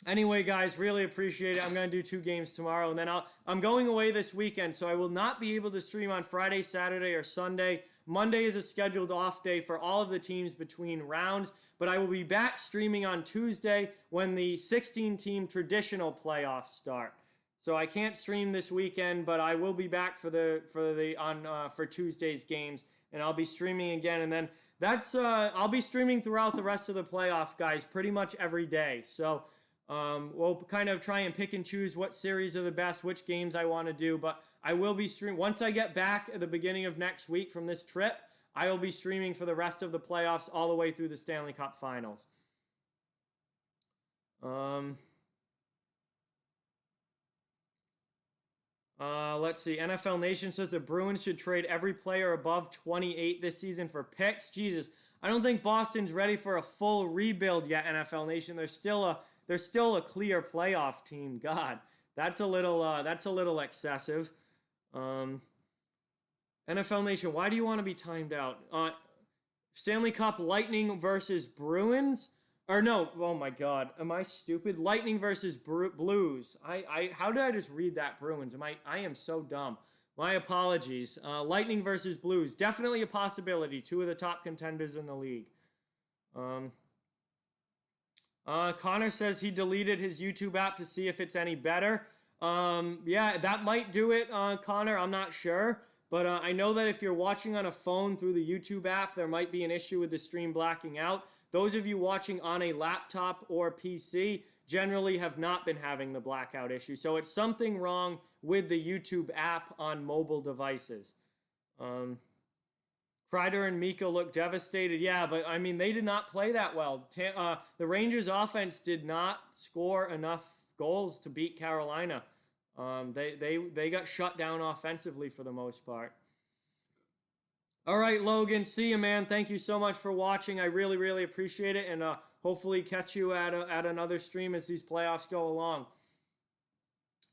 Anyway, guys, really appreciate it. I'm gonna do 2 games tomorrow, and then I'm going away this weekend, so I will not be able to stream on Friday, Saturday, or Sunday. Monday is a scheduled off day for all of the teams between rounds, but I will be back streaming on Tuesday when the 16-team traditional playoffs start. So I can't stream this weekend, but I will be back for Tuesday's games, and I'll be streaming again. And then I'll be streaming throughout the rest of the playoff, guys, pretty much every day. So we'll kind of try and pick and choose what series are the best, which games I want to do, but I will be streaming. Once I get back at the beginning of next week from this trip, I will be streaming for the rest of the playoffs all the way through the Stanley Cup Finals. Let's see. NFL Nation says the Bruins should trade every player above 28 this season for picks. Jesus, I don't think Boston's ready for a full rebuild yet, NFL Nation. They're still a clear playoff team. God, that's a little excessive. NFL Nation, why do you want to be timed out? Stanley Cup Lightning versus Bruins? Or no, oh my God, am I stupid? Lightning versus Blues. How did I just read that Bruins? I am so dumb. My apologies. Lightning versus Blues, definitely a possibility. 2 of the top contenders in the league. Connor says he deleted his YouTube app to see if it's any better. Yeah, that might do it, Connor. I'm not sure. But I know that if you're watching on a phone through the YouTube app, there might be an issue with the stream blacking out. Those of you watching on a laptop or PC generally have not been having the blackout issue. So it's something wrong with the YouTube app on mobile devices. Kreider and Mika look devastated. Yeah, but I mean, they did not play that well. The Rangers offense did not score enough goals to beat Carolina. They got shut down offensively for the most part. All right, Logan, see you, man. Thank you so much for watching. I really, really appreciate it, and hopefully catch you at another stream as these playoffs go along.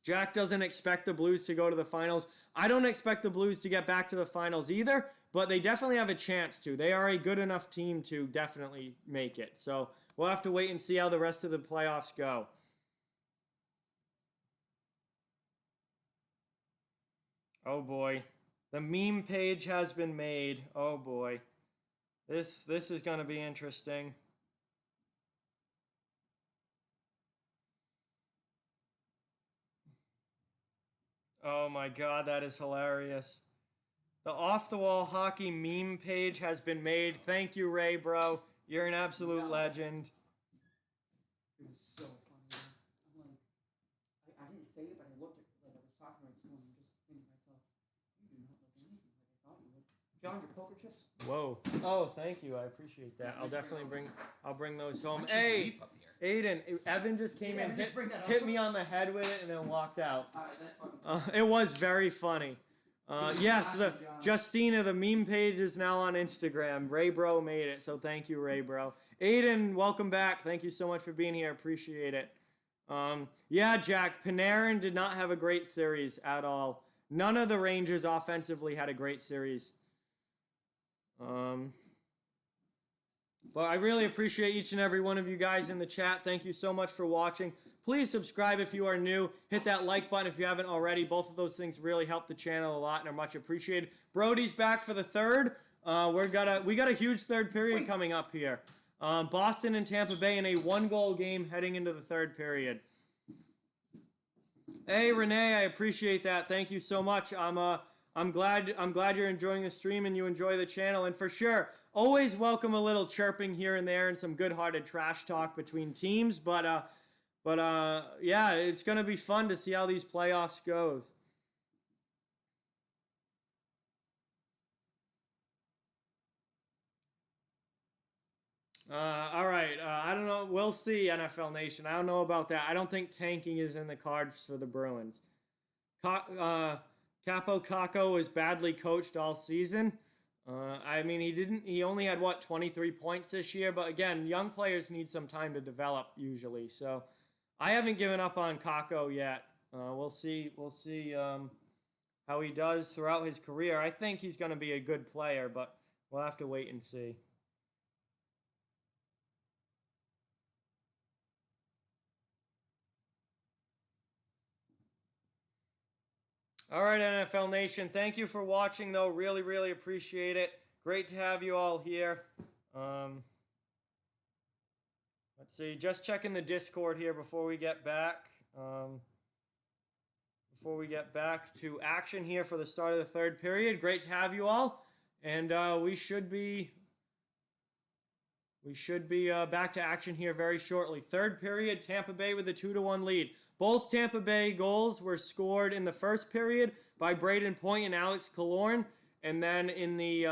Jack doesn't expect the Blues to go to the finals. I don't expect the Blues to get back to the finals either, but they definitely have a chance to. They are a good enough team to definitely make it. So we'll have to wait and see how the rest of the playoffs go. Oh boy. The meme page has been made. Oh boy. This is going to be interesting. Oh my god, that is hilarious. The off-the-wall hockey meme page has been made. Thank you, Ray, bro. You're an absolute legend. It was so funny. I'm like, I didn't say it, but I looked at, like, I was talking right to him and just thinking to myself, you do not look anything like I thought you would. John, your poker chips? Whoa. Oh, thank you. I appreciate that. I'll definitely bring those home. Hey, Aiden, Evan just came in, hit me on the head with it, and then walked out. It was very funny. Yes, Justina, the meme page is now on Instagram. Ray Bro made it, so thank you, Ray Bro. Aiden, welcome back. Thank you so much for being here. Appreciate it. Yeah, Jack, Panarin did not have a great series at all. None of the Rangers offensively had a great series. But I really appreciate each and every one of you guys in the chat. Thank you so much for watching. Please subscribe if you are new. Hit that like button if you haven't already. Both of those things really help the channel a lot and are much appreciated. Brody's back for the third. We got a huge third period coming up here. Boston and Tampa Bay in a 1-goal game heading into the third period. Hey Renee, I appreciate that. Thank you so much. I'm glad you're enjoying the stream and you enjoy the channel. And for sure, always welcome a little chirping here and there and some good-hearted trash talk between teams. But yeah, it's gonna be fun to see how these playoffs goes. All right. I don't know. We'll see, NFL Nation. I don't know about that. I don't think tanking is in the cards for the Bruins. Capo Caco was badly coached all season. I mean, he only had, 23 points this year? But again, young players need some time to develop usually. So I haven't given up on Caco yet. We'll see how he does throughout his career. I think he's going to be a good player, but we'll have to wait and see. All right, NFL Nation. Thank you for watching, though. Really, really appreciate it. Great to have you all here. Let's see. Just checking the Discord here before we get back. Before we get back to action here for the start of the third period. Great to have you all. And we should be back to action here very shortly. Third period, Tampa Bay with a 2-1 lead. Both Tampa Bay goals were scored in the first period by Braden Point and Alex Killorn. And then in the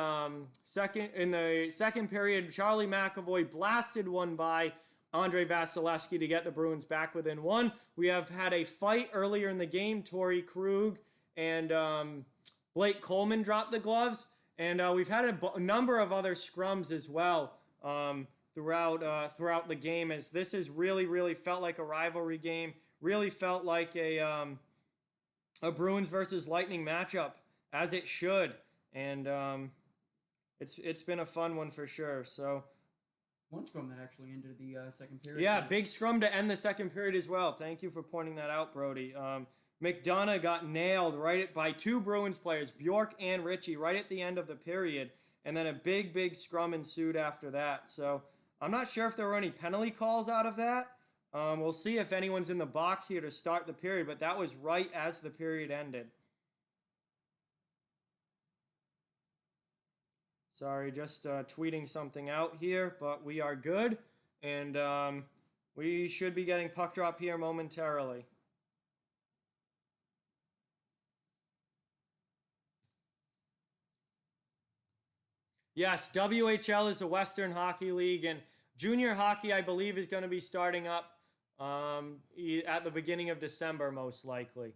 second period, Charlie McAvoy blasted one by Andrei Vasilevsky to get the Bruins back within one. We have had a fight earlier in the game. Torrey Krug and Blake Coleman dropped the gloves. And we've had a number of other scrums as well throughout the game, as this has really felt like a rivalry game. Really felt like a Bruins versus Lightning matchup, as it should. And it's been a fun one for sure. So one scrum that actually ended the second period. Yeah, big scrum to end the second period as well. Thank you for pointing that out, Brody. McDonough got nailed by two Bruins players, Bjork and Ritchie, right at the end of the period. And then a big scrum ensued after that. So I'm not sure if there were any penalty calls out of that. We'll see if anyone's in the box here to start the period, but that was right as the period ended. Sorry, just tweeting something out here, but we are good. And we should be getting puck drop here momentarily. Yes, WHL is a Western Hockey League, and junior hockey, I believe, is going to be starting up at the beginning of December, most likely.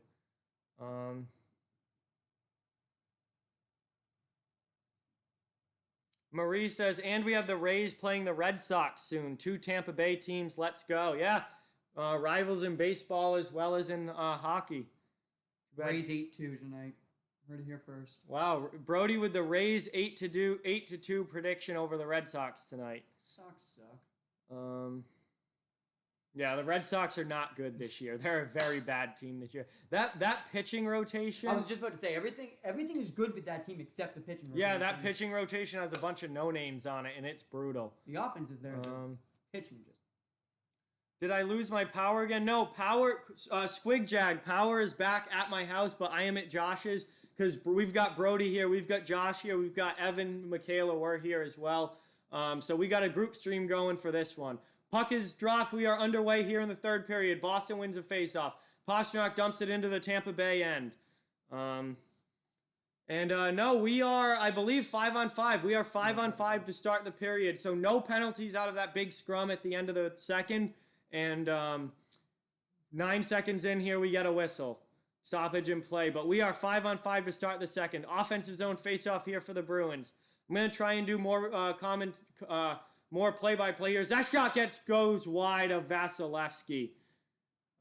Marie says, and we have the Rays playing the Red Sox soon. 2 Tampa Bay teams. Let's go. Yeah, rivals in baseball as well as in hockey. Rays 8-2 tonight. Heard it here first. Wow, Brody with the Rays 8-2 prediction over the Red Sox tonight. Sox suck. Yeah, the Red Sox are not good this year. They're a very bad team this year. That pitching rotation. I was just about to say everything is good with that team except the pitching rotation. Yeah, that pitching rotation has a bunch of no names on it, and it's brutal. The offense is there. Pitching just. Did I lose my power again? No, power. Squigjag, power is back at my house, but I am at Josh's because we've got Brody here, we've got Josh here, we've got Evan, Michaela, we're here as well. So we got a group stream going for this one. Puck is dropped. We are underway here in the third period. Boston wins a faceoff. Pastrnak dumps it into the Tampa Bay end. No, we are, I believe, 5-on-5. We are 5-on-5 to start the period. So no penalties out of that big scrum at the end of the second. And 9 seconds in here, we get a whistle. Stoppage in play. But we are 5-on-5 to start the second. Offensive zone faceoff here for the Bruins. I'm going to try and do more play-by-play here. That shot goes wide of Vasilevsky.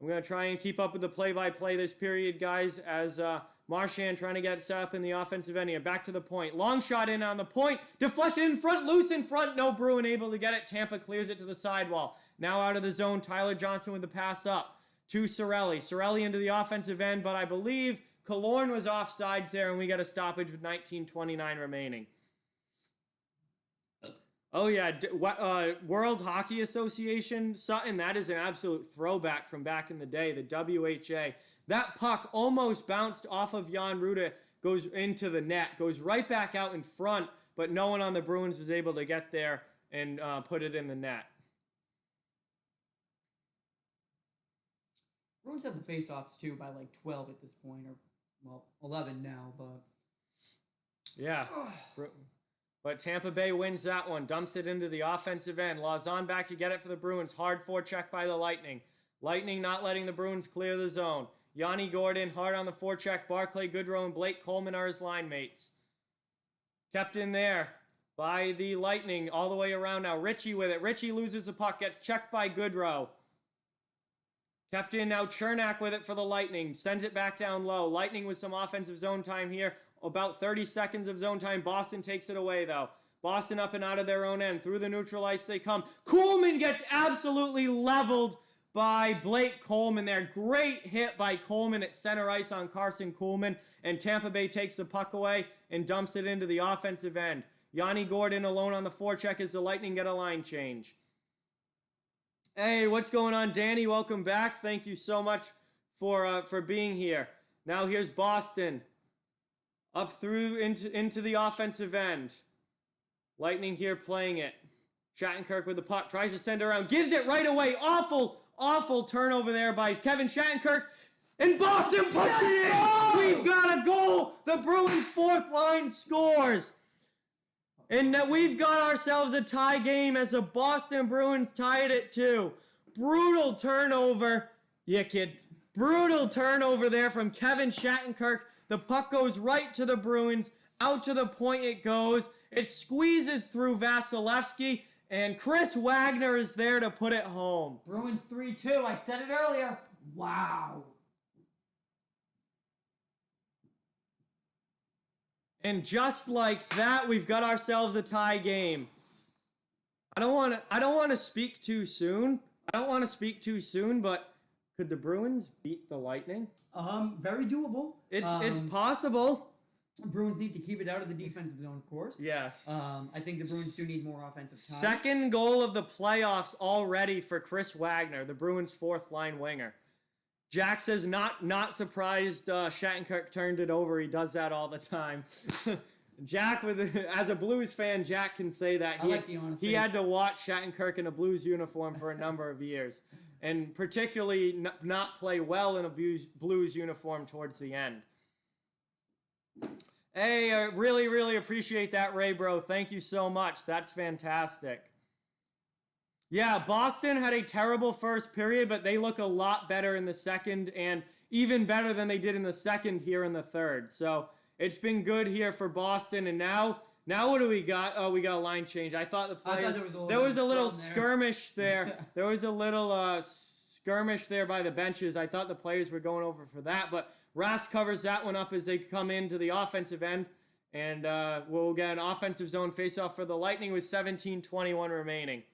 I'm going to try and keep up with the play-by-play this period, guys, as Marchand trying to get set up in the offensive end here. Back to the point. Long shot in on the point. Deflected in front, loose in front. No Bruin able to get it. Tampa clears it to the sidewall. Now out of the zone, Tyler Johnson with the pass up to Cirelli. Cirelli into the offensive end, but I believe Killorn was offsides there, and we got a stoppage with 19:29 remaining. Oh, yeah, World Hockey Association, Sutton, that is an absolute throwback from back in the day, the WHA. That puck almost bounced off of Jan Rutta, goes into the net, goes right back out in front, but no one on the Bruins was able to get there and put it in the net. Bruins have the faceoffs too by like 12 at this point, or well, 11 now, but yeah. But Tampa Bay wins that one, dumps it into the offensive end. Lauzon back to get it for the Bruins. Hard forecheck by the Lightning. Lightning not letting the Bruins clear the zone. Yanni Gordon hard on the forecheck. Barclay Goodrow and Blake Coleman are his line mates. Kept in there by the Lightning all the way around now. Ritchie with it. Ritchie loses the puck. Gets checked by Goodrow. Kept in now. Chernak with it for the Lightning. Sends it back down low. Lightning with some offensive zone time here. About 30 seconds of zone time. Boston takes it away, though. Boston up and out of their own end. Through the neutral ice they come. Coleman gets absolutely leveled by Blake Coleman there. Great hit by Coleman at center ice on Carson Coleman. And Tampa Bay takes the puck away and dumps it into the offensive end. Yanni Gordon alone on the forecheck as the Lightning get a line change. Hey, what's going on, Danny? Welcome back. Thank you so much for being here. Now here's Boston. Up through into the offensive end. Lightning here playing it. Shattenkirk with the puck. Tries to send it around. Gives it right away. Awful turnover there by Kevin Shattenkirk. And Boston puts it in! We've got a goal! The Bruins' fourth line scores! And we've got ourselves a tie game as the Boston Bruins tie it at 2. Brutal turnover. Yeah, kid. Brutal turnover there from Kevin Shattenkirk. The puck goes right to the Bruins. Out to the point it goes. It squeezes through Vasilevsky. And Chris Wagner is there to put it home. Bruins 3-2. I said it earlier. Wow. And just like that, we've got ourselves a tie game. I don't want to speak too soon. But could the Bruins beat the Lightning? Very doable. It's possible. Bruins need to keep it out of the defensive zone, of course. Yes. I think the Bruins do need more offensive time. Second goal of the playoffs already for Chris Wagner, the Bruins' fourth line winger. Jack says not surprised Shattenkirk turned it over. He does that all the time. Jack, as a Blues fan, Jack can say that. I like the honesty. He had to watch Shattenkirk in a Blues uniform for a number of years. And particularly not play well in a Blues uniform towards the end. Hey, I really, really appreciate that, Ray, bro. Thank you so much. That's fantastic. Yeah, Boston had a terrible first period, but they look a lot better in the second, and even better than they did in the second here in the third. So it's been good here for Boston, and now what do we got? Oh, we got a line change. I thought there was a little skirmish there. There was a little skirmish there by the benches. I thought the players were going over for that, but Rask covers that one up as they come into the offensive end. And we'll get an offensive zone faceoff for the Lightning with 17:21 remaining.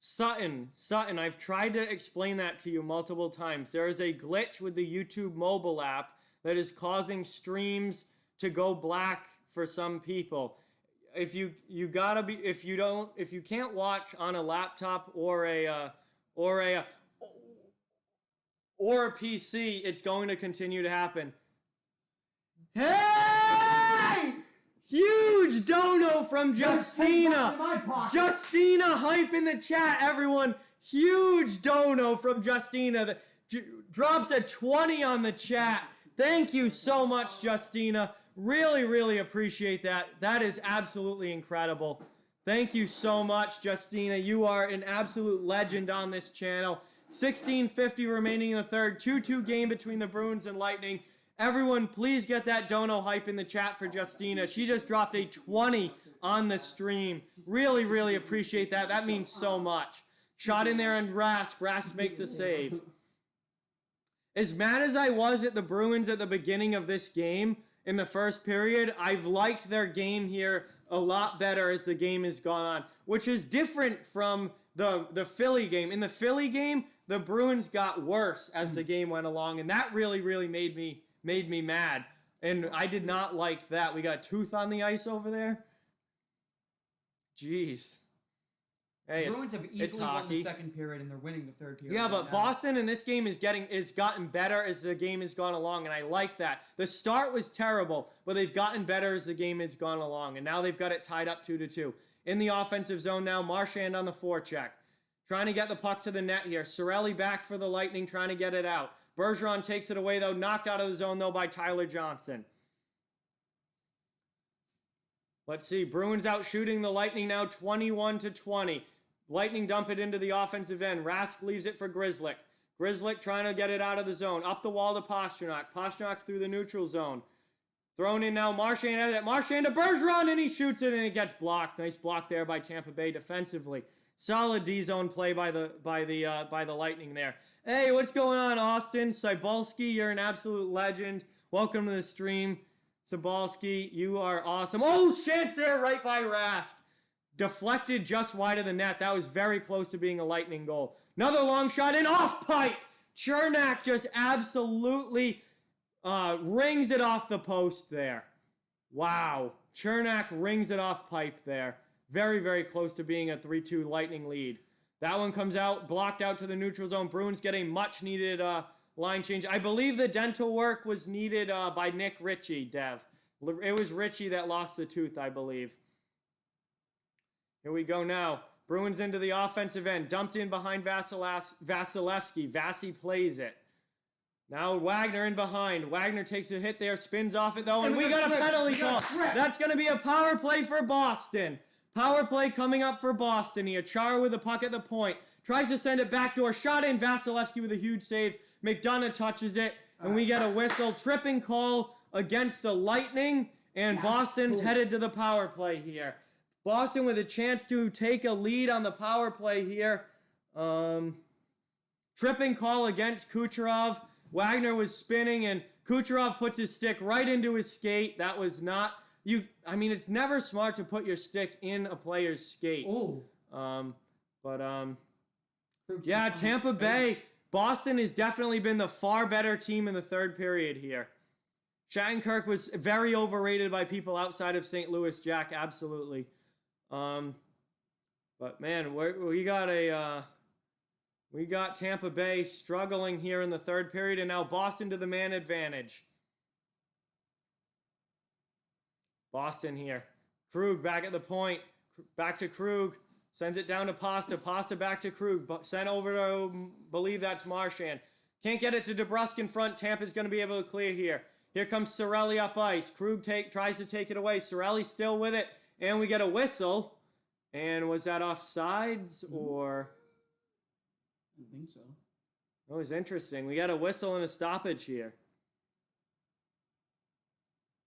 Sutton, I've tried to explain that to you multiple times. There is a glitch with the YouTube mobile app that is causing streams to go black for some people. If you can't watch on a laptop or a PC, it's going to continue to happen. Hey! Huge dono from Justina. Justina, hype in the chat, everyone. Huge dono from Justina that drops a 20 on the chat. Thank you so much, Justina. Really, really appreciate that. That is absolutely incredible. Thank you so much, Justina. You are an absolute legend on this channel. 16:50 remaining in the third. 2-2 game between the Bruins and Lightning. Everyone, please get that dono hype in the chat for Justina. She just dropped a 20 on the stream. Really, really appreciate that. That means so much. Shot in there and Rask. Rask makes a save. As mad as I was at the Bruins at the beginning of this game, in the first period, I've liked their game here a lot better as the game has gone on, which is different from the Philly game. In the Philly game, the Bruins got worse as the game went along, and that really, really made me mad. And I did not like that. We got Tooth on the ice over there. Jeez. Hey, Bruins have easily won the second period, and they're winning the third period. Yeah, but Boston in this game is gotten better as the game has gone along, and I like that. The start was terrible, but they've gotten better as the game has gone along, and now they've got it tied up 2-2. In the offensive zone now, Marchand on the forecheck. Trying to get the puck to the net here. Cirelli back for the Lightning, trying to get it out. Bergeron takes it away, though. Knocked out of the zone, though, by Tyler Johnson. Let's see. Bruins out shooting the Lightning now 21-20. Lightning dump it into the offensive end. Rask leaves it for Grzelcyk. Grzelcyk trying to get it out of the zone. Up the wall to Pastrnak. Pastrnak through the neutral zone. Thrown in now. Marchand. Marchand to Bergeron, and he shoots it, and it gets blocked. Nice block there by Tampa Bay defensively. Solid D-zone play by the Lightning there. Hey, what's going on, Austin? Cybalski, you're an absolute legend. Welcome to the stream. Cybalski, you are awesome. Oh, chance there right by Rask. Deflected just wide of the net. That was very close to being a Lightning goal. Another long shot and off pipe. Chernak just absolutely rings it off the post there. Wow. Chernak rings it off pipe there. Very, very close to being a 3-2 Lightning lead. That one comes out, blocked out to the neutral zone. Bruins get a much-needed line change. I believe the dental work was needed by Nick Ritchie, Dev. It was Ritchie that lost the tooth, I believe. Here we go now. Bruins into the offensive end. Dumped in behind Vasilevsky. Vasi plays it. Now Wagner in behind. Wagner takes a hit there, spins off it though, and we got a penalty call. That's going to be a power play for Boston. Power play coming up for Boston here. Chara with the puck at the point. Tries to send it backdoor. Shot in. Vasilevsky with a huge save. McDonough touches it, and we get a whistle. Tripping call against the Lightning, and Boston's headed to the power play here. Boston with a chance to take a lead on the power play here. Tripping call against Kucherov. Wagner was spinning, and Kucherov puts his stick right into his skate. That was not... it's never smart to put your stick in a player's skates. Yeah, Tampa Bay. Boston has definitely been the far better team in the third period here. Shattenkirk was very overrated by people outside of St. Louis, Jack. Absolutely. But man, we got Tampa Bay struggling here in the third period, and now Boston to the man advantage. Boston here. Krug back at the point. Back to Krug. Sends it down to Pasta. Pasta back to Krug. Sent over to, believe that's Marchand. Can't get it to DeBrusk in front. Tampa's going to be able to clear here. Here comes Cirelli up ice. Krug tries to take it away. Cirelli still with it. And we get a whistle. And was that offsides or? I don't think so. That was interesting. We got a whistle and a stoppage here.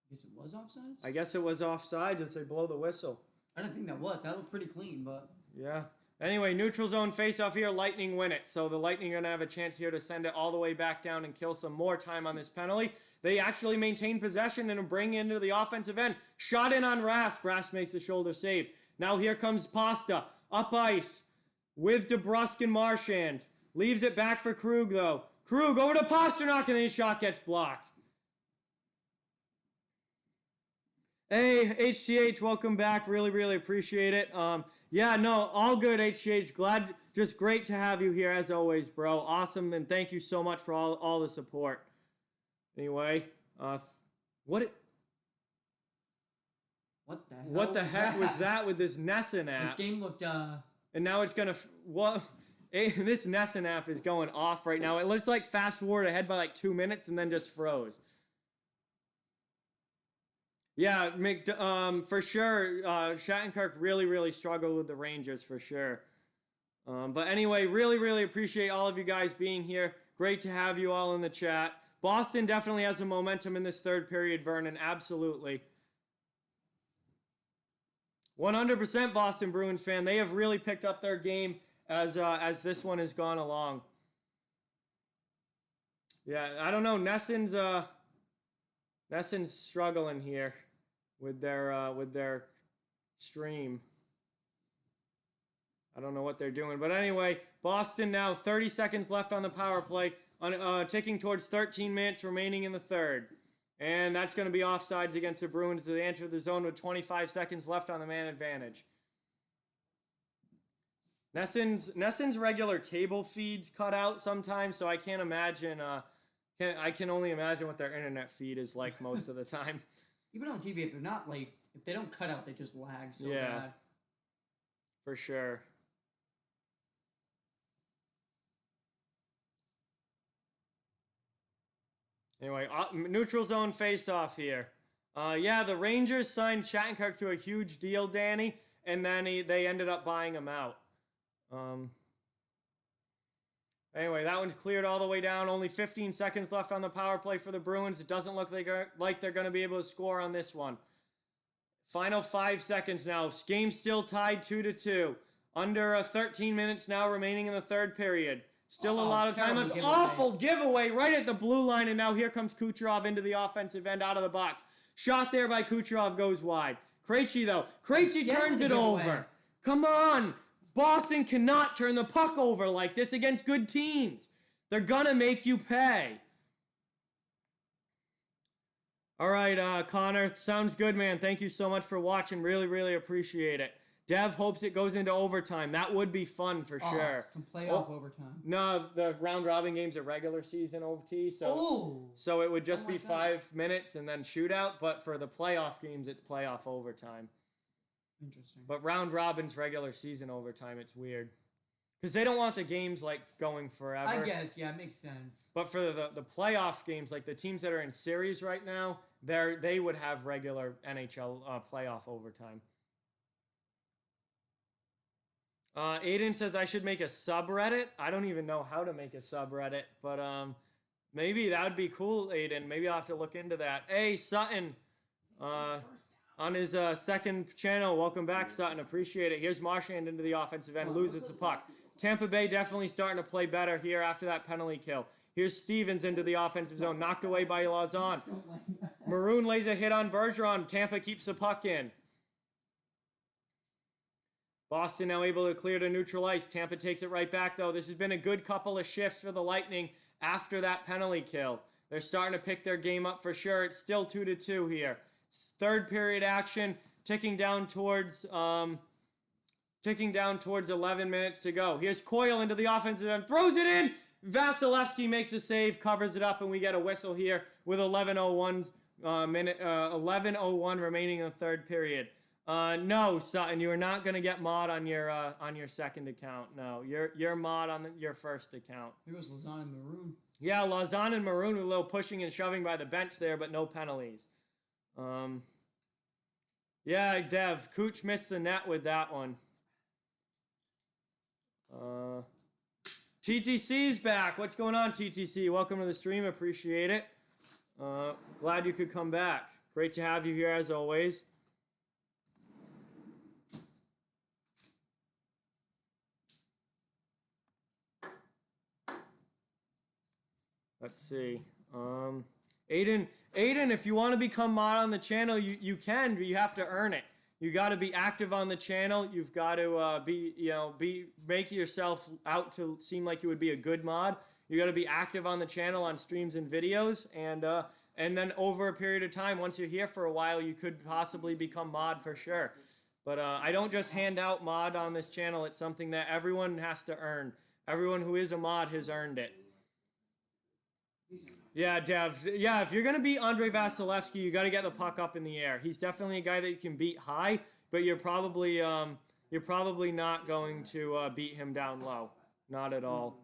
I guess it was offsides? I guess it was offside as they blow the whistle. I didn't think that was. That looked pretty clean, but... Yeah. Anyway, neutral zone face-off here. Lightning win it. So the Lightning are going to have a chance here to send it all the way back down and kill some more time on this penalty. They actually maintain possession and bring into the offensive end. Shot in on Rask. Rask makes the shoulder save. Now here comes Pasta. Up ice with DeBrusque and Marchand. Leaves it back for Krug, though. Krug over to Pasternak, and then his shot gets blocked. Hey, HTH, welcome back. Really, really appreciate it. Yeah, no, all good, HTH. Glad, just great to have you here as always, bro. Awesome, and thank you so much for all the support. Anyway, what the heck was that with this Nessun app? This game looked, And now it's gonna, this Nessun app is going off right now. It looks like fast forward ahead by like 2 minutes and then just froze. Yeah, for sure, Shattenkirk really, really struggled with the Rangers for sure. But anyway, really, really appreciate all of you guys being here. Great to have you all in the chat. Boston definitely has a momentum in this third period, Vernon, absolutely. 100% Boston Bruins fan. They have really picked up their game as this one has gone along. Yeah, I don't know. Nessun's struggling here with their stream. I don't know what they're doing, but anyway, Boston now 30 seconds left on the power play, ticking towards 13 minutes remaining in the third. And that's going to be offsides against the Bruins as they enter the zone with 25 seconds left on the man advantage. Nessun's regular cable feeds cut out sometimes, so I can't imagine. I can only imagine what their internet feed is like most of the time. Even on TV, if they're not like, if they don't cut out, they just lag so Yeah, bad. for sure. Anyway, neutral zone face-off here. Yeah, the Rangers signed Shattenkirk to a huge deal, Danny, and then they ended up buying him out. Anyway, that one's cleared all the way down. Only 15 seconds left on the power play for the Bruins. It doesn't look like they're going to be able to score on this one. Final 5 seconds now. Game still tied 2-2. Under 13 minutes now remaining in the third period. Still a lot of time left. Awful giveaway right at the blue line, and now here comes Kucherov into the offensive end out of the box. Shot there by Kucherov goes wide. Krejci, though. Krejci turns it over. Come on. Boston cannot turn the puck over like this against good teams. They're gonna make you pay. All right, Connor. Sounds good, man. Thank you so much for watching. Really, really appreciate it. Dev hopes it goes into overtime. That would be fun for sure. Some playoff overtime. No, the round-robin games are regular season OT, so it would just be 5 minutes and then shootout. But for the playoff games, it's playoff overtime. Interesting. But round-robin's regular season overtime. It's weird. Because they don't want the games, like, going forever. I guess, yeah, it makes sense. But for the playoff games, like the teams that are in series right now, they would have regular NHL playoff overtime. Aiden says I should make a subreddit. I don't even know how to make a subreddit, but maybe that would be cool, Aiden. Maybe I'll have to look into that. Hey, Sutton, on his second channel. Welcome back, Sutton. Appreciate it. Here's Marchand into the offensive end, loses the puck. Tampa Bay definitely starting to play better here after that penalty kill. Here's Stevens into the offensive zone, knocked away by Lauzon. Maroon lays a hit on Bergeron. Tampa keeps the puck in. Boston now able to clear to neutral ice. Tampa takes it right back, though. This has been a good couple of shifts for the Lightning after that penalty kill. They're starting to pick their game up for sure. It's still 2-2 here. Third period action, ticking down towards 11 minutes to go. Here's Coyle into the offensive end, throws it in. Vasilevsky makes a save, covers it up, and we get a whistle here with 11:01 remaining in the third period. No, Sutton, you are not going to get mod on your second account. No, you're mod on your first account. It was Lauzon and Maroon. Yeah, Lauzon and Maroon with a little pushing and shoving by the bench there, but no penalties. Yeah, Dev, Cooch missed the net with that one. TTC's back. What's going on, TTC? Welcome to the stream. Appreciate it. Glad you could come back. Great to have you here as always. Let's see. Aiden, if you want to become mod on the channel, you can, but you have to earn it. You got to be active on the channel. You've got to make yourself out to seem like you would be a good mod. You got to be active on the channel on streams and videos, and then over a period of time, once you're here for a while, you could possibly become mod for sure. But I don't just hand out mod on this channel. It's something that everyone has to earn. Everyone who is a mod has earned it. Yeah, Dev. Yeah, if you're going to beat Andrei Vasilevsky, you got to get the puck up in the air. He's definitely a guy that you can beat high, but you're probably not going to beat him down low. Not at all.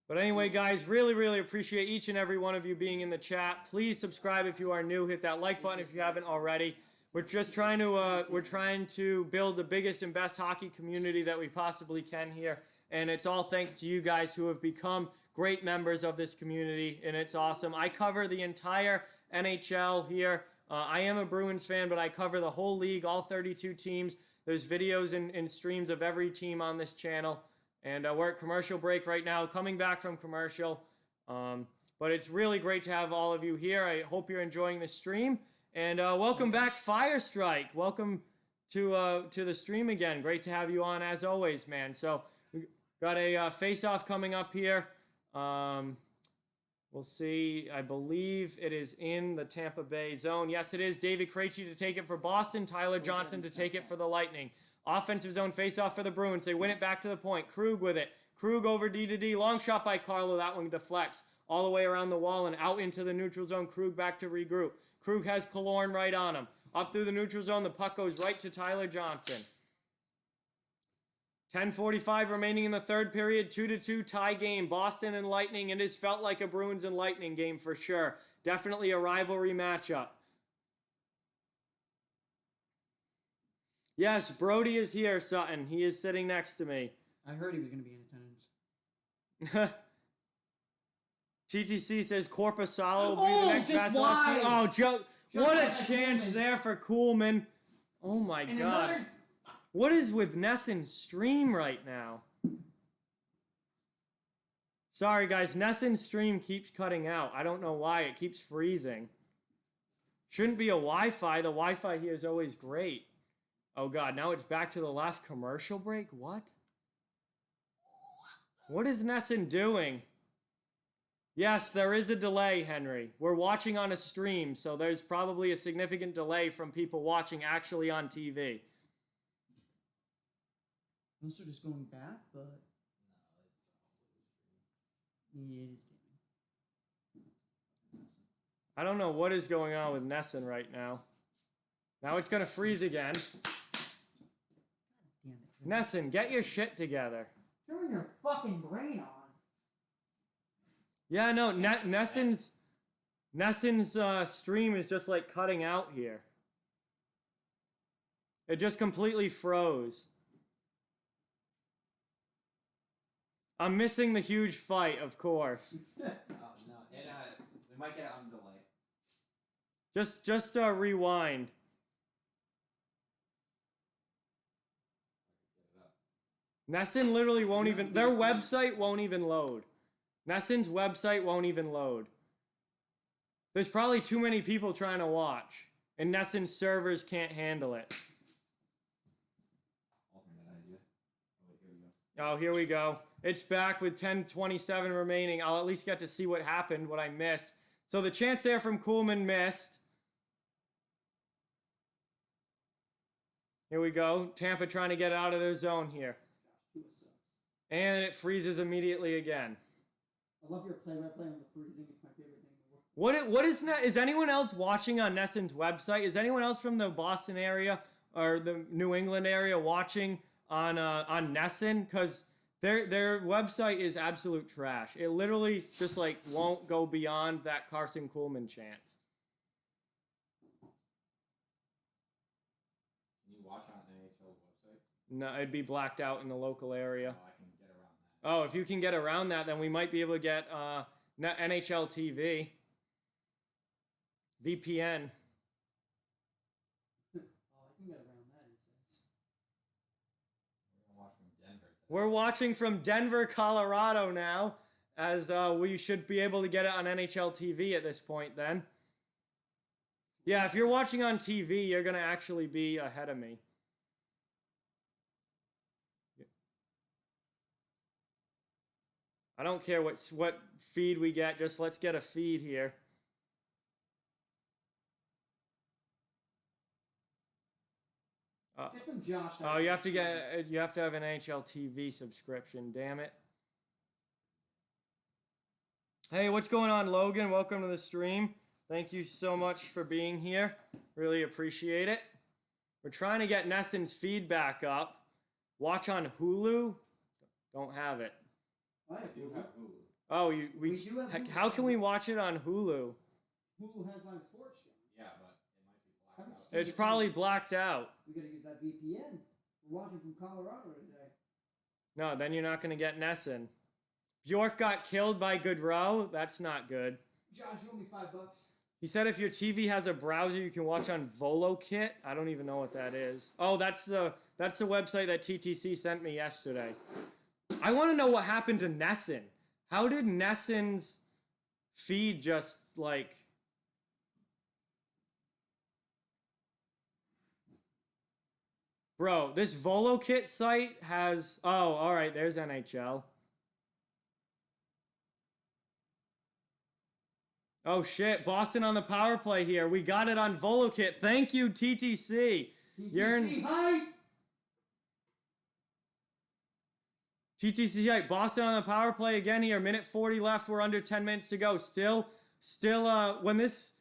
But anyway, guys, really, really appreciate each and every one of you being in the chat. Please subscribe if you are new. Hit that like button if you haven't already. We're just trying to build the biggest and best hockey community that we possibly can here, and it's all thanks to you guys who have become great members of this community, and it's awesome. I cover the entire NHL here. I am a Bruins fan, but I cover the whole league, all 32 teams. There's videos and streams of every team on this channel, and we're at commercial break right now, coming back from commercial. But it's really great to have all of you here. I hope you're enjoying the stream. And welcome back, Firestrike. Welcome to the stream again. Great to have you on as always, man. So we got a face-off coming up here. We'll see. I believe it is in the Tampa Bay zone. Yes, it is. David Krejci to take it for Boston. Tyler Johnson to take it for the Lightning. Offensive zone face-off for the Bruins. They win it back to the point. Krug with it. Krug over D-to-D. Long shot by Carlo. That one deflects all the way around the wall and out into the neutral zone. Krug back to regroup. Krug has Killorn right on him. Up through the neutral zone, the puck goes right to Tyler Johnson. 10:45 remaining in the third period. 2-2 tie game. Boston and Lightning. It has felt like a Bruins and Lightning game for sure. Definitely a rivalry matchup. Yes, Brody is here, Sutton. He is sitting next to me. I heard he was going to be in attendance. TTC says Corpusalo will be the next Vasilevsky. Oh, Joe, what a chance there for Kuhlman. Oh my God. What is with Nessen's stream right now? Sorry guys, Nessen's stream keeps cutting out. I don't know why. It keeps freezing. Shouldn't be a Wi-Fi. The Wi-Fi here is always great. Oh God, now it's back to the last commercial break? What? What is Nessen doing? Yes, there is a delay, Henry. We're watching on a stream, so there's probably a significant delay from people watching actually on TV. Unless they're just going back, but it is getting. I don't know what is going on with Nessen right now. Now it's going to freeze again. Damn it. Nessen, get your shit together. Turn your fucking brain on. Yeah, no, Nessen's stream is just like cutting out here. It just completely froze. I'm missing the huge fight, of course. Oh, no. We might get it on delay. Just rewind. Nessen literally won't even... Their website won't even load. Nessen's website won't even load. There's probably too many people trying to watch, and Nessen's servers can't handle it. Oh, here we go. It's back with 10:27 remaining. I'll at least get to see what happened, what I missed. So the chance there from Kuhlman missed. Here we go. Tampa trying to get out of their zone here. And it freezes immediately again. I love your play-by-play on the freezing. It's my favorite thing in the world. What is anyone else watching on Nessen's website? Is anyone else from the Boston area or the New England area watching on Nessen? Because their website is absolute trash. It literally just like won't go beyond that Carson Kuhlman chance. Can you watch on NHL's website? No, it'd be blacked out in the local area. Oh, I can get around that. Oh, if you can get around that, then we might be able to get NHL TV. VPN. Oh, I can get around that in a sense. We're gonna watch from We're watching from Denver, Colorado now, as we should be able to get it on NHL TV at this point then. Yeah, if you're watching on TV, you're going to actually be ahead of me. I don't care what feed we get, just let's get a feed here. Get some Josh. Oh, you have to have an NHL TV subscription, damn it. Hey, what's going on, Logan? Welcome to the stream. Thank you so much for being here. Really appreciate it. We're trying to get Nesson's feedback up. Watch on Hulu? Don't have it. I do have Hulu. Oh, We do have Hulu. how can we watch it on Hulu? Hulu has live sports. Yeah, but it might be blacked out. It's probably blacked out. We gotta use that VPN. We're watching from Colorado today. No, then you're not going to get Nesson. Bjork got killed by Goodrow. That's not good. Josh, you owe me $5. He said if your TV has a browser, you can watch on VoloKit. I don't even know what that is. Oh, that's the website that TTC sent me yesterday. I want to know what happened to Nesson. How did Nesson's feed just like... Bro, this VoloKit site has... Oh, all right, there's NHL. Oh, shit. Boston on the power play here. We got it on VoloKit. Thank you, TTC. You're in... Hi! TTC hype. Boston on the power play again here. Minute 40 left. We're under 10 minutes to go. Still, when this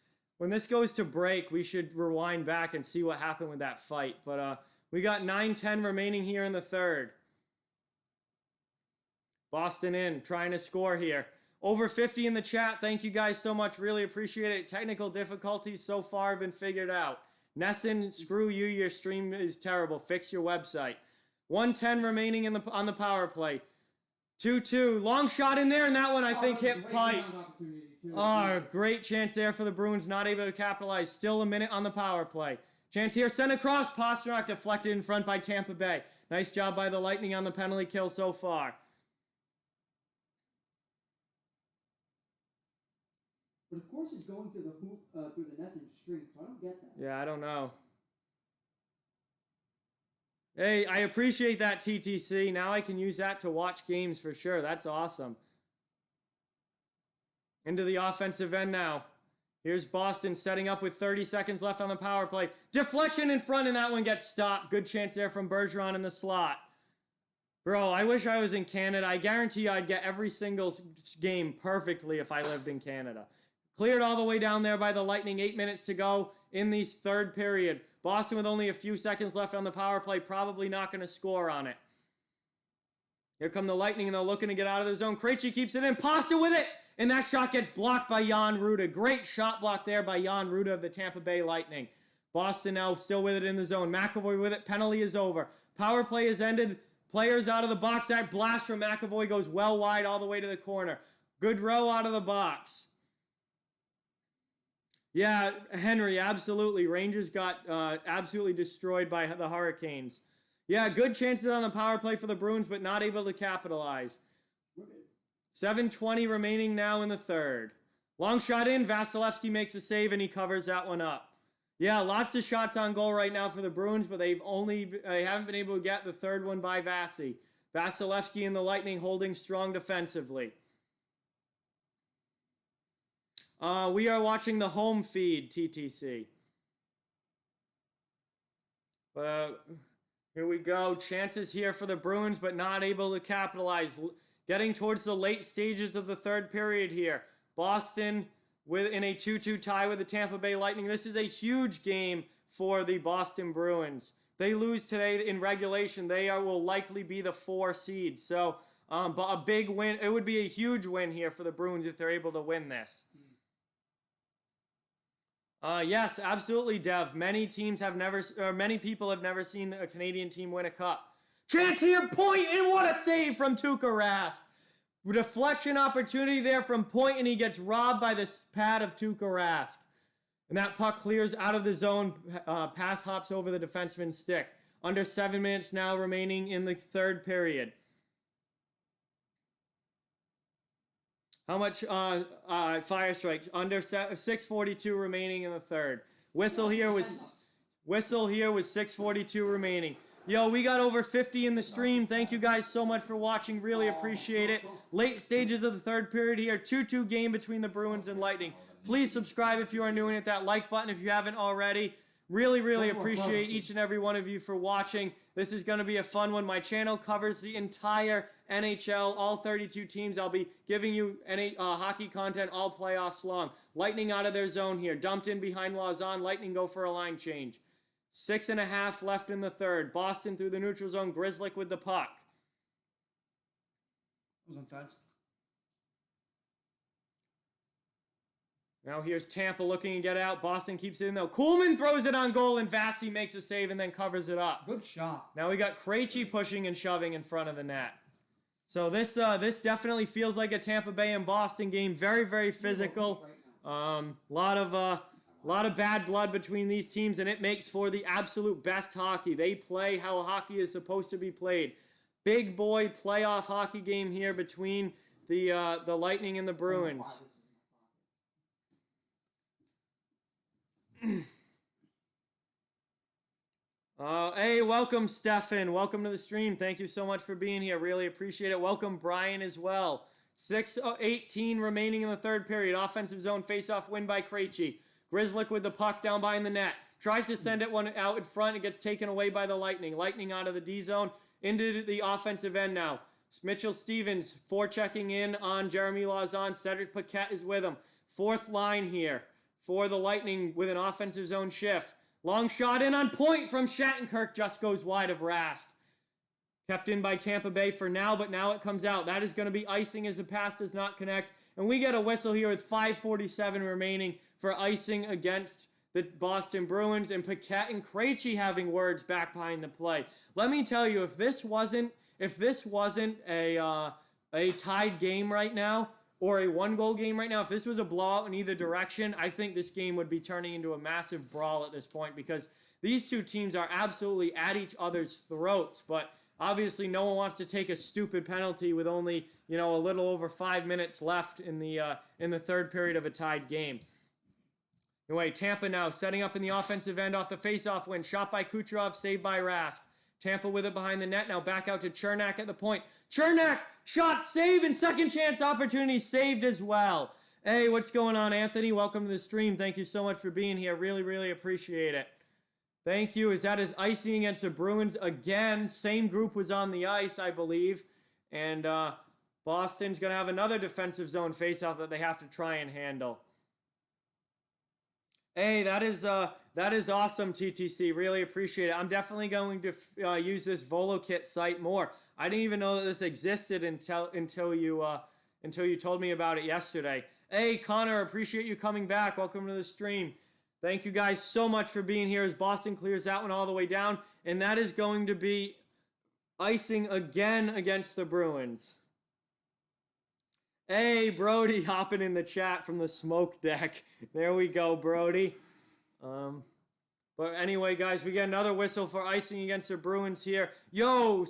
goes to break, we should rewind back and see what happened with that fight. But we got 9:10 remaining here in the third. Boston in, trying to score here. Over 50 in the chat. Thank you guys so much. Really appreciate it. Technical difficulties so far have been figured out. Nesson, screw you. Your stream is terrible. Fix your website. 1:10 remaining on the power play. 2-2. Long shot in there, and that one I think hit pipe. Oh, great chance there for the Bruins. Not able to capitalize. Still a minute on the power play. Chance here. Sent across. Pastrnak deflected in front by Tampa Bay. Nice job by the Lightning on the penalty kill so far. But of course it's going through the Nesson string, so I don't get that. Yeah, I don't know. Hey, I appreciate that, TTC. Now I can use that to watch games for sure. That's awesome. Into the offensive end now. Here's Boston setting up with 30 seconds left on the power play. Deflection in front, and that one gets stopped. Good chance there from Bergeron in the slot. Bro, I wish I was in Canada. I guarantee you I'd get every single game perfectly if I lived in Canada. Cleared all the way down there by the Lightning. 8 minutes to go in the third period. Boston with only a few seconds left on the power play. Probably not going to score on it. Here come the Lightning, and they're looking to get out of their zone. Krejci keeps it in. Pasta with it! And that shot gets blocked by Jan Rutta. Great shot block there by Jan Rutta of the Tampa Bay Lightning. Boston now still with it in the zone. McAvoy with it. Penalty is over. Power play is ended. Players out of the box. That blast from McAvoy goes well wide all the way to the corner. Good row out of the box. Yeah, Henry, absolutely. Rangers got absolutely destroyed by the Hurricanes. Yeah, good chances on the power play for the Bruins, but not able to capitalize. 7:20 remaining now in the third. Long shot in. Vasilevsky makes a save, and he covers that one up. Yeah, lots of shots on goal right now for the Bruins, but they haven't been able to get the third one by Vasi. Vasilevsky and the Lightning holding strong defensively. We are watching the home feed, TTC. But here we go. Chances here for the Bruins, but not able to capitalize. Getting towards the late stages of the third period here. Boston in a 2-2 tie with the Tampa Bay Lightning. This is a huge game for the Boston Bruins. They lose today in regulation. They will likely be the 4 seed. So, but a big win. It would be a huge win here for the Bruins if they're able to win this. Yes, absolutely, Dev. Many people have never seen a Canadian team win a cup. Chance here, point, and what a save from Tuukka Rask. Deflection opportunity there from point, and he gets robbed by the pad of Tuukka Rask. And that puck clears out of the zone. Pass hops over the defenseman's stick. Under 7 minutes now remaining in the third period. How much fire strikes? Under 6:42 remaining in the third. Whistle here was 6:42 remaining. Yo, we got over 50 in the stream. Thank you guys so much for watching. Really appreciate it. Late stages of the third period here. 2-2 game between the Bruins and Lightning. Please subscribe if you are new and hit that like button if you haven't already. Really appreciate each and every one of you for watching. This is going to be a fun one. My channel covers the entire NHL, all 32 teams. I'll be giving you hockey content all playoffs long. Lightning out of their zone here. Dumped in behind Lausanne. Lightning go for a line change. 6.5 left in the third. Boston through the neutral zone. Grzelcyk with the puck. It was on sides. Now here's Tampa looking to get out. Boston keeps it in though. Kuhlman throws it on goal and Vasi makes a save and then covers it up. Good shot. Now we got Krejci pushing and shoving in front of the net. So this definitely feels like a Tampa Bay and Boston game. Very physical. Lot of bad blood between these teams, and it makes for the absolute best hockey. They play how hockey is supposed to be played. Big boy playoff hockey game here between the Lightning and the Bruins. Hey, welcome, Stefan. Welcome to the stream. Thank you so much for being here. Really appreciate it. Welcome, Brian, as well. 6:18 remaining in the third period. Offensive zone face-off win by Krejci. Grzelcyk with the puck down behind the net. Tries to send it one out in front. It gets taken away by the Lightning. Lightning out of the D zone into the offensive end now. Mitchell Stevens forechecking in on Jeremy Lauzon. Cedric Paquette is with him. Fourth line here for the Lightning with an offensive zone shift. Long shot in on point from Shattenkirk, just goes wide of Rask. Kept in by Tampa Bay for now, but now it comes out. That is going to be icing as the pass does not connect. And we get a whistle here with 5:47 remaining for icing against the Boston Bruins, and Paquette and Krejci having words back behind the play. Let me tell you, if this wasn't a tied game right now, or a one-goal game right now, if this was a blowout in either direction, I think this game would be turning into a massive brawl at this point because these two teams are absolutely at each other's throats. But obviously, no one wants to take a stupid penalty with only, a little over 5 minutes left in the third period of a tied game. Anyway, Tampa now setting up in the offensive end off the faceoff win. Shot by Kucherov, saved by Rask. Tampa with it behind the net. Now back out to Chernak at the point. Chernak, shot, save, and second chance opportunity saved as well. Hey, what's going on, Anthony? Welcome to the stream. Thank you so much for being here. Really appreciate it. Thank you. That is icing against the Bruins again. Same group was on the ice, I believe. And Boston's going to have another defensive zone faceoff that they have to try and handle. Hey, that is awesome, TTC. Really appreciate it. I'm definitely going to use this VoloKit site more. I didn't even know that this existed until you told me about it yesterday. Hey, Connor, appreciate you coming back. Welcome to the stream. Thank you guys so much for being here as Boston clears that one all the way down. And that is going to be icing again against the Bruins. Hey, Brody, hopping in the chat from the smoke deck. There we go, Brody. But anyway, guys, we get another whistle for icing against the Bruins here. Yo,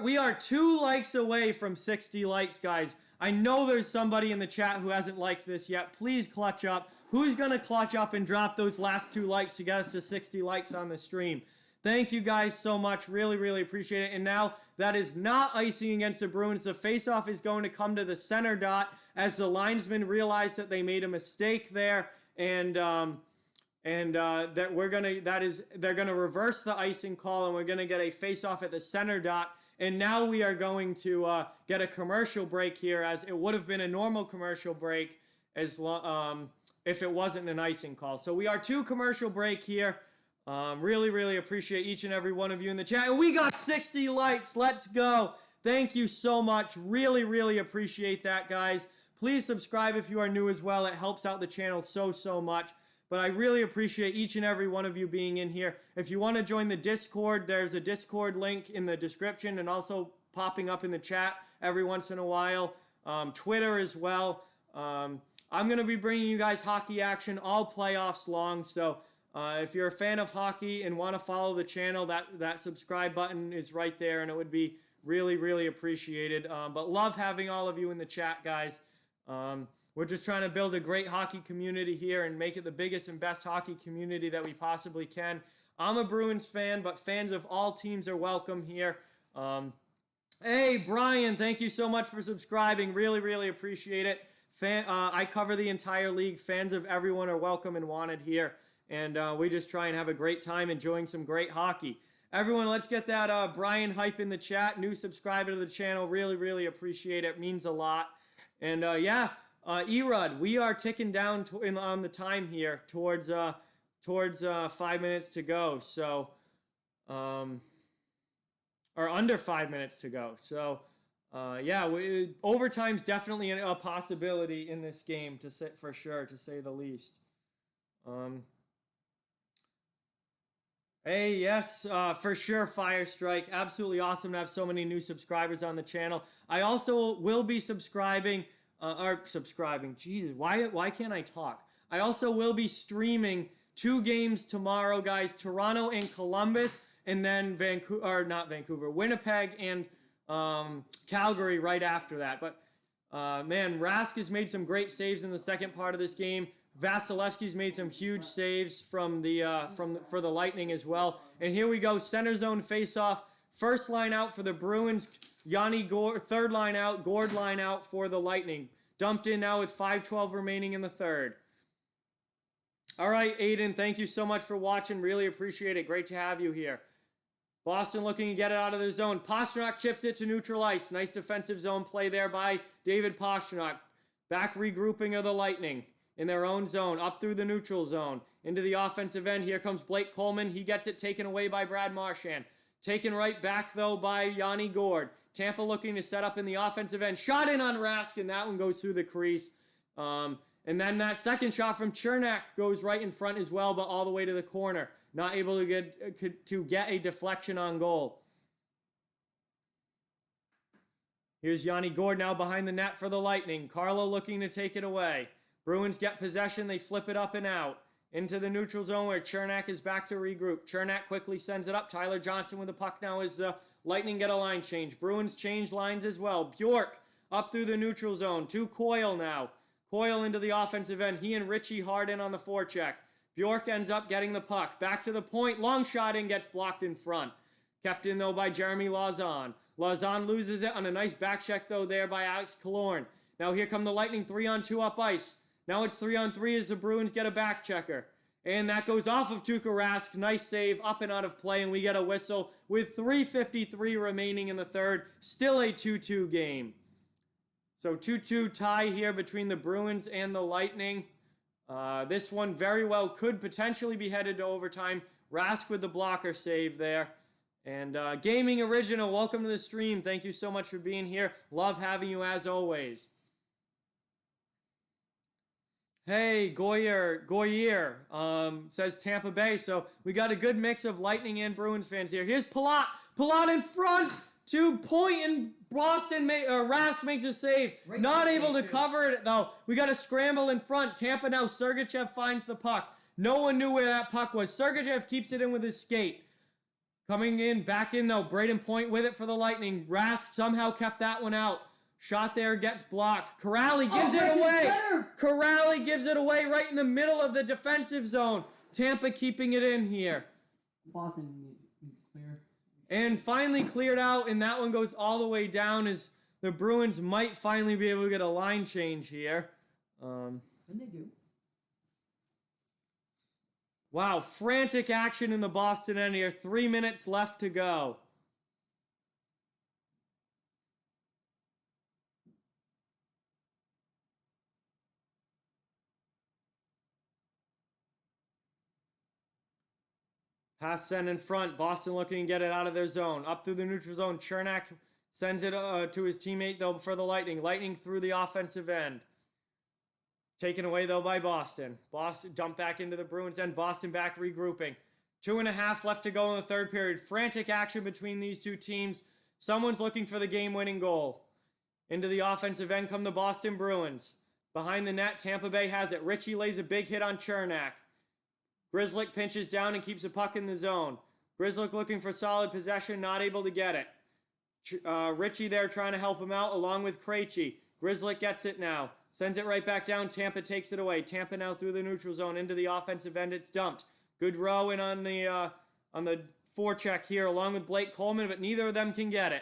we are 2 likes away from 60 likes, guys. I know there's somebody in the chat who hasn't liked this yet. Please clutch up. Who's going to clutch up and drop those last 2 likes to get us to 60 likes on the stream? Thank you guys so much. Really appreciate it. And now that is not icing against the Bruins. The faceoff is going to come to the center dot as the linesmen realize that they made a mistake there, and they're gonna reverse the icing call, and we're gonna get a faceoff at the center dot. And now we are going to get a commercial break here, as it would have been a normal commercial break if it wasn't an icing call. So we are 2 commercial break here. Really appreciate each and every one of you in the chat. And we got 60 likes. Let's go. Thank you so much. Really appreciate that, guys. Please subscribe if you are new as well. It helps out the channel so much. But I really appreciate each and every one of you being in here. If you want to join the Discord, there's a Discord link in the description and also popping up in the chat every once in a while. Twitter as well. I'm going to be bringing you guys hockey action all playoffs long. So if you're a fan of hockey and want to follow the channel, that subscribe button is right there, and it would be really appreciated. But love having all of you in the chat, guys. We're just trying to build a great hockey community here and make it the biggest and best hockey community that we possibly can. I'm a Bruins fan, but fans of all teams are welcome here. Hey, Brian, thank you so much for subscribing. Really, really appreciate it. I cover the entire league. Fans of everyone are welcome and wanted here. And we just try and have a great time enjoying some great hockey. Everyone, let's get that Brian hype in the chat. New subscriber to the channel. Really, really appreciate it. Means a lot. And yeah, Erod, we are ticking down on the time here towards 5 minutes to go. So, or under 5 minutes to go. So, yeah, overtime's definitely a possibility in this game for sure, to say the least. Hey, yes, for sure, Fire Strike. Absolutely awesome to have so many new subscribers on the channel. I also will be subscribing. Jesus, why can't I talk? I also will be streaming 2 games tomorrow, guys. Toronto and Columbus, and then Winnipeg and Calgary right after that. But man, Rask has made some great saves in the second part of this game. Vasilevsky's made some huge saves for the Lightning as well. And here we go, center zone face-off. First line out for the Bruins, Yanni Gourde. Third line out, Gourde line out for the Lightning. Dumped in now with 5:12 remaining in the third. All right, Aiden, thank you so much for watching. Really appreciate it. Great to have you here. Boston looking to get it out of the zone. Pastrnak chips it to neutral ice. Nice defensive zone play there by David Pastrnak. Back regrouping of the Lightning in their own zone, up through the neutral zone, into the offensive end. Here comes Blake Coleman. He gets it taken away by Brad Marchand. Taken right back, though, by Yanni Gourde. Tampa looking to set up in the offensive end. Shot in on Rask, and that one goes through the crease. And then that second shot from Chernak goes right in front as well, but all the way to the corner. Not able to get a deflection on goal. Here's Yanni Gourde now behind the net for the Lightning. Carlo looking to take it away. Bruins get possession. They flip it up and out into the neutral zone where Chernak is back to regroup. Chernak quickly sends it up. Tyler Johnson with the puck now as the Lightning get a line change. Bruins change lines as well. Bjork up through the neutral zone to Coyle now. Coyle into the offensive end. He and Richie hard in on the forecheck. Bjork ends up getting the puck. Back to the point. Long shot in, gets blocked in front. Kept in, though, by Jeremy Lauzon. Lauzon loses it on a nice back check, though, there by Alex Killorn. Now here come the Lightning 3-on-2 up ice. Now it's 3-on-3 as the Bruins get a back checker. And that goes off of Tuukka Rask. Nice save, up and out of play, and we get a whistle with 3:53 remaining in the third. Still a 2-2 game. So 2-2 tie here between the Bruins and the Lightning. This one very well could potentially be headed to overtime. Rask with the blocker save there. And Gaming Original, welcome to the stream. Thank you so much for being here. Love having you as always. Hey, Goyer says Tampa Bay. So we got a good mix of Lightning and Bruins fans here. Here's Palat. Palat in front to point, and Boston Rask makes a save. Great Not able to too. cover it, though. We got a scramble in front. Tampa now. Sergachev finds the puck. No one knew where that puck was. Sergachev keeps it in with his skate. Coming in, back in, though. Braden Point with it for the Lightning. Rask somehow kept that one out. Shot there, gets blocked. Corrali gives it away. Corrali gives it away right in the middle of the defensive zone. Tampa keeping it in here. Boston needs clear. And finally cleared out, and that one goes all the way down as the Bruins might finally be able to get a line change here. And they do. Wow, frantic action in the Boston end here. 3 minutes left to go. Pass sent in front. Boston looking to get it out of their zone. Up through the neutral zone. Chernak sends it to his teammate, though, for the Lightning. Lightning through the offensive end. Taken away, though, by Boston. Boston dumped back into the Bruins end. Boston back regrouping. 2.5 left to go in the third period. Frantic action between these two teams. Someone's looking for the game-winning goal. Into the offensive end come the Boston Bruins. Behind the net, Tampa Bay has it. Richie lays a big hit on Chernak. Grzelcyk pinches down and keeps the puck in the zone. Grzelcyk looking for solid possession, not able to get it. Richie there trying to help him out along with Krejci. Grzelcyk gets it now. Sends it right back down. Tampa takes it away. Tampa now through the neutral zone into the offensive end. It's dumped. Good row in on the forecheck here along with Blake Coleman, but neither of them can get it.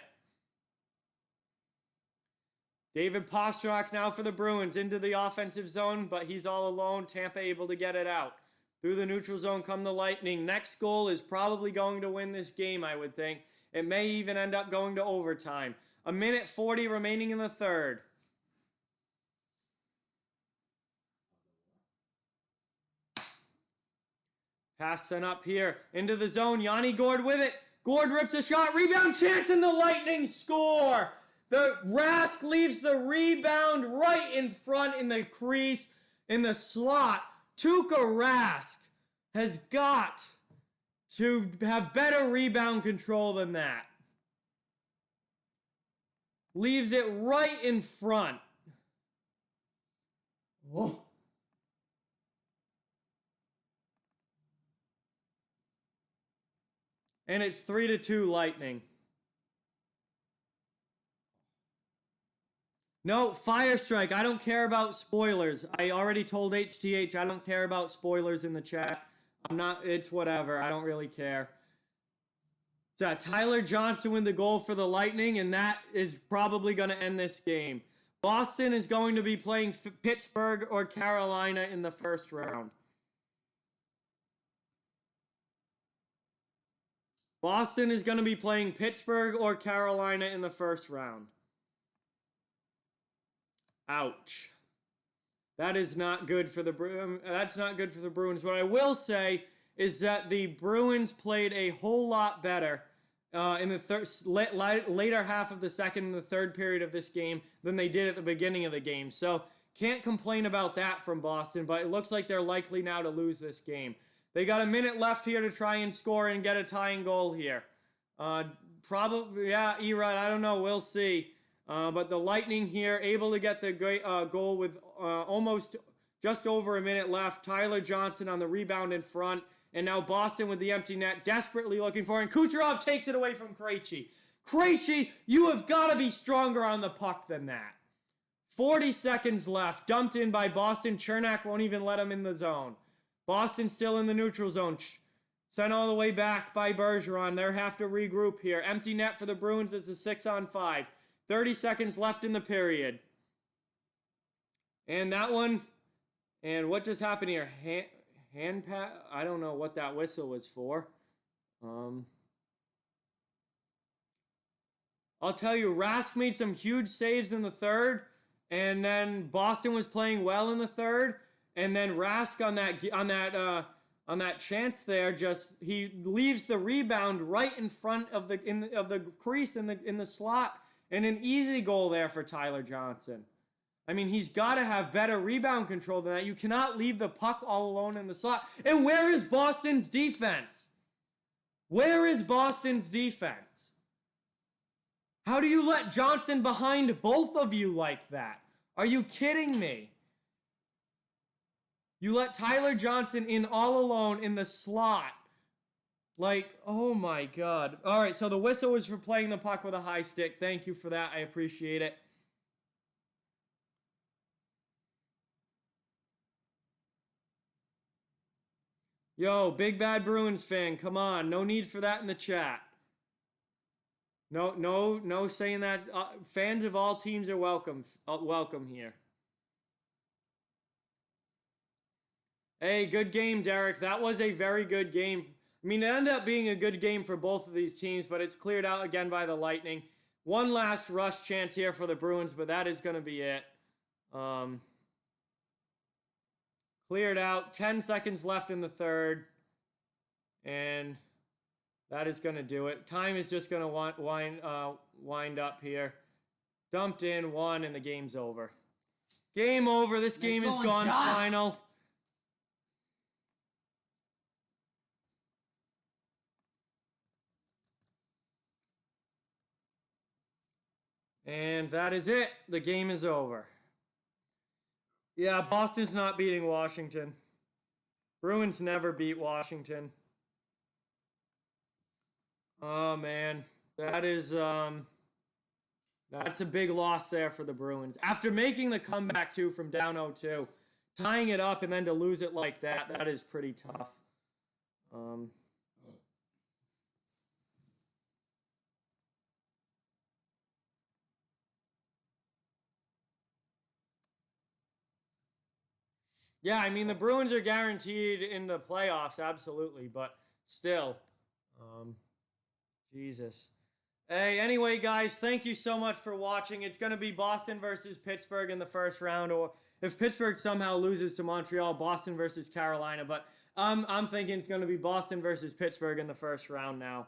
David Pastrnak now for the Bruins into the offensive zone, but he's all alone. Tampa able to get it out. Through the neutral zone come the Lightning. Next goal is probably going to win this game, I would think. It may even end up going to overtime. 1:40 remaining in the third. Pass sent up here into the zone. Yanni Gourde with it. Gourde rips a shot. Rebound chance and the Lightning score. The Rask leaves the rebound right in front in the crease in the slot. Tuukka Rask has got to have better rebound control than that. Leaves it right in front. Whoa. And it's 3-2 Lightning. No, Fire Strike. I don't care about spoilers. I already told HTH I don't care about spoilers in the chat. It's whatever. I don't really care. It's Tyler Johnson with the goal for the Lightning, and that is probably going to end this game. Boston is going to be playing Pittsburgh or Carolina in the first round. Boston is going to be playing Pittsburgh or Carolina in the first round. Ouch. That is not good for the Bruins. What I will say is that the Bruins played a whole lot better in the later half of the second and the third period of this game than they did at the beginning of the game. So can't complain about that from Boston, but it looks like they're likely now to lose this game. They got a minute left here to try and score and get a tying goal here. Probably, yeah, Erod, I don't know. We'll see. But the Lightning here able to get the goal with almost just over a minute left. Tyler Johnson on the rebound in front. And now Boston with the empty net, desperately looking for it. And Kucherov takes it away from Krejci. Krejci, you have got to be stronger on the puck than that. 40 seconds left. Dumped in by Boston. Chernak won't even let him in the zone. Boston still in the neutral zone. Sent all the way back by Bergeron. They'll have to regroup here. Empty net for the Bruins. It's a 6-on-5. 30 seconds left in the period. And that one. And what just happened here? Hand pat? I don't know what that whistle was for. I'll tell you, Rask made some huge saves in the third. And then Boston was playing well in the third. And then Rask on that chance there, he leaves the rebound right in front of the crease in the slot, and an easy goal there for Tyler Johnson. I mean, he's got to have better rebound control than that. You cannot leave the puck all alone in the slot. And where is Boston's defense? Where is Boston's defense? How do you let Johnson behind both of you like that? Are you kidding me? You let Tyler Johnson in all alone in the slot. Like, oh my God. All right, so the whistle was for playing the puck with a high stick. Thank you for that. I appreciate it. Yo, Big Bad Bruins fan, come on. No need for that in the chat. No saying that. Fans of all teams are welcome here. Hey, good game, Derek. That was a very good game. I mean, it ended up being a good game for both of these teams, but it's cleared out again by the Lightning. One last rush chance here for the Bruins, but that is going to be it. Cleared out. 10 seconds left in the third. And that is going to do it. Time is just going to wind up here. Dumped in, one, and the game's over. Game over. This game is gone final. And that is it. The game is over. Yeah, Boston's not beating Washington. Bruins never beat Washington. Oh, man. That is, That's a big loss there for the Bruins. After making the comeback, too, from down 0-2, tying it up and then to lose it like that, that is pretty tough. Yeah, I mean, the Bruins are guaranteed in the playoffs, absolutely, but still. Jesus. Hey, anyway, guys, thank you so much for watching. It's going to be Boston versus Pittsburgh in the first round, or if Pittsburgh somehow loses to Montreal, Boston versus Carolina. But I'm thinking it's going to be Boston versus Pittsburgh in the first round now.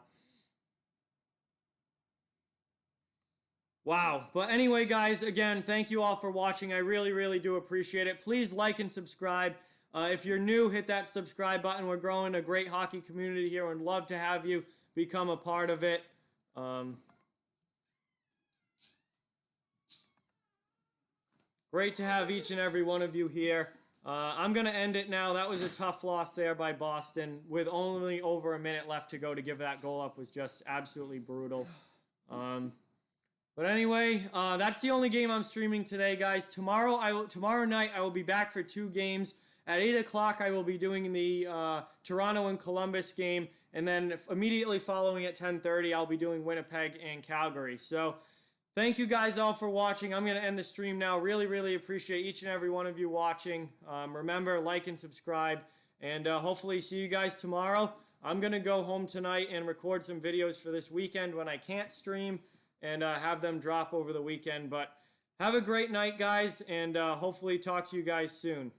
Wow. But anyway, guys, again, thank you all for watching. I really, really do appreciate it. Please like and subscribe. If you're new, hit that subscribe button. We're growing a great hockey community here and love to have you become a part of it. Great to have each and every one of you here. I'm going to end it now. That was a tough loss there by Boston. With only over a minute left to go to give that goal up was just absolutely brutal. But anyway, that's the only game I'm streaming today, guys. Tomorrow night, I will be back for 2 games. At 8 o'clock, I will be doing the Toronto and Columbus game. And then immediately following at 10:30, I'll be doing Winnipeg and Calgary. So thank you guys all for watching. I'm going to end the stream now. Really, really appreciate each and every one of you watching. Remember, like and subscribe. And hopefully see you guys tomorrow. I'm going to go home tonight and record some videos for this weekend when I can't stream. And have them drop over the weekend. But have a great night, guys. And hopefully talk to you guys soon.